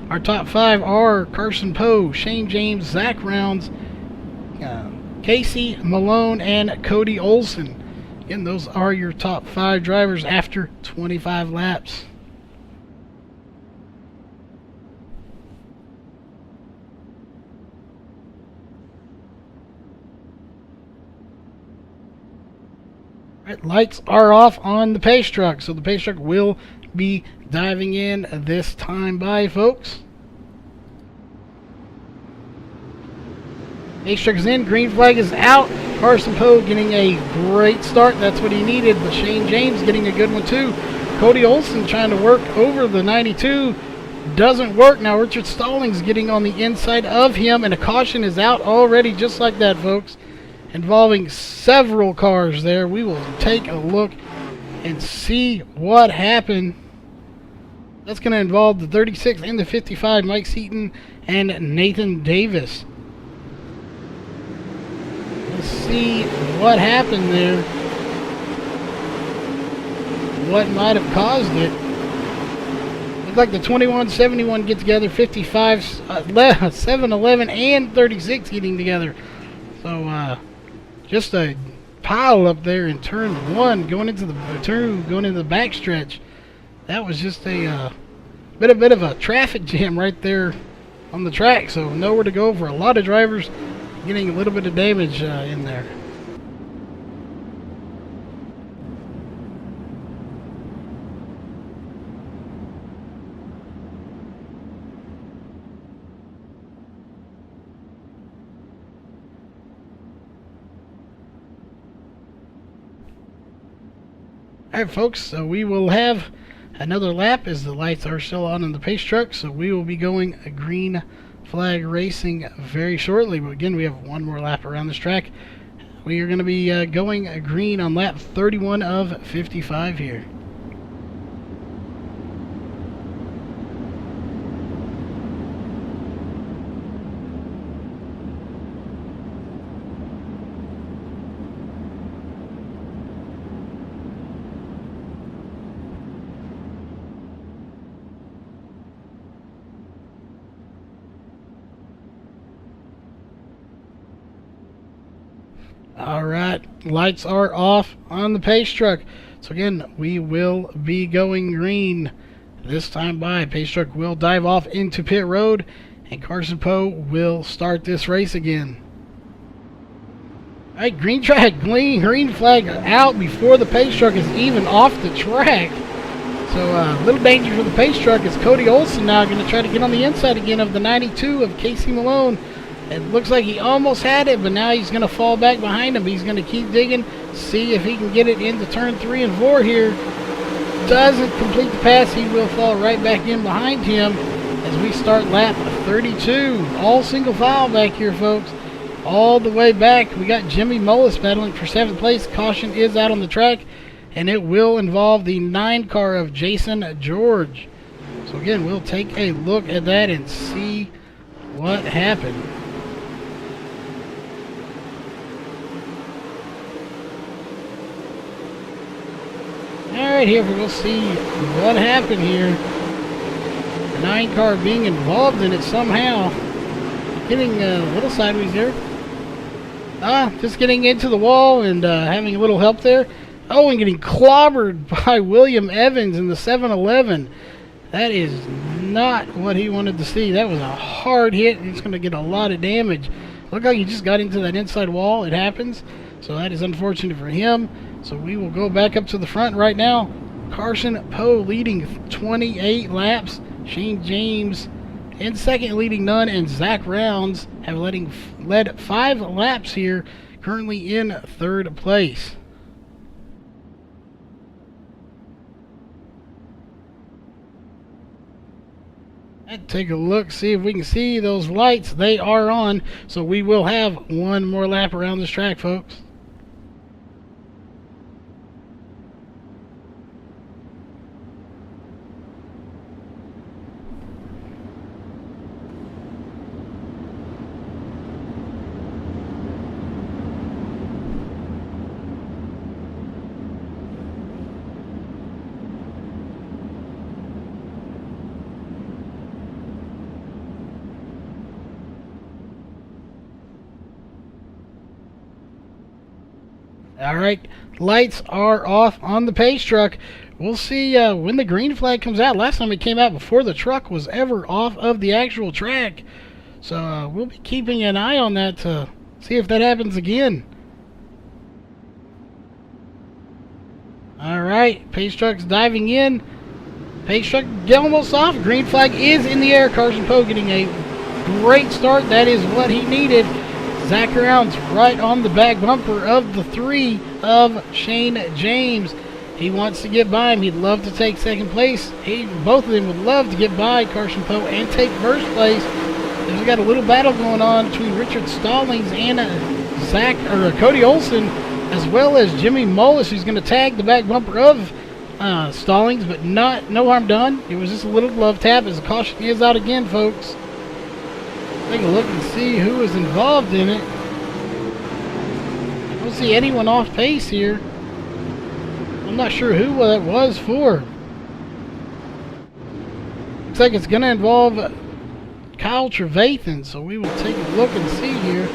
Our top 5 are Carson Poe, Shane James, Zach Rounds, Casey Malone, and Cody Olson. Again, those are your top 5 drivers after 25 laps. Right, lights are off on the pace truck, so the pace truck will be diving in this time by, folks. Pace truck is in, green flag is out. Carson Poe getting a great start. That's what he needed, but Shane James getting a good one too. Cody Olson trying to work over the 92. Doesn't work. Now Richard Stallings getting on the inside of him, and a caution is out already, just like that, folks. Involving several cars there. We will take a look and see what happened. That's going to involve the 36 and the 55, Mike Seaton and Nathan Davis. Let's see what happened there. What might have caused it. Looks like the 21, 71 get together, 55, 7, 11, and 36 getting together. So, just a pile up there in turn 1, going into the backstretch. That was just a bit of a traffic jam right there on the track. So nowhere to go for a lot of drivers, getting a little bit of damage in there. Alright, folks, so we will have another lap as the lights are still on in the pace truck. So we will be going a green flag racing very shortly. But again, we have one more lap around this track. We are going to be going green on lap 31 of 55 here. Alright, lights are off on the pace truck. So again, we will be going green this time by. Pace truck will dive off into pit road, and Carson Poe will start this race again. Alright, green flag out before the pace truck is even off the track. So a little danger for the pace truck, is Cody Olson now going to try to get on the inside again of the 92 of Casey Malone, It looks like he almost had it, but now he's going to fall back behind him. He's going to keep digging, see if he can get it into turn 3 and 4 here. Doesn't complete the pass. He will fall right back in behind him as we start lap 32. All single file back here, folks. All the way back. We got Jimmy Mullis battling for 7th place. Caution is out on the track, and it will involve the 9 car of Jason George. So again, we'll take a look at that and see what happened. Alright, here we'll see what happened here. The 9 car being involved in it somehow. Getting a little sideways there. Just getting into the wall and having a little help there. Oh, and getting clobbered by William Evans in the 7-Eleven. That is not what he wanted to see. That was a hard hit. It's going to get a lot of damage. Look like he just got into that inside wall. It happens. So that is unfortunate for him. So we will go back up to the front right now. Carson Poe leading 28 laps. Shane James in second, leading none. And Zach Rounds have led 5 laps here. Currently in 3rd place. Let's take a look, see if we can see those lights. They are on. So we will have one more lap around this track, folks. Alright, lights are off on the pace truck. We'll see when the green flag comes out. Last time it came out before the truck was ever off of the actual track. So we'll be keeping an eye on that to see if that happens again. Alright, pace truck's diving in. Pace truck almost off. Green flag is in the air. Carson Poe getting a great start. That is what he needed. Zach Rounds right on the back bumper of the 3 of Shane James. He wants to get by him. He'd love to take 2nd place. Both of them would love to get by Carson Poe and take 1st place. There's got a little battle going on between Richard Stallings and Cody Olson, as well as Jimmy Mullis, who's going to tag the back bumper of Stallings, but no harm done. It was just a little glove tap as the caution is out again, folks. Take a look and see who is involved in it. I don't see anyone off pace here. I'm not sure who that was for. Looks like it's going to involve Kyle Trevathan, so we will take a look and see here.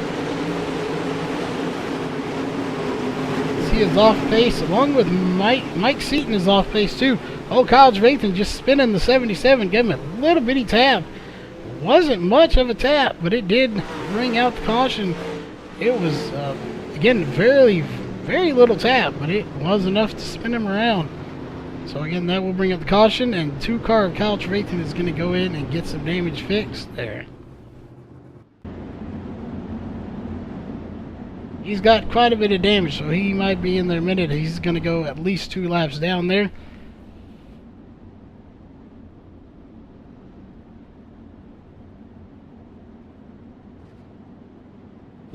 He is off pace, along with Mike Seaton is off pace too. Oh, Kyle Trevathan just spinning the 77, gave him a little bitty tap. Wasn't much of a tap, but it did bring out the caution. It was, again, very, very little tap, but it was enough to spin him around. So again, that will bring up the caution, and 2-car of Kyle Trevathan is going to go in and get some damage fixed there. He's got quite a bit of damage, so he might be in there a minute. He's going to go at least 2 laps down there.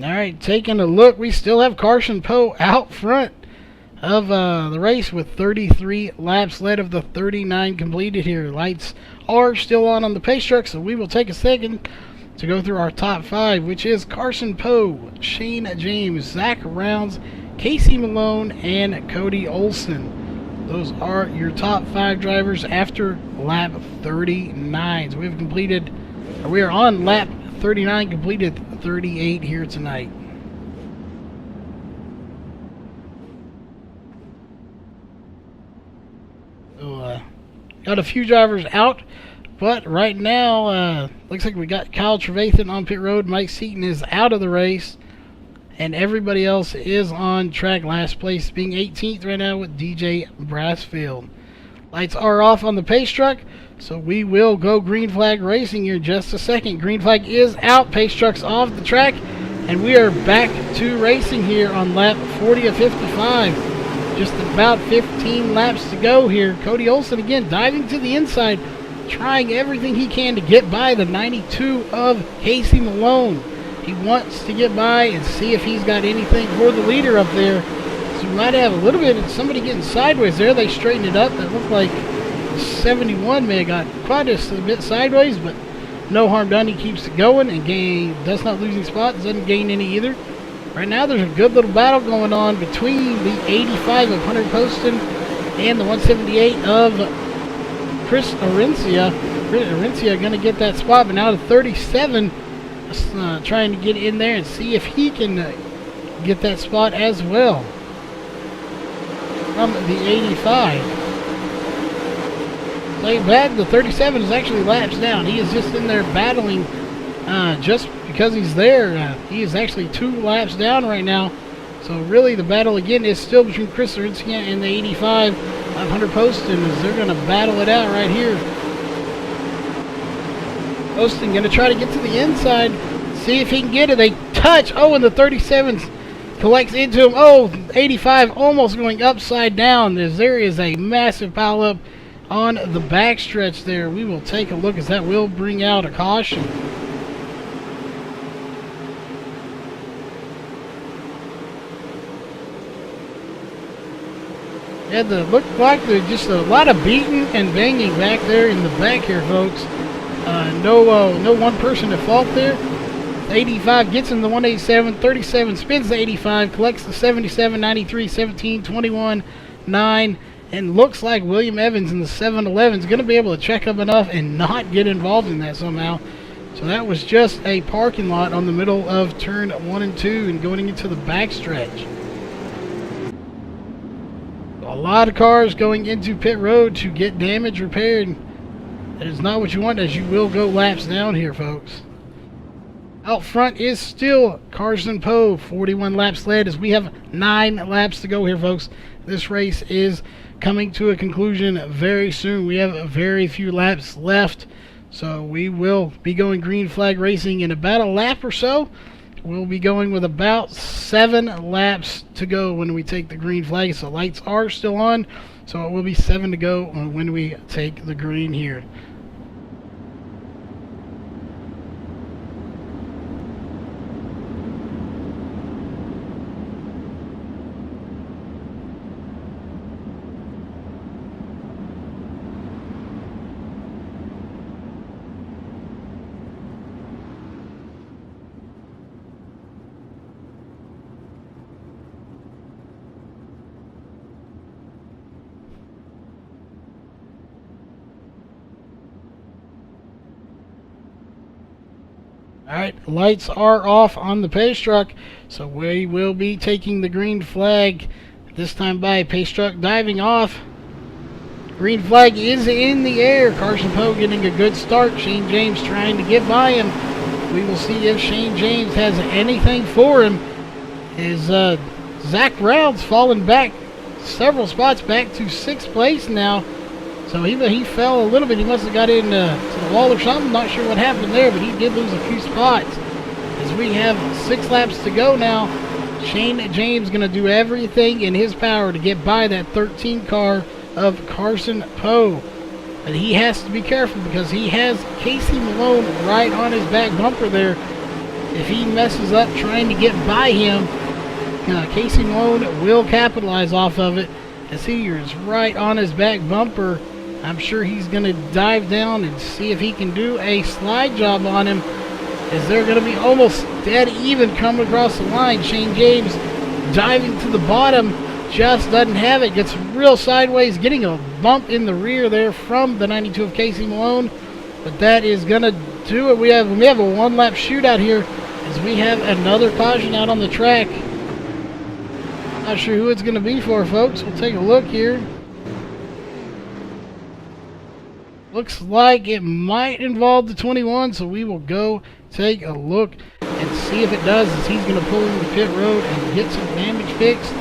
Alright, taking a look, we still have Carson Poe out front of the race with 33 laps led of the 39 completed here. Lights are still on the pace truck, so we will take a second to go through our top 5, which is Carson Poe, Shane James, Zach Rounds, Casey Malone, and Cody Olson. Those are your top 5 drivers after lap 39. So we are on lap 39, completed 38 here tonight. So, got a few drivers out, but right now, looks like we got Kyle Trevathan on pit road. Mike Seaton is out of the race, and everybody else is on track. Last place being 18th right now with DJ Brassfield. Lights are off on the pace truck, so we will go green flag racing here in just a second. Green flag is out, pace truck's off the track, and we are back to racing here on lap 40 of 55. Just about 15 laps to go here. Cody Olsen again diving to the inside, trying everything he can to get by the 92 of Casey Malone. He wants to get by and see if he's got anything for the leader up there. So we might have a little bit of somebody getting sideways there. They straightened it up. That looked like 71 may have got quite a bit sideways, but no harm done. He keeps it going and does not lose any spots, doesn't gain any either. Right now there's a good little battle going on between the 85 of Hunter Poston and the 178 of Chris Arencia. Arencia going to get that spot, but now the 37 trying to get in there and see if he can get that spot as well from the 85. Late back, the 37 is actually laps down. He is just in there battling just because he's there. He is actually 2 laps down right now. So really the battle again is still between Chris Arencia and the 85 of Hunter Poston, as they're going to battle it out right here. Poston going to try to get to the inside, see if he can get it. They touch. Oh, and the 37 collects into him. Oh, 85 almost going upside down, as there is a massive pileup on the backstretch there. We will take a look, as that will bring out a caution. Yeah, looked like there's just a lot of beating and banging back there in the back here, folks. No one person at fault there. 85 gets in the 187, 37 spins the 85, collects the 77, 93, 17, 21, 9, and looks like William Evans in the 711 is going to be able to check up enough and not get involved in that somehow. So that was just a parking lot on the middle of turn 1 and 2 and going into the backstretch. A lot of cars going into pit road to get damage repaired. That is not what you want, as you will go laps down here, folks. Out front is still Carson Poe, 41 laps led, as we have 9 laps to go here, folks. This race is coming to a conclusion very soon. We have very few laps left, so we will be going green flag racing in about a lap or so. We'll be going with about 7 laps to go when we take the green flag. So lights are still on, so it will be 7 to go when we take the green here. Alright, lights are off on the pace truck, so we will be taking the green flag, this time by pace truck diving off. Green flag is in the air. Carson Poe getting a good start. Shane James trying to get by him. We will see if Shane James has anything for him. Is Zach Brown's fallen back several spots, back to 6th place now. So he fell a little bit. He must have got into to the wall or something. Not sure what happened there, but he did lose a few spots. As we have 6 laps to go now, Shane James going to do everything in his power to get by that 13 car of Carson Poe. But he has to be careful, because he has Casey Malone right on his back bumper there. If he messes up trying to get by him, Casey Malone will capitalize off of it, as he is right on his back bumper. I'm sure he's going to dive down and see if he can do a slide job on him, as they're going to be almost dead even coming across the line. Shane James diving to the bottom, just doesn't have it, gets real sideways, getting a bump in the rear there from the 92 of Casey Malone. But that is going to do it. We have a 1-lap shootout here, as we have another caution out on the track. Not sure who it's going to be for, folks. We'll take a look here. Looks like it might involve the 21, so we will go take a look and see if it does, as he's going to pull into pit road and get some damage fixed.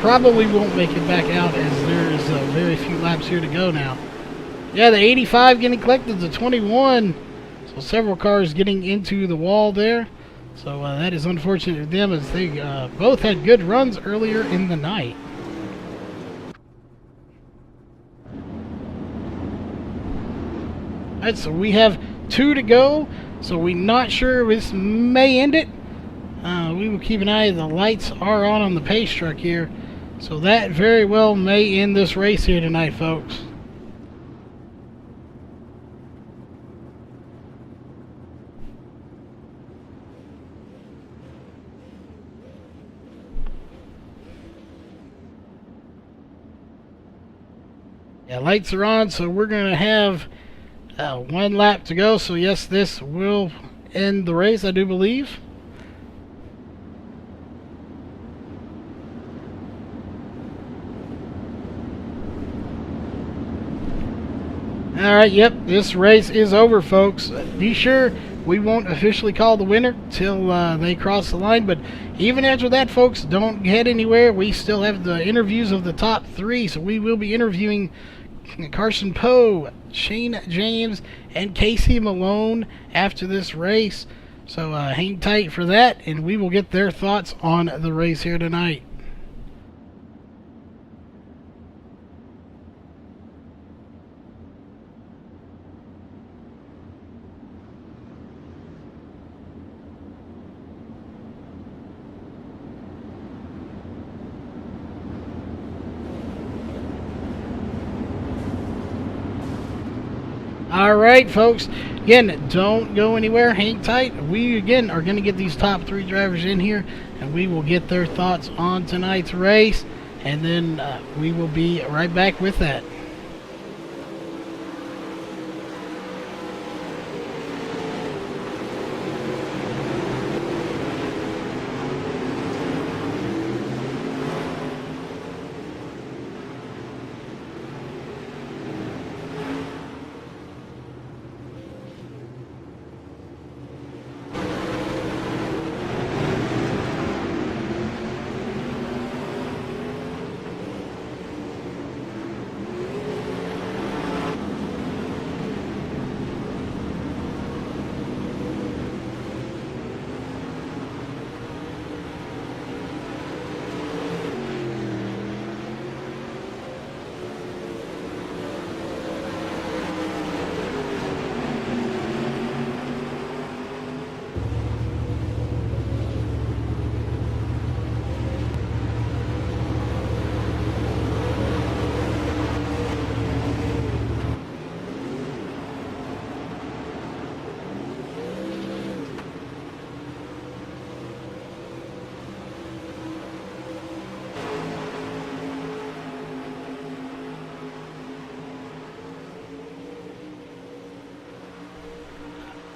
probably won't make it back out as there's very few laps here to go now. Yeah, the 85 getting collected to 21. So several cars getting into the wall there. So that is unfortunate for them as they both had good runs earlier in the night. Alright, so we have 2 to go. So we're not sure this may end it. We will keep an eye. The lights are on the pace truck here. So that very well may end this race here tonight, folks. Yeah, lights are on, so we're going to have 1 lap to go. So yes, this will end the race, I do believe. Alright, yep, this race is over, folks. Be sure we won't officially call the winner till they cross the line, but even after that, folks, don't head anywhere. We still have the interviews of the top 3, so we will be interviewing Carson Poe, Shane James, and Casey Malone after this race. So hang tight for that, and we will get their thoughts on the race here tonight. Alright, folks, again, don't go anywhere, hang tight. We, again, are going to get these top 3 drivers in here, and we will get their thoughts on tonight's race, and then we will be right back with that.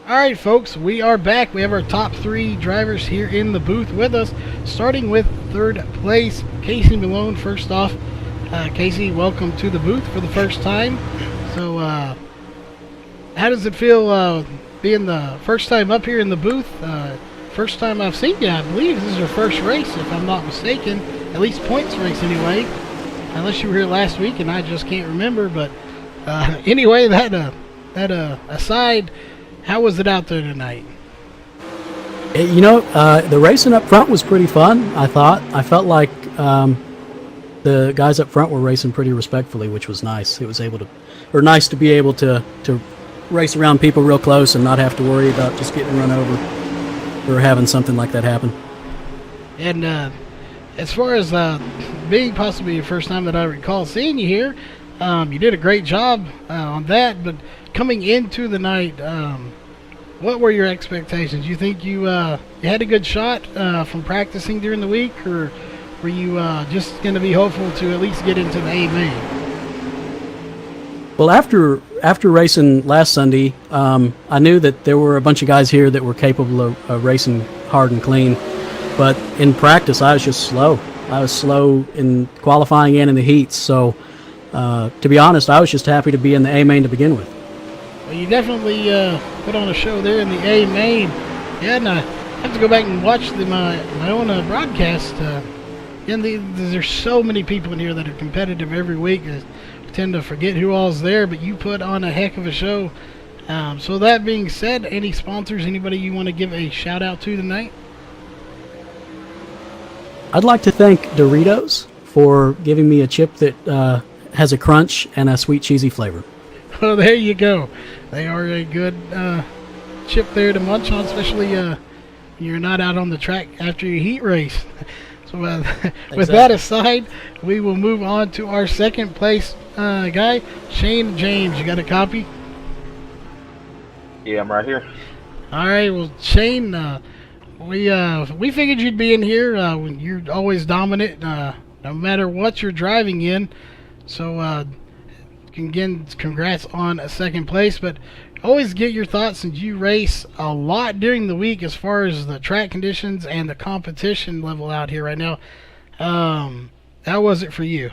Alright, folks, we are back. We have our top 3 drivers here in the booth with us, starting with 3rd place, Casey Malone. First off, Casey, welcome to the booth for the first time. So, how does it feel being the first time up here in the booth? First time I've seen you, I believe. This is your first race, if I'm not mistaken. At least points race, anyway. Unless you were here last week, and I just can't remember. But anyway, that aside, how was it out there tonight? You know, the racing up front was pretty fun, I thought. I felt like the guys up front were racing pretty respectfully, which was nice. It was nice to be able to race around people real close and not have to worry about just getting run over or having something like that happen. And as far as being possibly your first time that I recall seeing you here, you did a great job on that, but coming into the night, what were your expectations? You think you had a good shot from practicing during the week, or were you just going to be hopeful to at least get into the A main? Well, after racing last Sunday, I knew that there were a bunch of guys here that were capable of racing hard and clean, but in practice I was just slow. I was slow in qualifying and in the heats, so to be honest, I was just happy to be in the A main to begin with. Well, you definitely put on a show there in the A main. Yeah, and I have to go back and watch my own broadcast And there's so many people in here that are competitive every week. I tend to forget who all's there, but you put on a heck of a show. So that being said, any sponsors, anybody you want to give a shout out to tonight? I'd like to thank Doritos for giving me a chip that has a crunch and a sweet cheesy flavor. Well, there you go. They are a good chip there to munch on, especially you're not out on the track after your heat race. So with that aside, we will move on to our second place guy, Shane James. You got a copy? Yeah, I'm right here. All right. Well, Shane, we figured you'd be in here. You're always dominant, no matter what you're driving in. So again, congrats on a second place. But always get your thoughts, since you race a lot during the week as far as the track conditions and the competition level out here right now. How was it for you?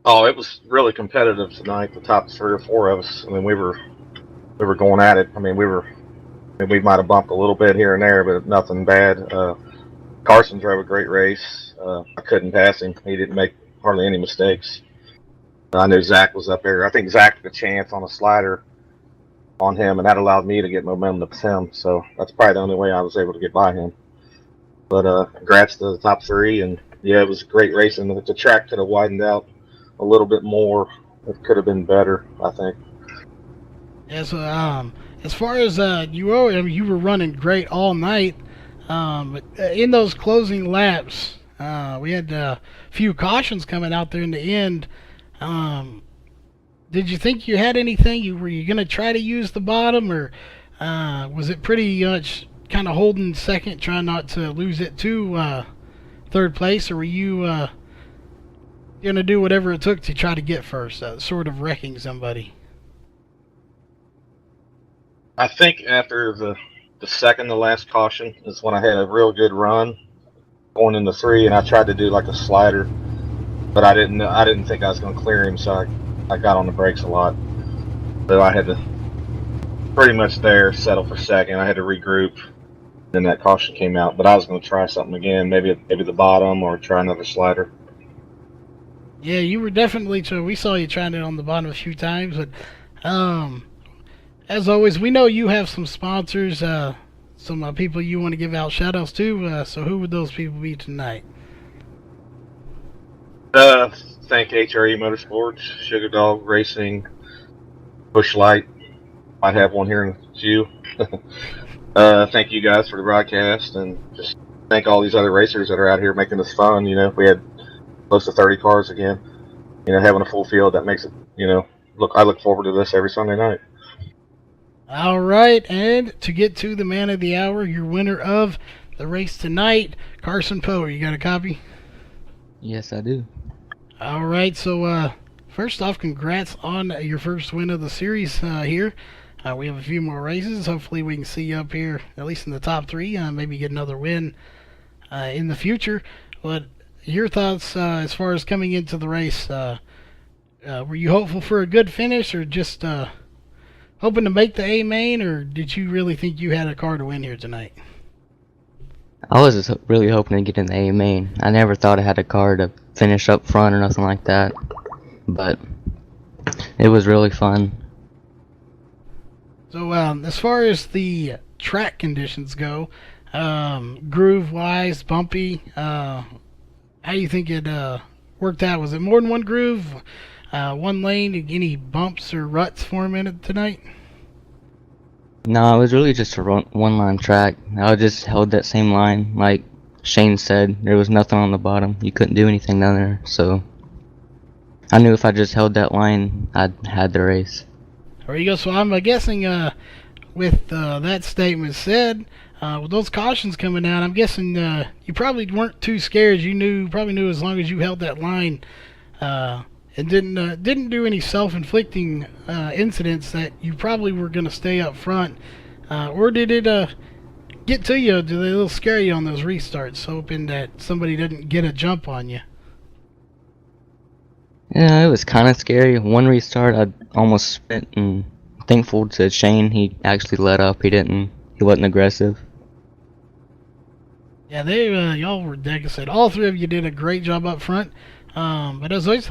Oh, it was really competitive tonight. The top 3 or 4 of us. I mean, we were going at it. I mean, we might have bumped a little bit here and there, but nothing bad. Carson drove a great race. I couldn't pass him. He didn't make hardly any mistakes. I knew Zach was up there. I think Zach took a chance on a slider on him, and that allowed me to get momentum to him. So that's probably the only way I was able to get by him. But congrats to the top 3, and yeah, it was great racing. The track could have widened out a little bit more. It could have been better, I think. Yeah, so as far as you were running great all night. But in those closing laps, we had a few cautions coming out there in the end. Did you think you had anything? Were you going to try to use the bottom, or was it pretty much kind of holding second, trying not to lose it to third place, or were you going to do whatever it took to try to get first, sort of wrecking somebody? I think after the second to last caution is when I had a real good run going into 3, and I tried to do like a slider, but I didn't think I was going to clear him, so I got on the brakes a lot. So I had to pretty much settle for second. I had to regroup. Then that caution came out, but I was going to try something again, maybe the bottom, or try another slider. Yeah, you were definitely. We saw you trying it on the bottom a few times, but as always, we know you have some sponsors, some people you want to give out shout-outs to. So who would those people be tonight? Thank HRE Motorsports, Sugar Dog Racing, Bush Light. Might have one here in a few. Thank you guys for the broadcast, and just thank all these other racers that are out here making this fun. You know, we had close to 30 cars again. You know, having a full field, that makes it, I look forward to this every Sunday night. All right, and to get to the man of the hour, your winner of the race tonight, Carson Poe. You got a copy? Yes, I do. All right, so first off, congrats on your first win of the series here. We have a few more races. Hopefully we can see you up here, at least in the top 3, maybe get another win in the future. But your thoughts as far as coming into the race, were you hopeful for a good finish, or just hoping to make the A main, or did you really think you had a car to win here tonight? I was just really hoping to get in the A main. I never thought I had a car to finish up front or nothing like that, but it was really fun. So as far as the track conditions go, groove-wise, bumpy, how do you think it worked out? Was it more than one groove, one lane, any bumps or ruts forming it tonight? No, it was really just a one-line track. I just held that same line. Like Shane said, there was nothing on the bottom. You couldn't do anything down there, so I knew if I just held that line, I'd had the race. There you go. So I'm guessing with that statement said, with those cautions coming out, I'm guessing you probably weren't too scared. You probably knew as long as you held that line and didn't do any self-inflicting incidents, that you probably were going to stay up front. Or did it get to you? Did they a little scare you on those restarts, hoping that somebody didn't get a jump on you? Yeah, it was kind of scary. One restart, I almost spent, and thankful to Shane, he actually let up. He wasn't aggressive. Yeah, y'all were, like I said, all three of you did a great job up front. But as always,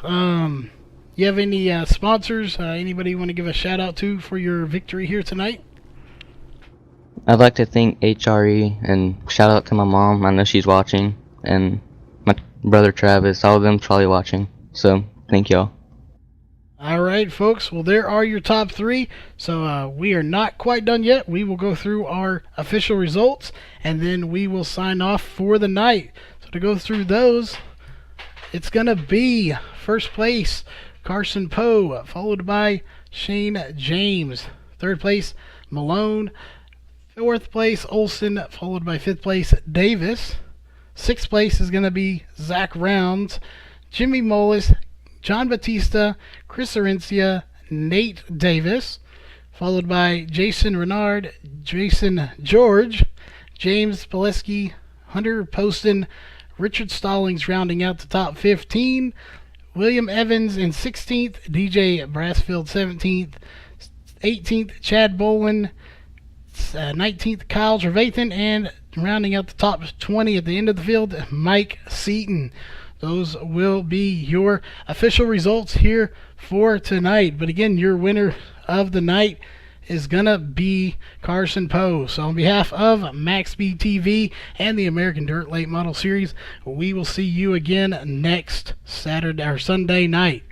you have any sponsors? Anybody you want to give a shout out to for your victory here tonight? I'd like to thank HRE and shout out to my mom. I know she's watching, and my brother Travis. All of them probably watching. So thank y'all. All right, folks. Well, there are your top three. So we are not quite done yet. We will go through our official results, and then we will sign off for the night. So to go through those, it's going to be first place, Carson Poe, followed by Shane James. Third place, Malone. Fourth place, Olson, followed by fifth place, Davis. Sixth place is going to be Zach Rounds, Jimmy Mullis, John Batista, Chris Arencia, Nate Davis, followed by Jason Renard, Jason George, James Pileski, Hunter Poston, Richard Stallings rounding out the top 15, William Evans in 16th, DJ Brassfield 17th, 18th, Chad Bolin, 19th, Kyle Trevathan, and rounding out the top 20 at the end of the field, Mike Seaton. Those will be your official results here for tonight. But again, your winner of the night is going to be Carson Poe. So on behalf of MaxSpeedTV and the American Dirt Late Model Series, we will see you again next Saturday or Sunday night.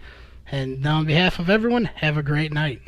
And on behalf of everyone, have a great night.